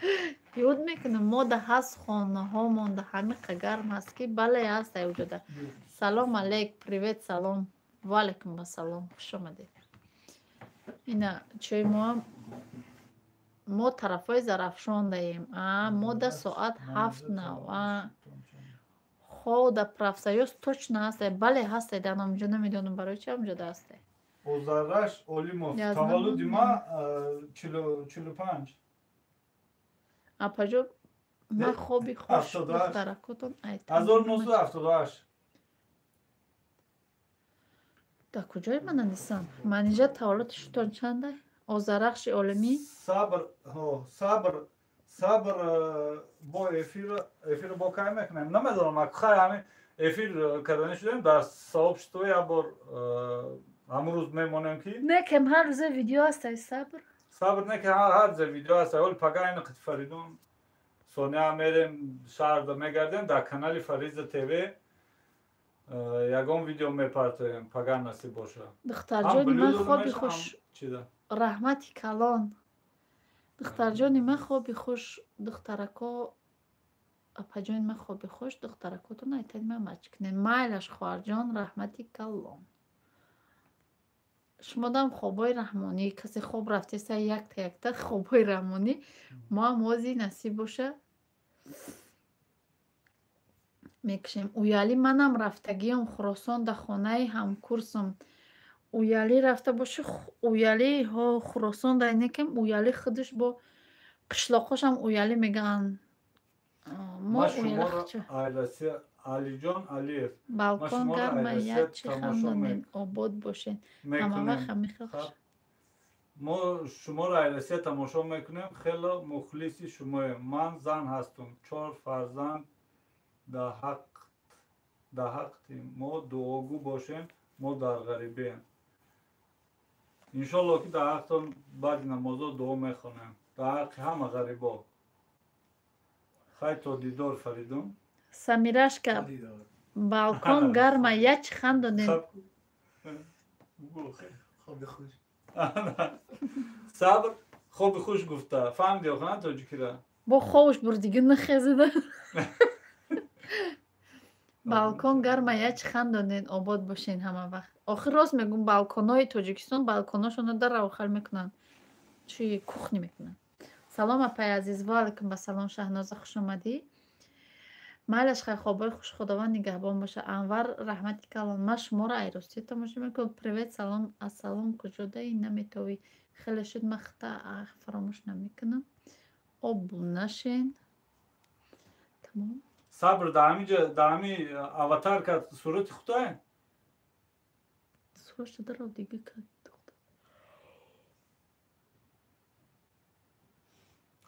ёд мекунам мода ҳаст хонаҳо монда ҳамиқа гарм ҳаст ки бале ҳаст вуҷуда салом алейк привет салом ваалайкум ассалом хуш омадед ина чои моам мо тарафҳои зарафшондаем мода соат 7:00 хода правсоюз точно ҳасте бале ҳасте дар намҷо намедонам барои чи ҳамҷода ҳасте Озараш Олимов Язнам. таваллуди ма 45. апаҷо ман хоби хуш 78. духтаракотон 1978. дар куҷои мананисам манижа таваллуди шутон чанда озарахши олимӣ Сабр бо эфир бо кай мекунем. Намедонам ако хай ҳамин эфир кардани шудем дар сообщество як бор амрӯз мемонем ки не кем ҳар рӯзе видео ҳастай сабр не ки ҳар зе видео ҳаст оли пагайни қити Фаридун сония мерем шаҳрда мегардем дар канали Фариза ТВ ягон видео мепартоем пага насиб боша духтарҷони ман хоби хуш чида раҳмати калон духтарҷони ман хоби хуш духтарако апаҷони ман хоби хуш духтаракотон айтади ман мачкунем майлаш хоҳарҷон раҳмати калон шумодам хобҳои раҳмонӣ касе хоб рафтеса якта хобҳои раҳмонӣ моам ози насиб боша мекушем уяли манам рафтагиам хуросон дар хонаи ҳамкурсам уяли рафта боши уяли хуросон дар инекам уяли худаш бо қишлоқошам уяли мегӯянд мо уяли Алиҷон Алиев балкон гарма ячи хандонен обод бошен ҳамавақт ҳамихел мо шуморо айрасия тамошо мекунем хело мухлиси шумоем ман зан ҳастам 4 фарзанд дар ҳақтим мо дуогӯ бошем мо дар ғарибем иншолло ки дар ҳақтон баъди намозо дуо мехонем дар ҳаққи ҳама ғарибо хай то дидор Фаридун самирашка балкон гарма ячи хандонен сабр хоби хуш гуфта фаҳмиди охана тоҷикира бо ховуш бурдиги нахезида балкон гарма ячи хандонен обод бошен ҳама вақт охир рост мегӯм балконои тоҷикистон балконошона даравхал мекунанд чӣ кухни мекунанд салом апай азиз ваалайкум ассалом шаҳноза хуш омадӣ майлаш хай хобҳои хуш худованд нигаҳбон боша анвар раҳмати калон ман шуморо айростӣ тамошо мекунам привет салом ассалом куҷодаи наметавӣ хеле шуд ман хата фаромӯш намекунам обу нашен тамом сабр дар ҳамин аватарка сурати худае сурашта дарав дига кард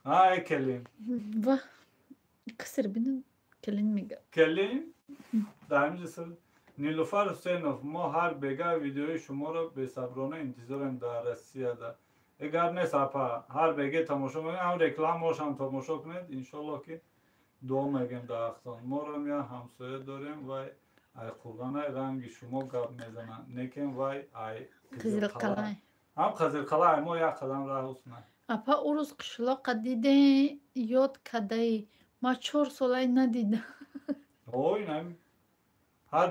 ай келин ва касер бинам келин мега келин дар ҳамин сур нилуфар ҳусейнов мо ҳар бега видеои шуморо бесаброна интизорем дар россияда эгар нест апа ҳар бега тамошо мекунед ҳам рекламаошам тамошо кунед иншолло ки дуо мегем дар ҳақтон моро я ҳамсоя дорем вай ай қурғанай ранги шумо гап мезананд некем вай ай қизилқалай ҳам қизилқалай мо як қадам раҳ уснай апа ӯ рӯз қишлоқа диде ёд кадаи ман 4 солаи надида ой нами ҳар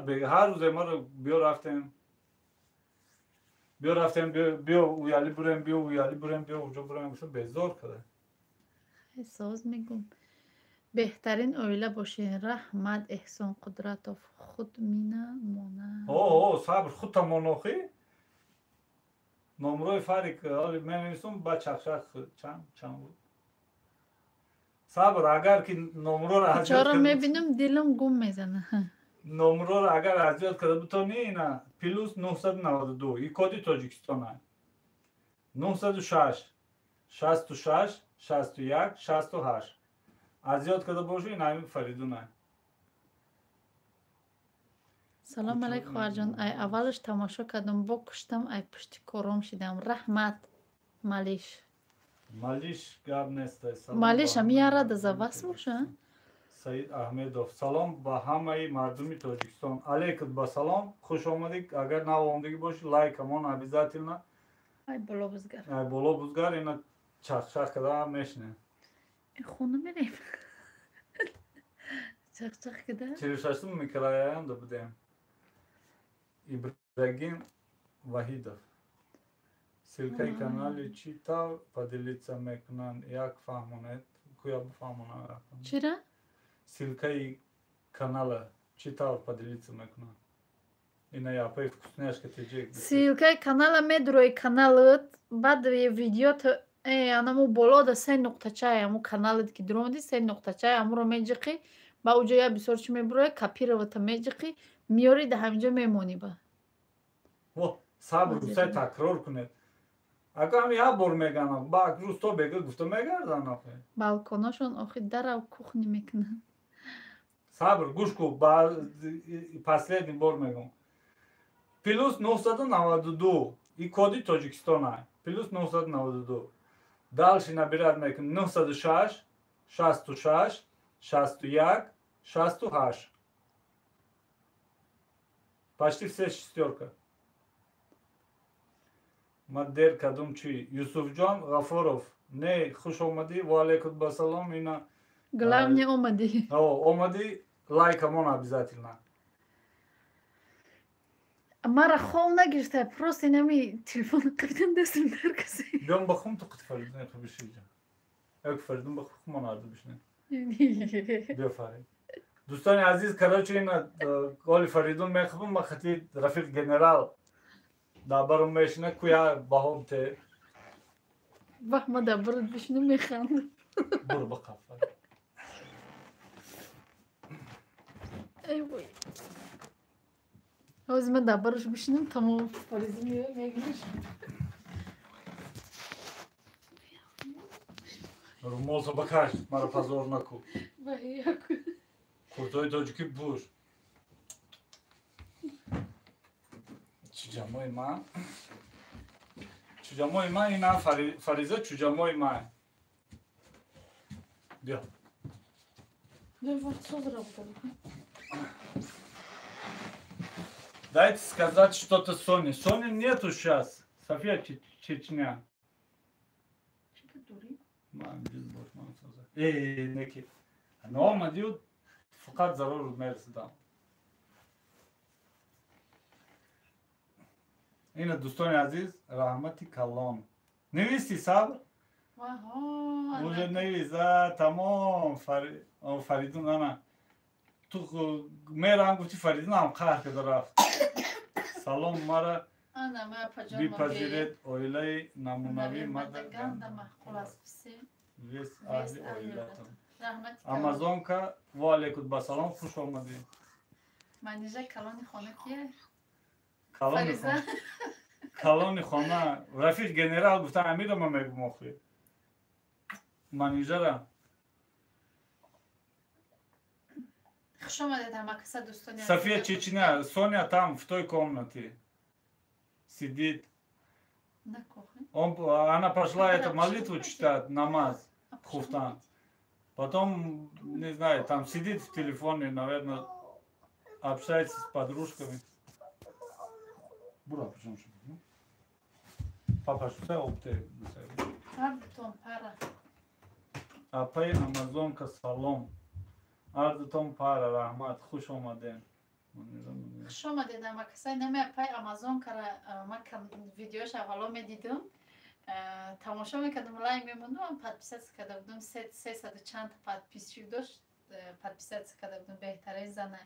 рӯзе маро биё рафтем биё уяли бурем биё уяли бурем биё уҷо бурем гуфта безор када соз мегум беҳтарин оила бошен раҳмат эҳсон қудратов худ мина мона сабр худта монохӣ номрои фарик менависум ба чақчақ чанд буд сабр агар ки номроро чора мебинам дилам гум мезана номроро агар азиёд када бутони ина плюс 992 и коди тоҷикистона 906 66 61 68 азиёд када боши ин ҳамин Фаридунай салом алейк хоҳарҷон ай аввалаш тамошо кардам бо куштам ай пушти кором шидам раҳмат малиш Малиш Гарнестай. Малиш, ами арада за вас муша? Саид Ахмедов. Салом ба ҳамаи мардуми Тоҷикистон. Алейкум ба салом. Хуш омадик. Агар навомдагӣ боши, лайкамон обязательно. Ай боло бузгар. Ай боло бузгар, ина чахчах када мешне. Хуну мерем. Чах када. 46 микрорайонда будем. Ибрагим Вахидов. Ссылкой канале читал, поделиться мекунан, як фаҳмонед, куя бифаҳмонад. Чира? Ссылкой канала читал, поделиться мекунан. Ина япай вкусняшка теҷек. Ссылкаи канала медурои каналат, баъд видеото анаму болода се нуқтачаи аму каналат ки дуромади се нуқтачаи амуро меҷиқи, ба уҷо я бисёр чӣ мебурои копировата меҷиқи, миёри да ҳаминҷо мемонӣ ба. Во, сабр рӯсай такрор кунед. Агам як бор меганам, баъд рӯз то бега гуфта мегардан охе. Балконашон охи дарав кухни мекунанд. Сабр, гӯш кун, ба последний бор мегум. Плюс 992, и коди Тоҷикистона. Плюс 992. Дальше набирать мекун 906, 66, 61, 68. Почти все шестерка. Маддер кадум чи? Юсуфҷон Ғафуров. Не, хуш омадӣ. Ва алейкум басалом. Ина Главне омадӣ. омадӣ, лайкамон обязательно. Мара хол нагирифта, просто инами телефон қидам дастам дар касе. Биём ба хум ту қит Фаридун бишиҷа. Як Фаридун ба хум нарду бишне. Биё Фарид. Дӯстони азиз, карочи ина голи Фаридун мехабум, ма хати рафиқ генерал дабарум мешина куя баҳом те. Вах ма дабарат бишну механдам. Буру ба қафа. Ай вой. Ҳозир ман дабараш бишнам, тамом фаризи мегириш. Румолса бакаш, мара пазор наку. Вай яку. Куртои тоҷикӣ буш. Чуҷамои ман. Чуҷамои ман ина Фариза чуҷамои ман. Биё. Дайте сказать что-то Соне. Сони нету сейчас. София Чечня. Неки. Но мадиуд фақат зарур мерсидам. Ина дӯстони азиз, раҳмати калон. Невисти сабр? Уже невиса, тамом. Фаридун ана. Ту мерам гуфти Фаридун ам қаҳр када рафт. Салом мара бипазиред оилаи намунави Мадаганда вес аҳли оилатон. Амазонка ва алейкум басалом, хуш омадӣ. Манижа калони хона кие? Калони хона рафиқ генерал гуфта амиро ма мегум охи. Манижара. Хуш омадед ҳамакаса дӯстони азиз. София Чечня, Соня там в той комнате сидит. На кухне. Она пошла это молитву читать, намаз, хуфтан. Потом, не знаю, там сидит в телефоне, наверное, общается с подружками. Бура, почему что? Папа, что ты опты? Ардтон пара. Апай Амазонка салом. Ардтон пара, рахмат, хуш омаден. Хуш омадед ҳамакаса. Нами апай Амазонкара ман видеош аввало медидам. Тамошо мекардам, лайк мемондам, подписаться карда будам. 300 чанд подписчик дошт. Подписаться карда будам, беҳтарин зана.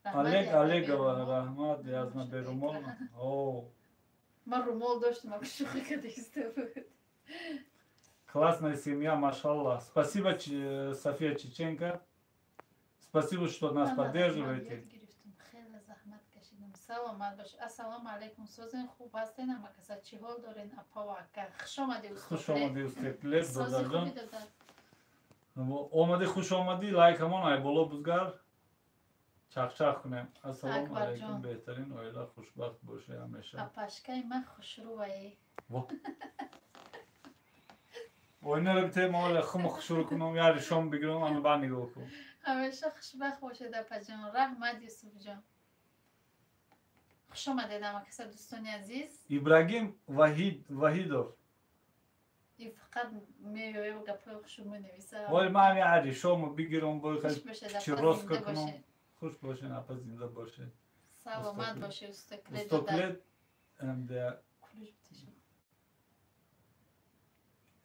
Олегова, рахмат, язна берумол. Ман румол доштам, ако шӯхӣ кардагиста буд. Классная семья, машаллах. Спасибо, София Чеченко. Спасибо, что нас поддерживаете. Саломат бош. Ассалому алейкум. Созен хуб ҳастен? Ҳамакаса чӣ ҳол дорен? Апа ва ака. Хуш омадӣ устод. Хуш омадӣ устод. Леб додарҷон. Сози додад. Омадӣ, хуш омадӣ. Лайкамон ай боло бузгар. Чах кунем. Ассалому алейкум. Беҳтарин оила хушбахт боше ҳамеша. Апашкаи ман хушрӯае. Oyunlara bir tema öyle hımık şurukunum yani şom bir günüm onu ben nigel okum. همیشه خوشبخت باشید اپا جان. رحمت یوسف جان. خوش آمدید اما کسا دوستانی عزیز. İbrahim Vahidov. این فقط میوه و گپای خوشو منویسه. Oy mani yani şomu bir günüm bu خوش باشید çi اپا roska زنده kunum. باشید. Hoş başın apa zinde başı. سلامت باشید استقلال دادن. Stoklet hem de کلوش بتشم.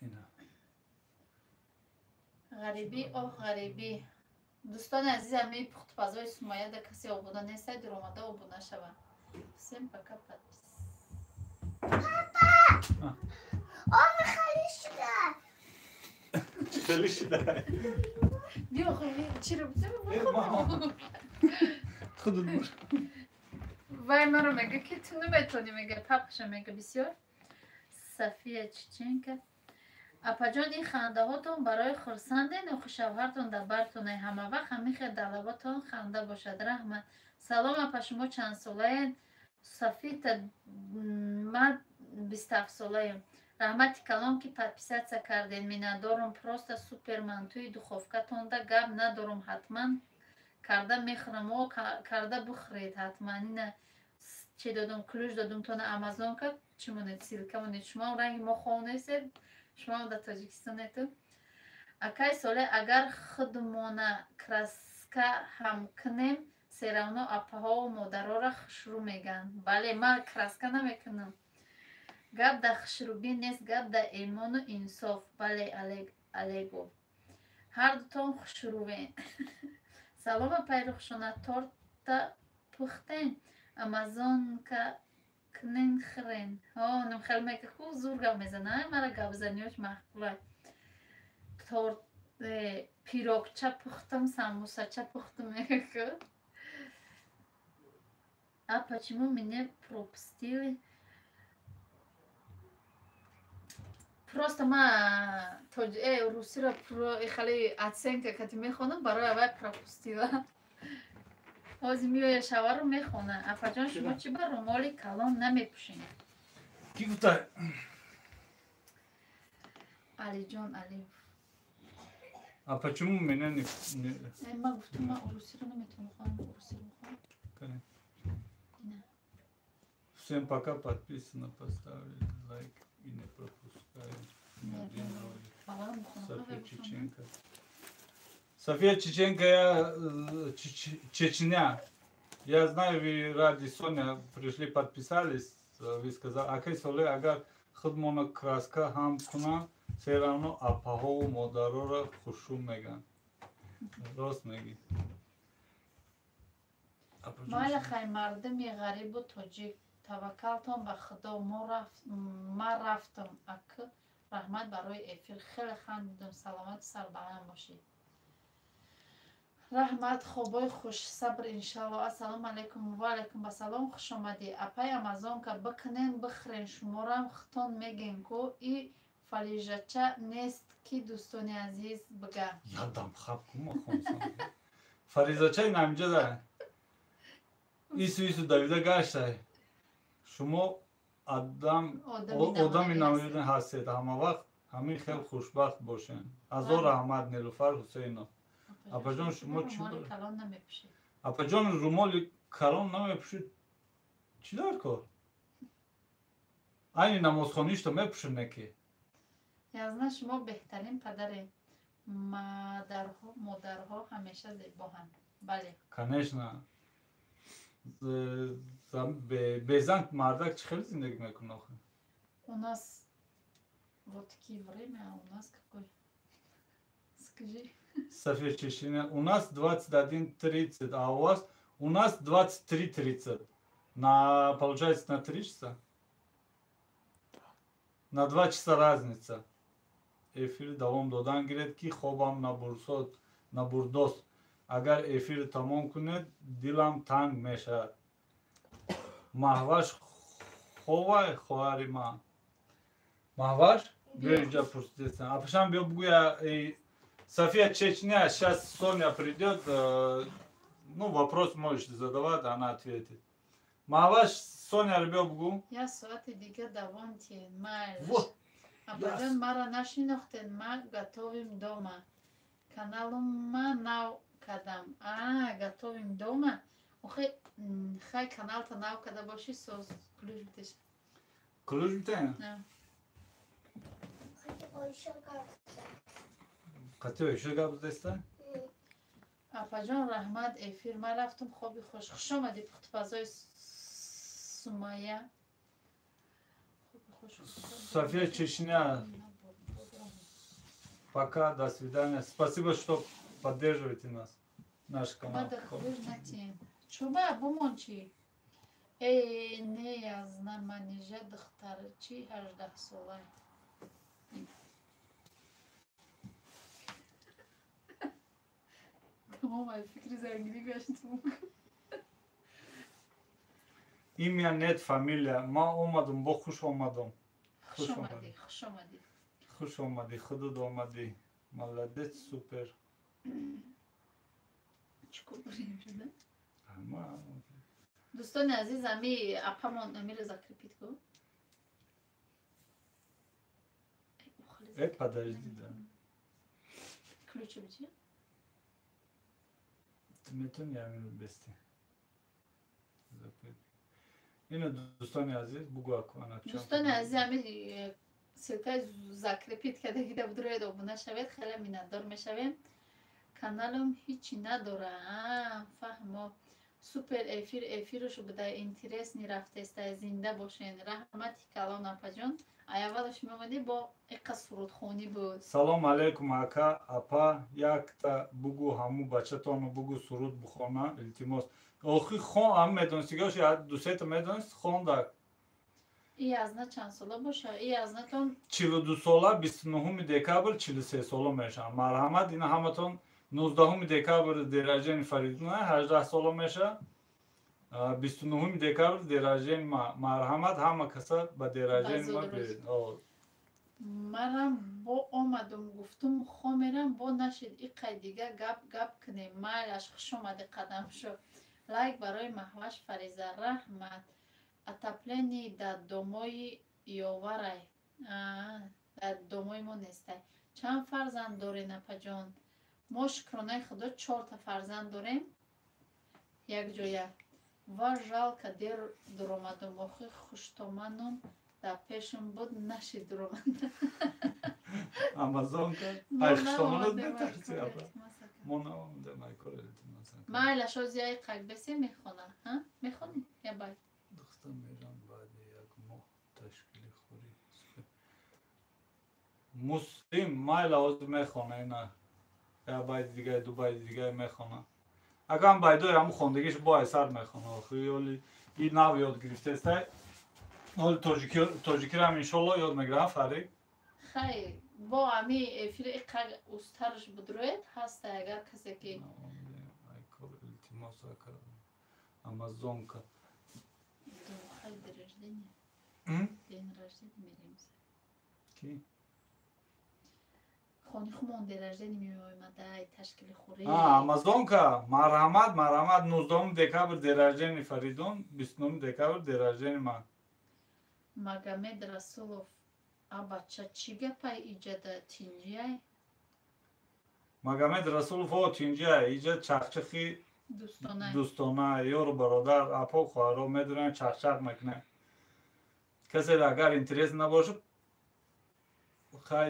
ina. غریبی آه غریبی. دوستان عزیز همه پخت‌پزای سومایه در کسی آبوده نیست در اومده آبوده شود. سیم پکا پدپس. Onu karıştır. Çalışı da. بیا خوبی چی رو بده Kudun var. وای ما رو میگه که تو نمیتونی میگه پخش میگه بسیار صفیه چیچینکه اپا جان این خنده هاتون برای خرسندین و خوشوهرتون در برتونه همه وقت همیشه دلواتون خنده باشد. رحمت سلام اپا شما چند ساله این صفی تا من 27 ساله ایم. رحمتی کلام که подписаться کردین می ندارم просто суперман توی دخوفکتون ده گب ندارم حتما کرده میخورم و کرده بخورید حتما. اینه چی دادم کلوش دادم تونه امازون که چی مونید سیلکه مونید شما رنگ ما خونه سید شما در تاجیکستان تو اکای ساله اگر خودمونه کرسکه هم کنیم سیراونا اپاها و مادرها را خشرو میگن. بله من کرسکه نمیکنم. گب در خشروگی نیست گب در ایمان و انصاف. بله علیگو هر دوتون خشروین. سلام پیروخشانه تورتا پختین امازون که کنین خرین نم خیلی میگه خوب زور گم میزنه مرا گب زنیوش محقوله تورت پیروکچه پختم سموسه چه پختم میگه که почему меня пропустили? Просто ما روسی را خیلی оценка که میخونم برای اول пропустила. بازی میوه شوا رو میخونه. اپا جان شما چی با رومالی کلان نمیپوشین؟ کی گفته؟ علی جان علی. Почему меня не... ما گفتم من روسی رو نمیتونم خواهم روسی رو خواهم. Всем пока, подписано, поставили лайк и не пропускаем. София Чеченко. София Чеченко, я Чечня. Я знаю, вы ради Соня пришли, подписались. Вы сказали, акай соле агар худмона краска хам куна, все равно апахо модарора хушу меган. Рост меги. مال خیلی مردمی غریب و تاجیک توکلتون به خدا ما رفتم اک رحمت برای افیر خیلی خندیدم. سلامت سر بلند باشید. رحمت خوبای خوش صبر انشالله. السلام علیکم و علیکم السلام خوش آمدی. اپای امازون که بکنین بخرین شما را ختون میگین که این فلیجچه نیست که دوستانی عزیز بگه. یادم خواب کم خونسان. فلیجچه این همینجا داره. ایسو Davide گشته. شما آدمی نماییدن هستید همه وقت همین خیلی خوشبخت باشین. از رحمت نیلوفر حسینو. اپا جان شما چی دارید؟ اپا جان رومال کلان نمیپوشید. چی دار کار؟ این نمازخانیش تو میپوشید نکی؟ یازنه شما بهترین پدر مادرها همیشه زیباهند. بله. کنشنه. به زن مردک چه خیلی زندگی میکنه آخه؟ У нас вот такие время, а у нас какой? Скажи. София Чечня, у нас 21:30, а у нас 23:30. Получается на 3 часа? На 2 часа разница. Эфир давом додан гиред ки хобам набурдост. Агар эфир тамом кунед, дилам танг мешавад. Маҳваш ховай хоҳари ман. Маҳваш? Биё инҷа пурсидесан. Апашам биё бигӯя София Чечня, сейчас Соня придет, ну вопрос можешь задавать, она ответит. Маҳваш Соня биё бигӯ. Я соати дига давонти майл. Вот. Абаҷон маро нашинохтед, ма гатовим дома. Каналума нав кардам. Гатовим дома. Охе хай каналта нав карда боши соз ключ битеш. Kılıç bir tane. На. Hadi oyuşa kalktı. Katıyor işe kabız deste. Апаҷон раҳмат эфир. Ман рафтум хоби хуш. Хуш омадӣ пухтупазои Сумайя. София Чечня. Пока, до свидания. Спасибо, что поддерживаете нас. Наш канал. Бада хубиш натин. Чуба бумончи. Эй, не я знаю, манижа духтарчи 18 сола. Tamam ay fikri zenginlik açtım. İmya net familia. Ma olmadım, bu kuş olmadım. Хуш омадӣ, хуш омадӣ. Kuş olmadı, hudud olmadı. Молодец, super. Чукур бурем шуда. Ama Дӯстони азиз, ами апамон амиро закрепит ку. подожди, да. Ключи бичи. Metun ya minut besti. Yine dostani aziz, bu anlatacağım. Дӯстони азиз, ами силкаи закрепит карда гида будроед обуна шавед, хеле миннатдор мешавем. Каналам ҳичи надора. Фаҳмо. Супер эфир, эфирошу буда интересни рафтестай, зинда бошен. Раҳмати калон апаҷон. Аяввало шумо омадӣ бо иқа сурудхонӣ буд. Салом алейкум ака, апа, якта бугу ҳаму бачатону бугу суруд бухона, илтимос. Охи хон ам медонистигош я дусета медонист хондак. И азна чанд сола боша? И азнатон 42 сола 29 декабр 43 сола мешавам. Марҳамат, ина ҳаматон 19 декабр деражени Фаридуна 18 сола меша. 29 декабр деражени марҳамат, ҳама каса ба деражени ма беред. манам бо омадум гуфтум хомерам бо нашид иқай дига гап кунем. Майлаш хуш омадӣ қадам шо. Лайк барои маҳваш Фариза. Раҳмат. Отоплени дар домои ёварай. Дар домои мо нестай. Чанд фарзанд доред апаҷон? Мо шукронаи худо 4 та фарзанд дорем. Якҷоя. Ва жалка дер дуромадум. Охи хуштоманум дар пешум буд нашид дуромад. Амазонка. Ай хуштоманут метарси апа. Мо навомадем ай кор илтимос. Майла шозия иқак бесе мехона. Мехони? Я бай. Духта мерам баъди як моҳ ташкили хӯрӣ. Муслим майла ҳозир мехона ина. Я байди дигай дубайди дигай мехона. Агам байдои ҳамун хондагиш бо айсар мехона. Охиёли и нав ёд гирифтестай. Оли тоҷикирам иншолло ёд мегирам Фарид. Хайр. Бо ами эфир иқак устарш будроед ҳастай агар касе ки Ай кор илтимос акарам. Амазонка. Хай ден рождения. Ден рождения мерем. Ки? Хони хумон ден рождения меомадай ташкили хӯрӣ. Амазонка. Марҳамат, 19 декабр деражени Фаридун, 29 декабр деражени ман. Магомед Расулов. Абача чӣ гапай иҷада тинҷияй? Магомед Расулов о тинҷия иҷа чахчахи дӯстона ёру бародар апо хоҳаро медонам чахчах мекунем. Касе агар интерес набошад хай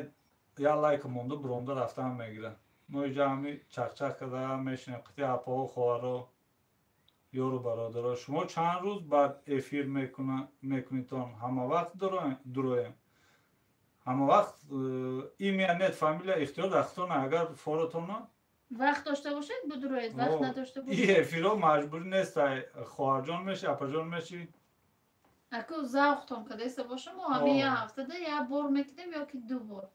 я лайка монда буронда рафтан мегира. Мо иҷа ҳами чахчах карда мешинем қити апоҳо хоҳаро ёру бародаро. Шумо чанд рӯз баъд эфир мекунитон? Ҳама вақт дуроем. Ҳама вақт имя нет фамилия ихтиёр дар худтон агар форотона Вақт дошта бошед будроед, вақт надошта и бошед. эфиро маҷбурӣ нест хоҳарҷон меши апаҷон меши. Ако завқтон кадеста боша мо ҳами я ҳафтада я бор мекунем ё ки ду бор.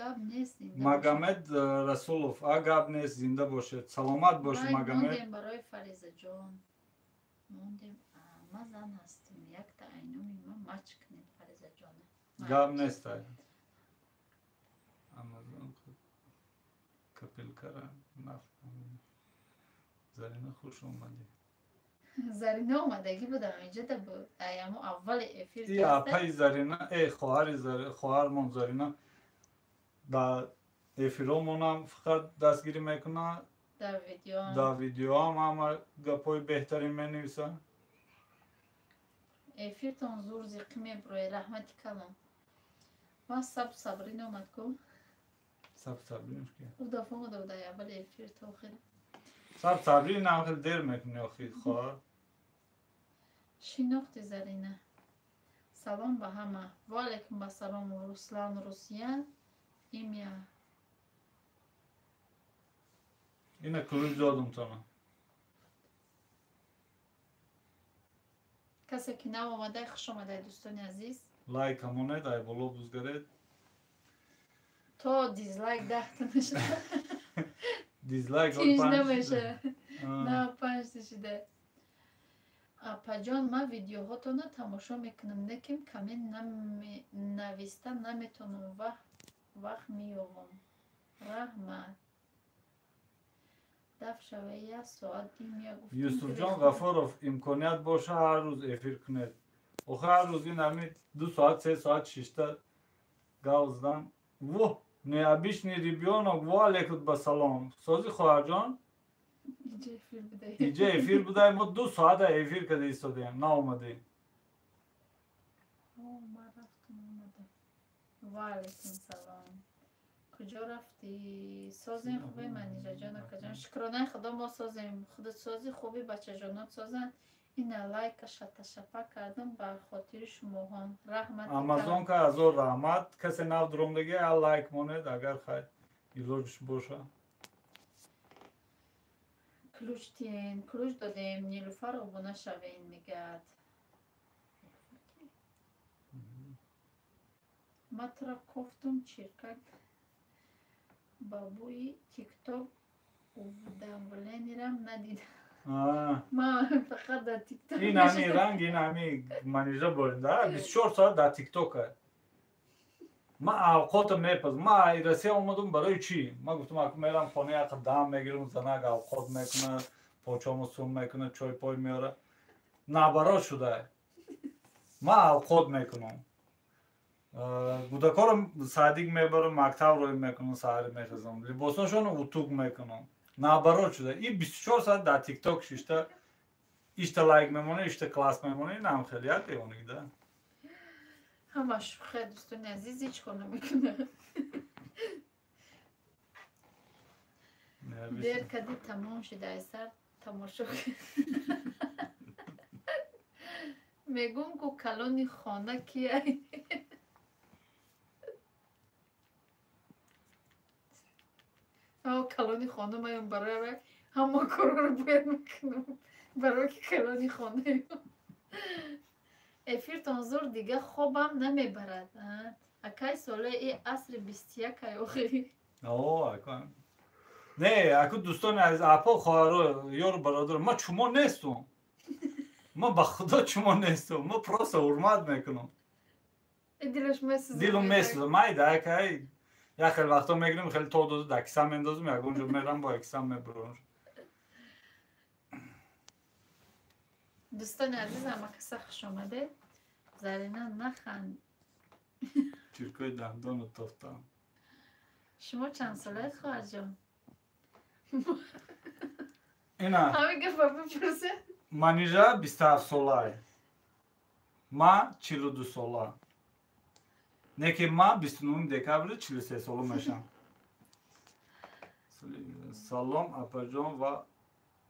Гап нест. Магомед Расулов гап нест, зинда бошед. Саломат бош Магомед. Мондем барои Фаризаҷон. Мондем ма зан ҳастим. Якта айноми ма мач кунед Фаризаҷона. Гап нест. Амазон капелкара наф. Зарина хуш омадӣ. Зарина омадагӣ будам инҷа да буд аяму аввали эфир ин апаи Зарина хоҳармон Зарина дар эфиромонам фақат дастгирӣ мекунад, дар видеоам ҳама гапои беҳтарин менависад. эфиртон зур зиқӣ мебурӯяд раҳмати калон ва сабрин омад ку Сабрин ки удафомада буда аввали эфир то охири Сабрин ам хеле дер мекунӣ охир хоҳар. шинохти Зарина. Салом ба ҳама. Ва алайкум ассалом. Руслан Русиян имя. Ина ключ додум тона. Касе ки нав омадай хуш омадай дӯстони азиз. Лайк ҳамонед ай боло бузгаред. То дизлайк 10 та нашуда. Дизлайк тинҷ намеша. На 5 та шуда. Апаҷон ман видеоҳотонро тамошо мекунам, лекин камент нависта наметонам, вақт меёбам. Раҳмат. дафт шаваи 1 соат имя гуфтум. Юсуфҷон Ғафуров имконият боша ҳар рӯз эфир кунед. Охир ҳар рӯз ин ҳамин 2 соат 3 соат 6 та гап задан. Во необычный ребёнок. Ва алейкум басалом. Сози хоҳарҷон иҷа эфир будай мо 2 соат эфир када истодем наомадем. ман рафтам омадам. Ва алейкум салом. куҷо рафтӣ? Созем хубе манижаҷон акаҷон. Шукронаи худо мо созем. Худсози хуби бачаҷонот созанд. Ина лайка шаташапа кардам ба хотири шумоҳон. Раҳмат. Амазонка азор раҳмат. Касе нав дуромдаги а лайк монед агар хай илоҷиш боша. ключ додем. Нилуфар обуна шавен мегӯяд. матра кофтум чиркак бабуи тикток увдавленирам надидам. ман фақат дар тикток ин ҳамин ранг ин ҳамин манижа боринда 24 соат дар тикток ай. ман авқотам мепазам. ман Россия омадам барои чӣ? ман гуфтам аку мерам хонаи ақа дам мегирам занак авқот мекунад, почому сум мекунад, чойпой меорад. наоборот шуда. ман авқот мекунам. гудакорам садик мебарам, мактаб роҳӣ мекунам, саҳари мехезам. либосошон утук мекунам. наоборот шуда. ин 24 соат дар тикток шишта ишта лайк мемона, ишта класс мемона. ин ҳам хеле як девонагида. ҳама шухе дӯстони азиз ҳеҷ кор намекунад. дер кади тамом шуда айсар тамошо мегӯм ку калони хона кияй. калони хона маём барои ҳама корро бояд мекунам барои ки калони хонаём. эфиртон зур дига хобам намебарад. акай солаи и асри 21 ай охири. не аку дӯстони азиз апо хоҳаро ёру бародар ман чумо нестум. ман ба худо чумо нестум. ман просто ҳурмат мекунам. дилум месӯзад. майда акай як хеле вақто мегирем хеле то дода дар кисам мендозам, ягон ҷо мерам бо кисам мебурам. дӯстони азиз ҳама каса хуш омадед. Зарина наханд. чиркои дандону тофтам. шумо чанд солаед хоҳарҷон? ина ҳамин гапа бипурсе. манижа 27 солаи. ман 42 сола. неки ман 29 декабри 43 сола мешам. салом апаҷон ва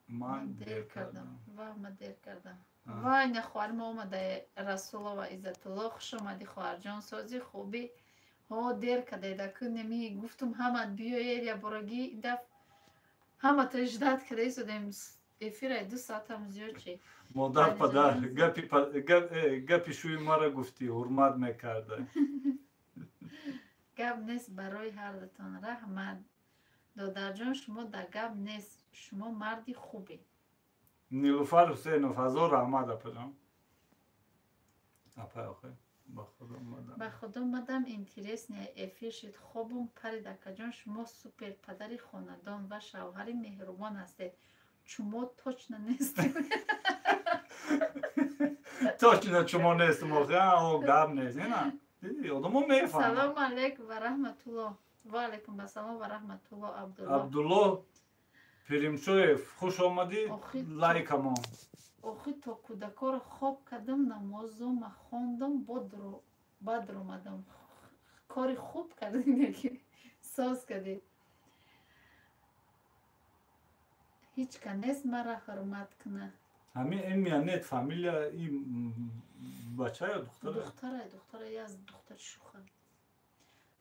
ман дер кардам. ман дер кардам. вай на хоҳар мо омада расулова иззатулло хуш омадӣ хоҳарҷон. сози хубӣ дер кардед аку неми гуфтум ҳамат биёед яборагӣ даф ҳаматро ждат када истодем эфира 2 соатам зиёд чи. модар падар гапи шӯи мара гуфтӣ ҳурмат мекарда. гап нест барои ҳардутон. раҳмат додарҷон. шумо дар гап нест. шумо марди хубе. нилуфар ҳусейнов ҳазор раҳмат апаҷон. апа охир ба худо мадам интересния эфир шид. хобум парид акаҷон. шумо супер падари хонадон ва шавҳари меҳрубон ҳастед. чумо точно нест. Точно чумо нест моха, о гап нест, не? Диди, одамон мефаҳмад. Салом алейкум ва раҳматуллоҳ. Ва алейкум ассалом ва раҳматуллоҳ Абдуллоҳ. Абдуллоҳ Пиримшоев, хуш омадӣ. Лайкамон. Охи то кӯдакоро хоб кардам, намозома хондам, бад омадам. Кори хуб кардӣ, ки соз кардӣ. Ҳеҷ канест мара ҳурмат кунад. Ҳамин миянет фамилия и бача ё духтара? Духтара аз духтари шуха.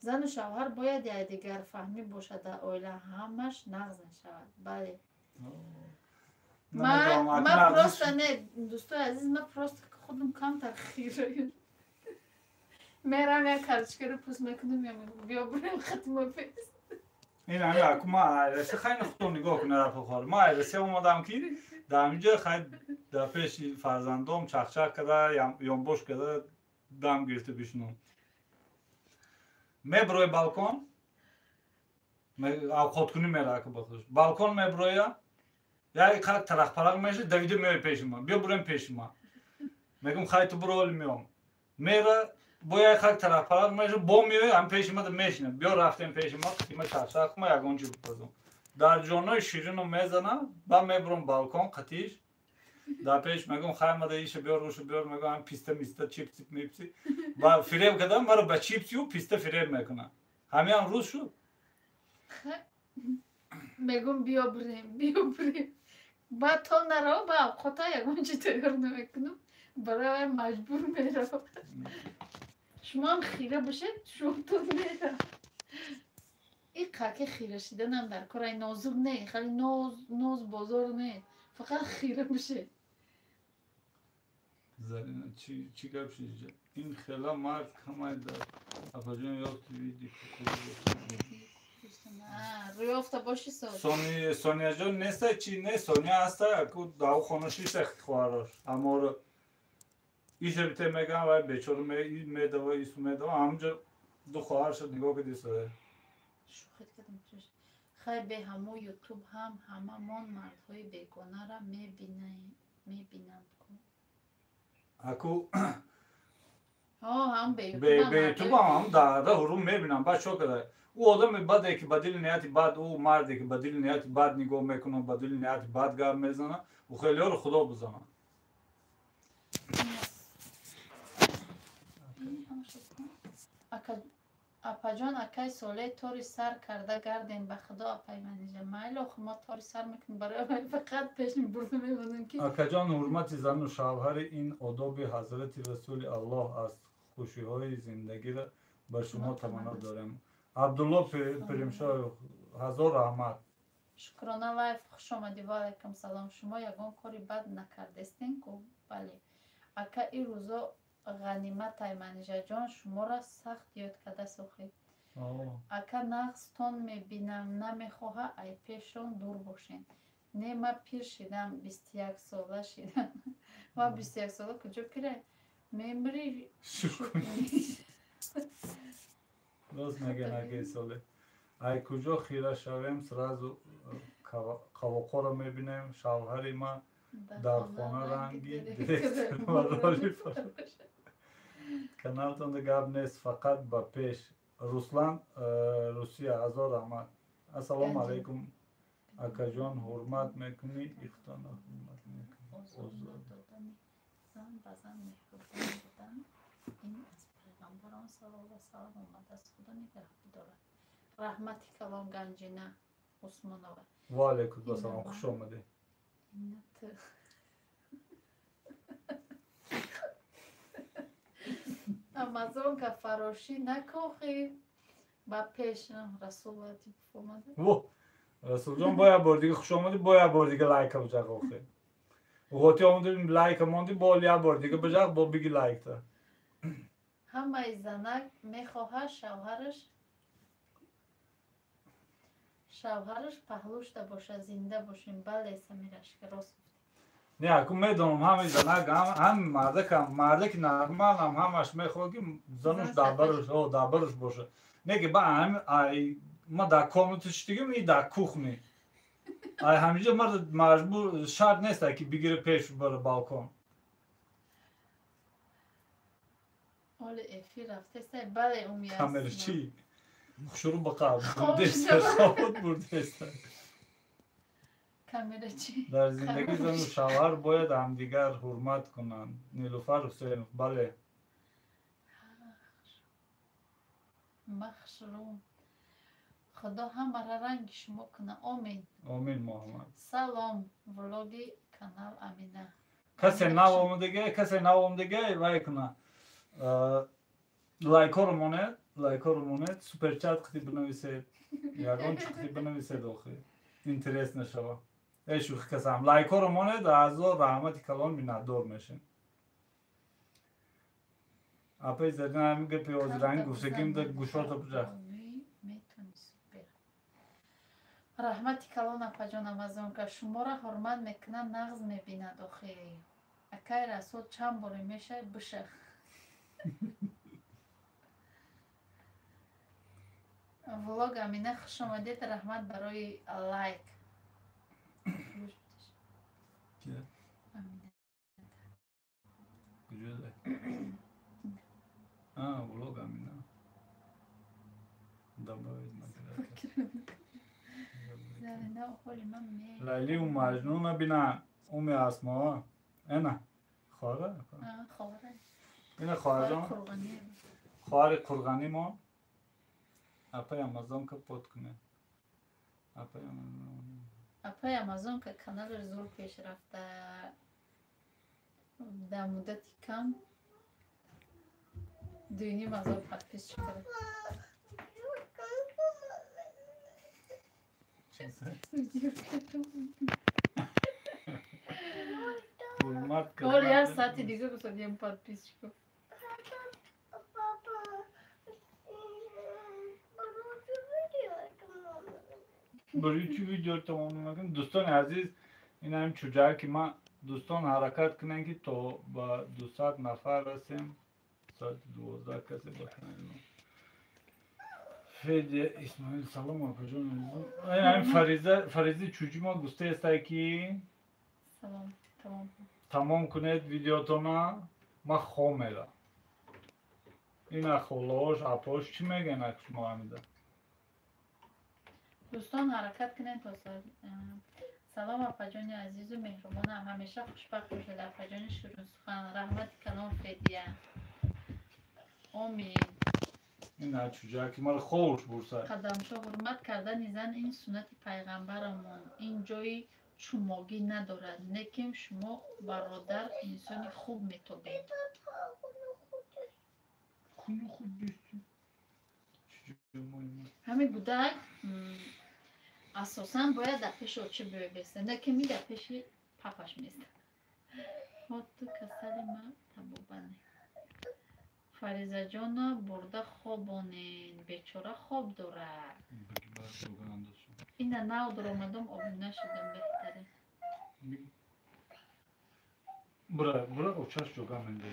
зану шавҳар бояд як дигарфаҳмӣ бошад дар оила, ҳамаш нағз мешавад. Бале. Ман просто не, дӯстои азиз, ман просто худам камтар хираям. Мерам як карточкаро пӯст мекунам, биё бурем хатма пес. ин ҳами аку ма айраси хайни худам нигоҳ кунад апохор. Ма айраси омадам ки дар ҳаминҷо хай дар пеши фарзандом чахчах када, ёнбош када дам гирифта бишнум. Меброя балкон? Авходкунӣ мерава ки ба худаш. Балкон меброя? Як қад тарақпарақ меша, давида меои пеши ман. Биё бурем пеши ман. Мегум хай ту буро оли меом. Мера бо як қад тарақпарақ меша, бо меои ҳам пеши ман мешинам. Биё рафтем пеши ман, қима чахчах кума ягон чиз бипазам. Дар ҷонои ширину мезанам, ба мебром балкон қатиш. Дар пеш мегум хай мада иша биёр руша биёр, мегум ҳам писта миста чипси мипси. Ба фиреб кардам, маро ба чипсию писта фиреб мекунам. Ҳамиам рӯз шуд. Мегум биё бурем. Ба то наро ба авқота ягон чӣ тайёр намекунам. Барои маҷбур меравам. Шумоам хира бошед, шумтон мерав. ин қаки хира шиданам дар кор, ай нозук не, хали ноз бозор не. Фақат хира бошед. Зарина, чӣ гап шиҷа? Ин хела мард ҳамаи дар апаҷон ёфти види рӯёфта боши соз. Сонияҷон нестай чи не? Сония ҳастай, аку дав хонашиста хоҳараш. Аморо иша бите мегам вай бечора медава, ису медава, ҳамҷо ду хоҳаршад нигоҳ кади сое. Шухид кардам туш. Хай бе ҳамо ютуб ҳам ҳамамон мардҳои бегонара мебинанд ку. Аку ҳам бе ютуб ҳам дар ҳурум мебинам. Баъд чо кадай? ӯ одами баде ки ба дили нияти бад, ӯ марде ки ба дили нияти бад нигоҳ мекунад, ба дили нияти бад гап мезанад, ӯ хелиёро худо бизанад. апаҷон акай соле тори сар карда гардем ба худо апай манижа. Майло ма тори сар мекунем барои фақат пешни бурда мемонем ки акаҷон ҳурмати зану шавҳари ин одоби ҳазрати расули Аллоҳ аст. хушиҳои зиндагиро ба шумо таманно дорем. Абдуллоҳ Пиримшоев, ҳазор раҳмат. шукрона лайф, хуш омадӣ. ва алайкум салом. шумо ягон кори бад накардестен ку? Бале. ака ин рӯзо ғаниматай манижаҷон, шуморо сахт ёд карда сохед. ака нағзтон мебинам, намехоҳа ай пешон дур бошен. Не ма пир шидам, 21 сола шидам. ва 21 сола куҷо пирай? Мемри рост меган акаи соле. ай куҷо хира шавем, сразу қавоқоро мебинем. шавҳари ман дар хона ранги директор ва роли фарош. каналтонда гап нест, фақат ба пеш. Руслан Русия, ҳазор раҳмат. ассалому алайкум акаҷон, ҳурмат мекунӣ, ихтона ҳурмат мекунӣ. озод додани зан ба зан меҳрубон будан ин аз пайғамбарон саллаллоҳу алайҳи ва саллам омадааст. худо нигаҳбон дорад. раҳмати калом Ганҷина Усмонова. ва алайкум ассалом, хуш омадед. амазонка фарошӣ накохӣ ба пеш расул латиф омада. расулҷон бо як бор дига хуш омадӣ, бо як бор дига лайка бижақ охир. уғоти омадӣ лайка монди, бо як бор дига бижақ, бо биги лайкта. ҳамаи занак мехоҳад шавҳараш паҳлӯшда бошад, зинда бошем. бале Самирашка, рост гуфтӣ. не аку медонам ҳамаи занак ҳам мардаки нормал ҳам ҳамаш мехоҳад ки зануш дар баруш бошад. Не ки ба ма дар комнаташ дигам, и дар кухни. ай ҳамиҷа мард маҷбур шарт неста ки бигире пеш бара балкон. Оли эфир рафтеста бале умияст. Камера чӣ? Шуруъ ба қабл Хоб бурдеста, шуд. хобот бурдеста. Камера чӣ? дар зиндагии зан шавҳар бояд ҳамдигар ҳурмат кунанд. Нилуфар Ҳусейнов. Бале. Махшурум. Худо ҳамаро ранги шумо куна. Омин. Омин Муҳаммад. Салом. Влоги канал Амина. Касе нав омадагай вай куна. Лайкҳоро монед, суперчат қити бинависед. Ягон чӣ қити бинависед охир. Интерес нашава. Шӯхӣ касам. Лайкҳоро монед, аъзо раҳмати калон миннатдор мешем. Апай задин ҳамин гапи ҳозиранги гуфтагим дар гӯшота бижах. Раҳмати калон апаҷон амазонка шуморо ҳурмат мекунад, нағз мебинад охи. Акай расул чанд боре мешай бишах. Влог Амина хуш омадед. Раҳмат барои лайк. Влог Амина. Лайли у Маҷнуна бина. Уми Асмо. Эна. Хоҳара? Ина хоҳарҷон. Хоҳари Қурғани мо. Апай Амазонка под куне. Апай Амазонка канали зур пеш рафта. Дар муддати кам 2,5 подписчик кард. Оли як саати дига гусадем подписчиков. Барои чӣ видео тамом накунем? Дӯстони азиз, ин ҳам чӯҷаҳ ки ма дӯстон ҳаракат кунем ки то ба 200 нафар расем. Соати 12 касе бахнем. Федя Исмоил салом апаҷон. Ҳамин Фаризи чӯҷи мо гуфтаестае ки Салом. тамом кунед видеотона. Ма хо мера. Ина холош, апош чӣ мегӯянд шумо ҳамида? Дӯстон ҳаракат кунед то салом апаҷони азизу меҳрубонам. Ҳамеша хушбахт бошед апаҷони ширинсухан. Раҳмати калон Федия. Омин. Ина чӯҷаҳ ки маро ховуш бурсад. Қадамшо ҳурмат кардани зан ин суннати пайғамбарамон. Ин ҷои чумогӣ надорад. Лекин шумо бародар инсони хуб метобед. ҳамин гудак асосан бояд дар пеши очи биёбеста. Лекин ми дар пеши папаш места. Ҳоту касали ма табобане. Фаризаҷона бурда хобонен. Бечора хоб дорад. Ина нав даромадам обуна шудам беҳтаре. Бура очаш ҷога менде.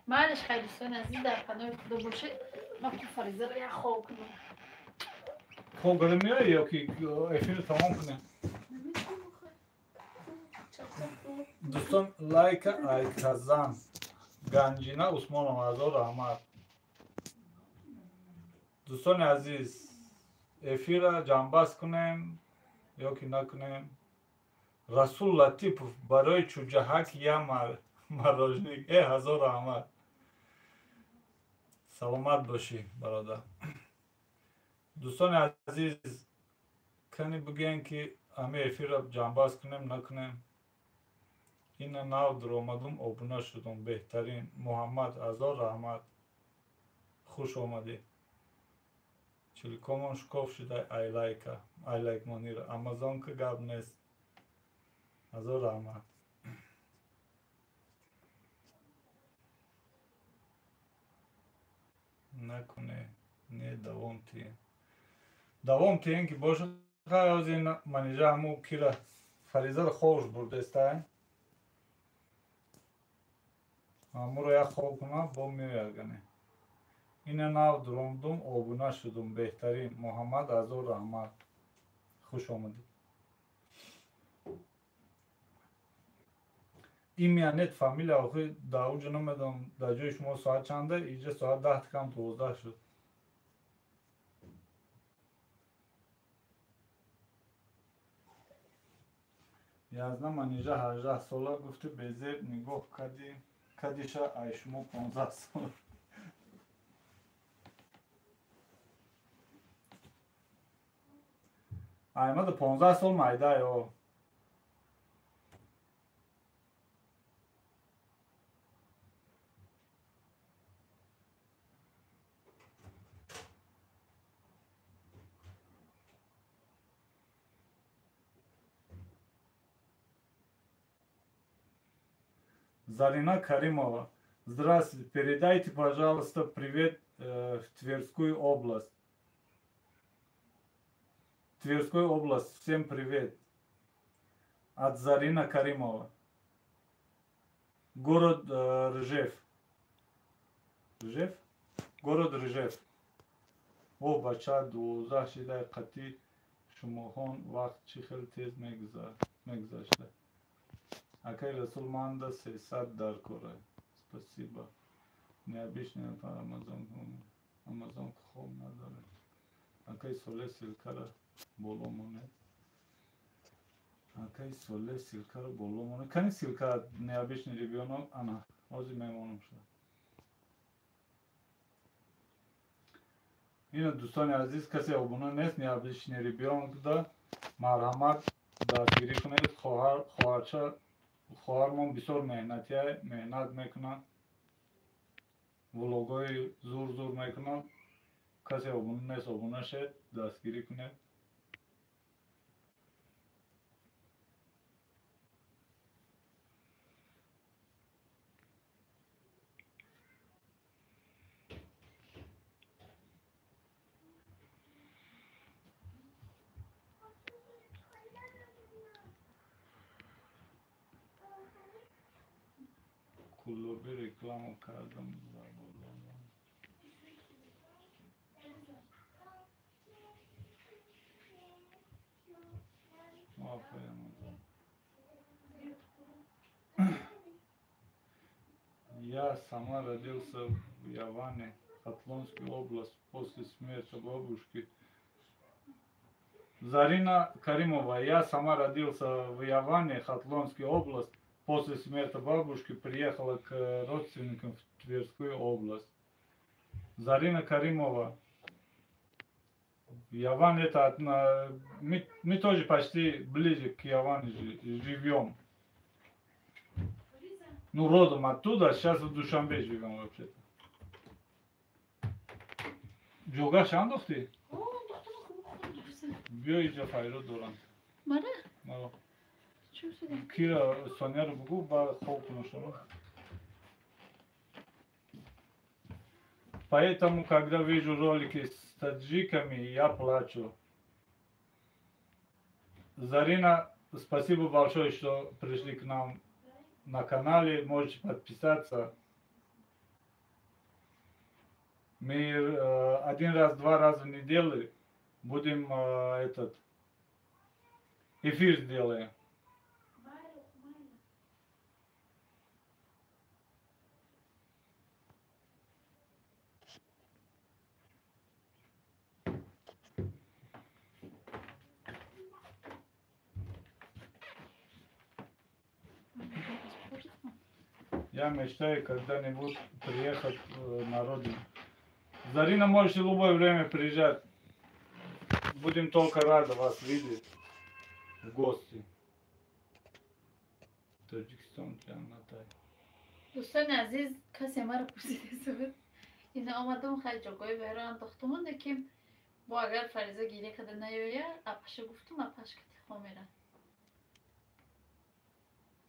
Малиш хайдӯстони азиз дар паноҳи худо бошед. Ма ки Фаризаро як хоб кунам. Хоб гада меои ё ки эфирро тамом кунем? Дӯстон лайка Айказан Ганҷина Усмонов азор раҳмат. Дӯстони азиз, эфирра ҷамъбаст кунем ё ки накунем? Расул Латипов барои чӯҷаҳак я марожник. Ҳазор раҳмат. Саломат бошӣ бародар. Дӯстони азиз, кани бигӯянд ки ҳамин эфирра ҷамъбаст кунем накунем? Ина нав даромадум обуна шудум беҳтарин. Муҳаммад ҳазор раҳмат. хуш омадед. Телекомон шукоф шуда айлайк монира. Амазонка гап нест. ҳазор раҳмат. накуне не давом тиен ки бошад ҳозин манеҷа ҳаму кира Фаризаро ховуш бурдестае. ҳамуро як хоб куна бо меягане. ина нав дуромдум обуна шудум беҳтарин. Муҳаммад ҳазор раҳмат. хуш омадед. имя нет, фамилия, охи да уҷа намедонам дар ҷои шумо соат чанда, иҷа соат 10 кам 12 шуд. Язна ман иҷа 18 сола гуфти безеб нигоҳ кади кадиша ай шумо 15 сола. Аймада 15 сол майда ё. Зарина Каримова. Здравствуйте, передайте, пожалуйста, привет в Тверскую область. Тверскую область, всем привет. От Зарина Каримова. Город Ржев. Ржев? Город Ржев. О, бача, дуза шидай қати шумохон вақт чи хел тез мегзашта. Акай Расул манда 300 дар кора. Спасибо. Необычно по Амазон хом надо. Акай соле силкара боломоне. Акай соле силкара боломоне. Кани силка необычный ребенок, ана. Ози мемонам шо. Ина дӯстони азиз, касе обуна нест, необычный ребенок да марҳамат дастгирӣ кунед. Хоҳармон бисёр меҳнат мекунад. Влогои зур мекунад. Касе обуна нест, обуна шед, дастгирӣ кунед. Куллоби реклама кардам. Я сама родился в Яване, Хатлонская область, после смерти бабушки. Зарина Каримова. Я сама родился в Яване, Хатлонская область. После смерти бабушки приехала к родственникам в Тверскую область. Зарина Каримова. Яван это мы тоже почти ближе к Яване живем. Ну, родом оттуда, сейчас в Душанбе живем вообще-то. Джога шандохти? Бьё иджа файро дорам. Мара? Мара. Чё сюда? Кира Соняру бугу ба холку нашему. Поэтому, когда вижу ролики с таджиками, я плачу. Зарина, спасибо большое, что пришли к нам на канале. Можете подписаться. Мы один раз, два раза в неделю будем этот эфир сделаем. Я мечтаю когда-нибудь приехать на родину. Зарина, можете в любое время приезжать. Будем только рады вас видеть в гости. Таджикистан, Джаннатай. دوستان عزیز کسی ما رو پرسیده سبت این آمدم خیلی جاگای برای انداختمون که با اگر فریضه گیری کده نیویا اپشه گفتم اپش کتی خوامیرن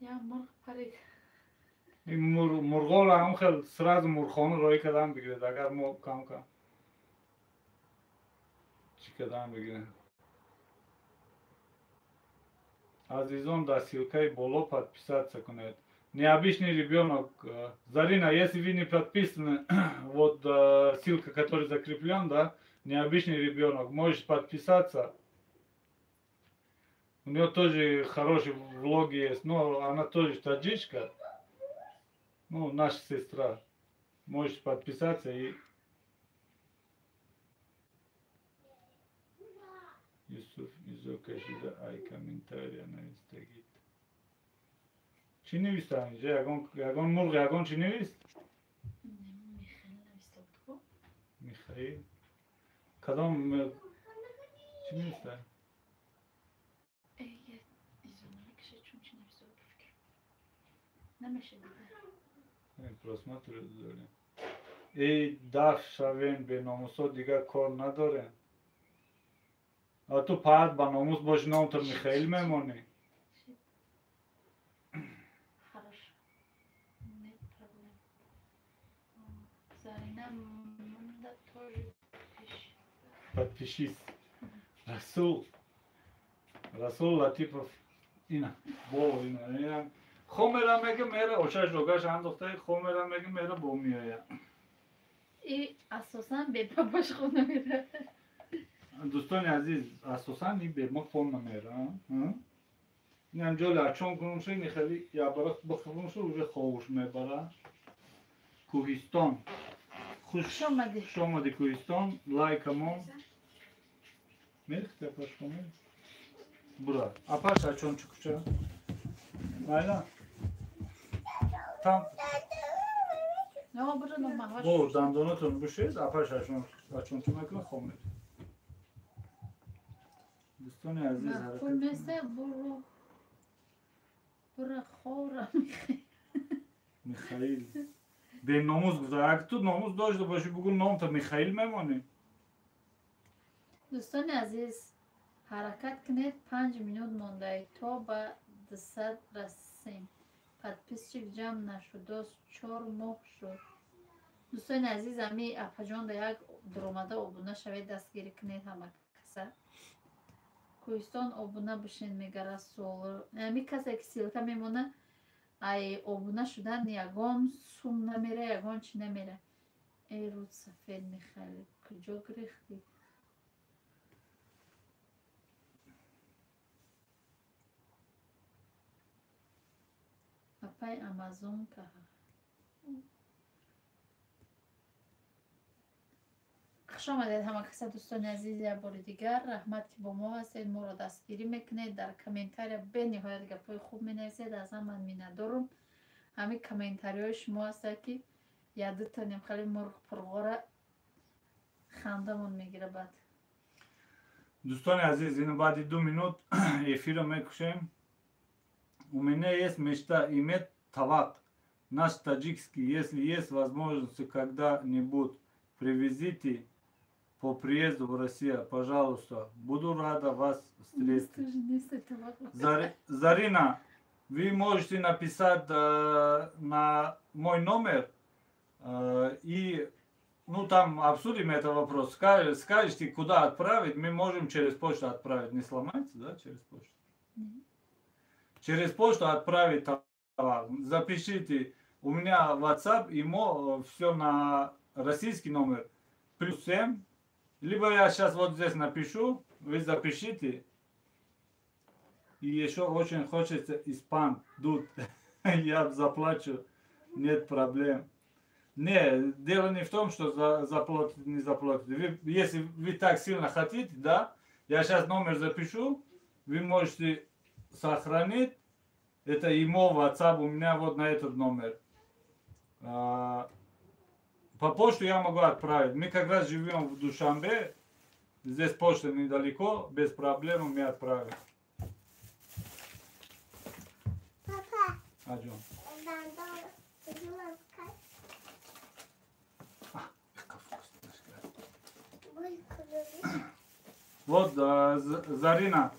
یا مرغ پرید این مرغا رو هم خیلی سراز مرغانو روی کدام بگیرد اگر ما کم چی کدام بگیرد عزیزان до ссылкой боло подписаться кунет. Необычный ребенок. Зарина, если вы не подписаны, вот ссылка, которая закреплен, да, необычный ребенок, можешь подписаться. У нее тоже хорошие влоги есть, но она тоже таджичка. Ну, наша сестра. Можешь подписаться и... Yusuf İzokaşı'da ay komentariyana istegit. Çini vistan, yagon murg yagon çini vist? Mikhail. Kadam çini vistan? Просматривают доля. Эй, дав шавен бе номусо дига кор надорен. А ту пад ба номус бош номтар Михаил мемони. Хорошо. Нет проблем. Зарина да тоже пиши. Подпишись. Расул Латипов. Ина. Бо ина. Хомера меге мера очаш рогаш андохтай хомера меге мера бо мияя. И асосан бе бабаш хона мира. دوستان عزیز اساسا این به ما فون نمیره این انجال چون کنمشه این خیلی یا برای بخونمشه روی خوش میبره کوهستان خوش آمده کوهستان لایک همون میرخ تپاش کنیم برای اپاش چون چکوچه نایلا tam Ne o burada mı? bu dandonatın bu şey apaş açın çömekle xomir دوستان عزیز Kul mesela bura xora Михаил. به ناموز گذار اگه تو ناموز داشته باشی بگو نام تا میخائیل میمانی دوستان عزیز حرکت کنید 5 minut مونده تا به 200 رسیم подписчик جمع نشد 4 ماه شد دوستان عزیز امی اپاجان در یک درآمده ابونه شوید دستگیری کنید همه کسا کوهستان ابونه بشین میگره سول امی کسی که سیلکا میمونه ای ابونه شدن یگان سوم نمیره یگان چی نمیره ای رود سفید میخوایی کجا گریختی اپای امازون که خوش آمدید همه کسا دوستان عزیز یک بار دیگر رحمت که با ما هستید ما را دستگیری میکنید در کامنتاری به نهایت گپای خوب می نویسید از من می ندارم همین کامنتاری های شما هست که یادتانیم خیلی مرغ پرغاره خندمون میگیره بعد دوستان عزیز اینو بعد 2 minut ефир رو میکشیم у меня есть мечта иметь талант наш таджикский если есть возможность когда-нибудь привезите по приезду в Россию, пожалуйста. Буду рада вас встретить. Зарина, вы можете написать на мой номер и ну там обсудим этот вопрос. Скажите, куда отправить, мы можем через почту отправить. Не сломается, да, через почту? Через почту отправить товар. Запишите, у меня WhatsApp, ему все на российский номер. +7. Либо я сейчас вот здесь напишу, вы запишите. И еще очень хочется испан, дуд. Я заплачу, нет проблем. Не, дело не в том, что заплатить, не заплатить. Если вы так сильно хотите, да, я сейчас номер запишу, вы можете сохранить. Это ему WhatsApp, у меня вот на этот номер. По почту я могу отправить. Мы как раз живем в Душанбе. Здесь почта недалеко, без проблем мы отправим. Papa, Acun. ben de üzülmem kaç. Boy kırılır. Вот, Зарина.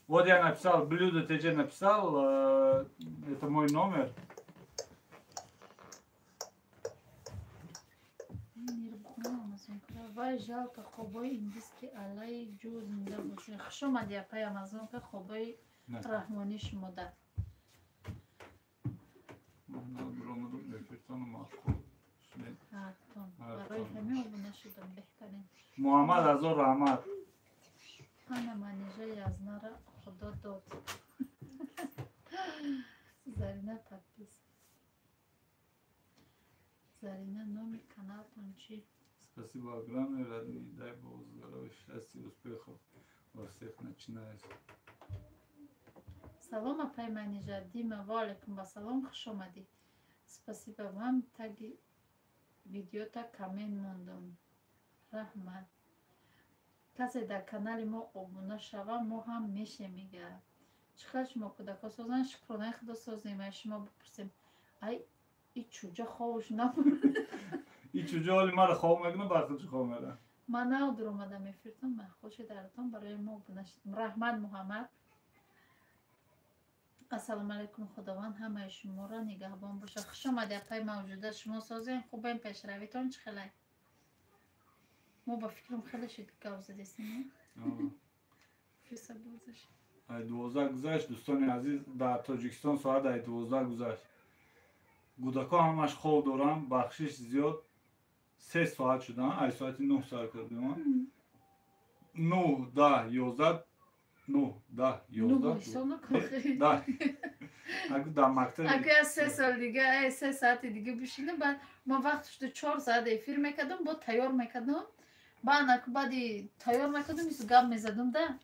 Вот я написал, блюдо ТЖ написал. Это мой номер. وای жалко خوبای ایندیست که علای جو زنده باشه خوش اومدی اپای امازون که خوبای رحمانی شما ده برای همه ابونه شدم بهترین محمد ازور رحمت خانه منیجه یزنه را خدا داد. زرینه подпис. Зарина, номер канала Тончи. Спасибо огромное, родные. Дай Бог здоровья, счастья, успехов во всех начинаниях. Салом, апай Манижа. Дима, ва алейкум басалом, хуш омади. Спасибо вам, таги видеота камен мондам. Рахмат. Касе дар канали мо обуна шава, мо ҳам мешемига. Чихар шумо кӯдако созан, шукронаи худо созем. Ай шумо бипурсем, ай ин чуҷа ховуш набуд. ин чуҷа ҳоли мара хов мекуна, бахтачи хов мера. Ман навдур омадам эфиртон, маххуши даратон барои мо обуна шид. Раҳмат Муҳаммад. ассалому алайкум, худованд ҳамаи шуморо нигаҳбон боша. Хуш омади апай мавҷуда, шумо созен хубем, пешравитон чӣ хеле? мо ба фикрам хеле шид гап задестем. Фиса бозаш. ай 12 гузашт, дӯстони азиз, дар Тоҷикистон соат ай 12 гузашт. Гудако ҳамаш хов дорам, бахшиш зиёд 3 соат шудан, ай соати 9 соат кардем. 9, 10, 11, 9, 10, 11. Да. Аку дар мактаб. Аку аз 3 сол дига, 3 соати дига бишинем, баъд мо вақт шуда 4 соат эфир мекардам, бо тайёр мекардам. Баъд аку баъди тайёр мекардам, ису гап мезадам да.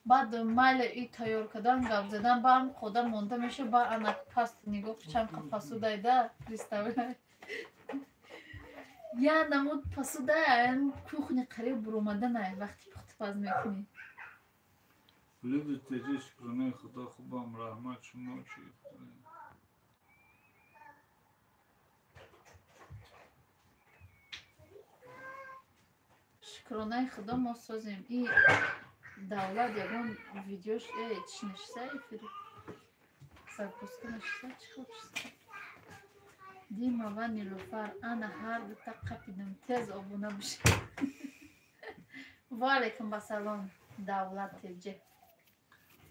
Баъд майли и тайёр кардан, гап задан, баъд хода монда меша, баъд анаку паст нигоҳ кучам ка пасудай да, представляй. Я намуд пасудай, ан кухня қариб буромаданай, вақти пухтипаз мекунӣ. Люди теҷи шукронаи худо хубам, раҳмат шумо чӣ. Шукронаи худо мо созем. И давлат ягон видеош чӣ нишиста эфири? Запуска нишиста, чӣ хоб шиста? Дима ва Нилуфар, ана ҳар дута қапидам, тез обуна биша. Ва алейкум басалом, давлат теҷи.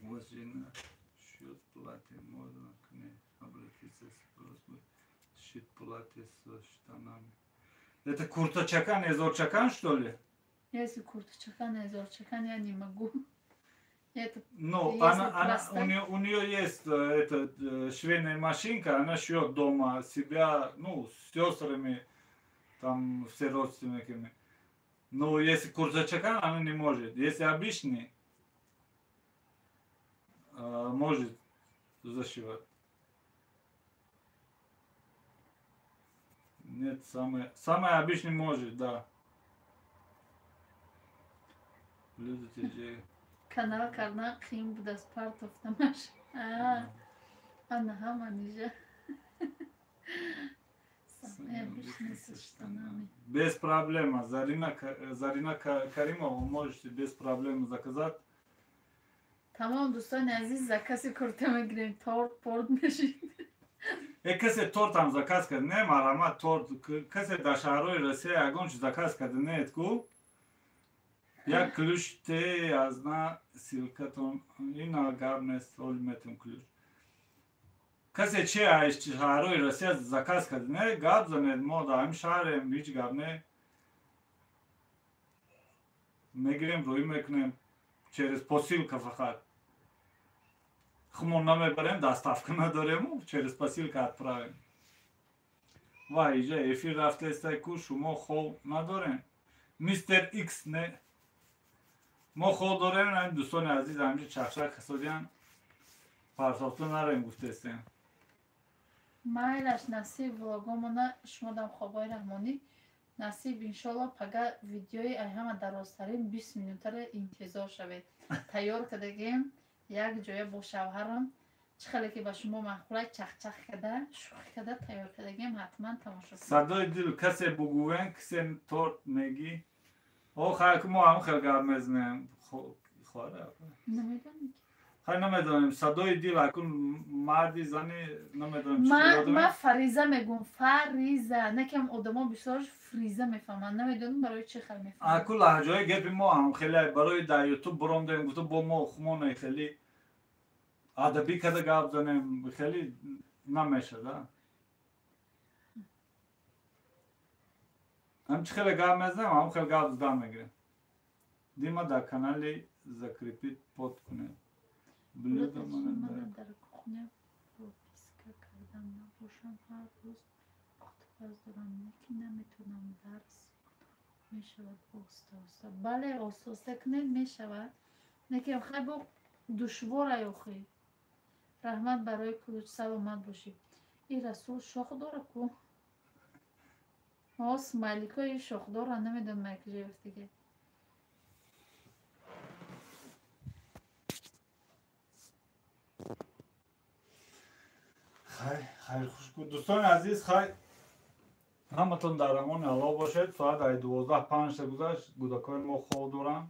вас жена шьет платье, можно к ней обратиться с просьбой сшить платье со штанами. Это курточакан, эзорчакан, что ли? Если курточакан, эзорчакан, я не могу. Это Ну, у нее есть эта швейная машинка, она шьет дома себя, ну, с сестрами, там, все родственниками. Но если курточакан, она не может. Если обычный, может зашивать. Нет, самое обычный может, да. Люди теже. канал кардан қиин будааст партофтамаш. Ана ҳама нижа. Самая обычная со штанами. Без проблем. Зарина Каримова можете без проблем заказать. Тамом дӯстони азиз, закази курта мегирем, торт порт мешид. Касе торт ҳам заказ кард, не марҳамат торт. Касе дар шаҳрҳои Россия ягон чиз заказ карда неед ку? Як ключ те аз на силкатон, ина гап нест, ҳоли метем ключ. Касе чи аз шаҳрҳои Россия заказ карда не, гап занед, мо дар ҳамин шаҳрем, ҳеҷ гап не. Мегирем, рӯӣ мекунем, через посилка фақат. Хумон намебарем, доставка надорем, через посилка отправим. Ва иҷа эфир рафтаестай ку шумо хов надорем. Мистер Икс не. Мо хов дорем, ин дӯстони азиз ҳамҷи чахшак ҳасодиан партофту нарем гуфтестем. Майлаш насиб влогомона шумодам Хобои Раҳмонӣ. Насиб иншолло пага видеои айҳама дарозтарин 20 минутаро интизор шавед. Тайёр кардагем як ҷоя бо шавҳарам. Чӣ хеле ки ба шумо маъқулай чахчах карда, шӯхӣ карда тайёр кардагем, ҳатман тамошо кунед. Садои дил касе бугӯен, касе торт мегӣ. Охай ку мо ҳам хел гап мезанем. Хора. Намедонам. Хай намедонем, садои дил акун марди зани намедонем чӣ ёдам. Ма фариза мегӯм, фариза. Некам одамо бисёрш фриза мефаҳманд. Намедонам барои чӣ хел мефаҳманд. Аку лаҳҷаҳои гепи мо ҳам хеле барои дар ютуб биромдем, гуфта бо мо хумоне хеле адабӣ карда гап занем, хеле намешада. Ҳамчи хеле гап мезанем, ҳам хеле гап зда мегирем. Дима дар канали закрепит под кунед. Biliyordum من ben. در کخونه پروپیسکا کردم نباشم هر روز وقت دارم که نمیتونم درس میشود آسته بله آسته کنید میشود لیکن خیلی با دشواره یخی رحمت برای کلوچ سلامت باشی این رسول شاخ داره کو مالیکا این شاخ داره نمیدونم که جفت دیگه خیر خوش بود دوستان عزیز خیر همتون در امان الله باشید ساعت 12:05 گذشت کودکان ما خواب دارن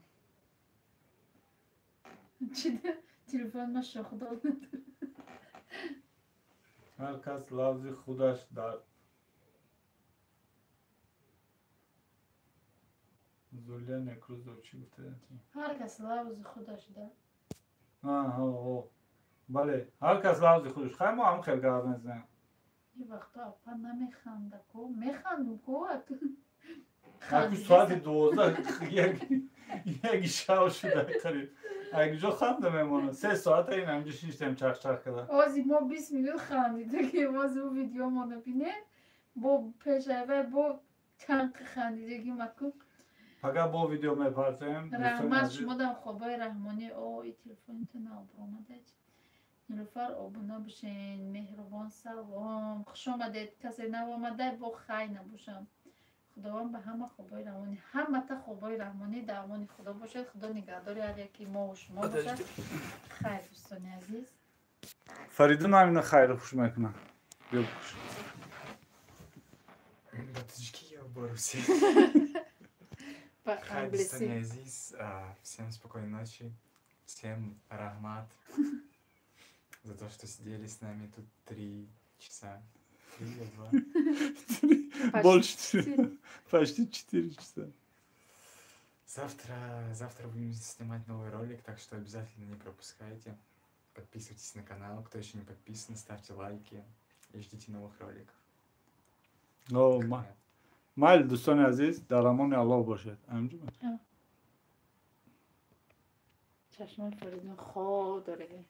چی ده؟ تلفن ما شاخ داره هر کس لفظ خودش در زولیا نکروز دو چی گفته؟ هر کس لفظ خودش داره بله هر کس لفظ خودش خیلی ما هم خیلی گرد نزدیم این وقتا اپا نمیخنده کو میخندو کو اگه ساعت 12 یک شب شده قریب اگه جا خنده میمونه 3 ساعت این همجا شیشتیم چرخ کرده آزی ما 20 میلیون خندیده که باز اون ویدیو ما نبینه با پشوه با چند خندیدگی مکن فقط با ویدیو میپرسیم رحمت شما دم خوابای رحمانی ای تلفنتون آب آمده نیلوفر آبونا بشین مهربان سلام خوش آمدید کسی نو آمده با خی نباشم خداوند به همه خوبای رحمانی همه تا خوبای رحمانی در امان خدا باشد خدا نگهداری هر یکی ما و شما باشد خیر دوستان عزیز فریدون همین خیر خوش میکنم بیا بکش Батюшки, я в Борусе. по Хадистан английски Азиз, всем спокойной ночи, всем рахмат за то, что сидели с нами тут 3 часа. 3 или 2. Больше почти 4 часа. Завтра будем снимать новый ролик, так что обязательно не пропускайте. Подписывайтесь на канал, кто еще не подписан, ставьте лайки и ждите новых роликов. مایل دوستان عزیز در امان الله باشد چشمان فریدون خواه داره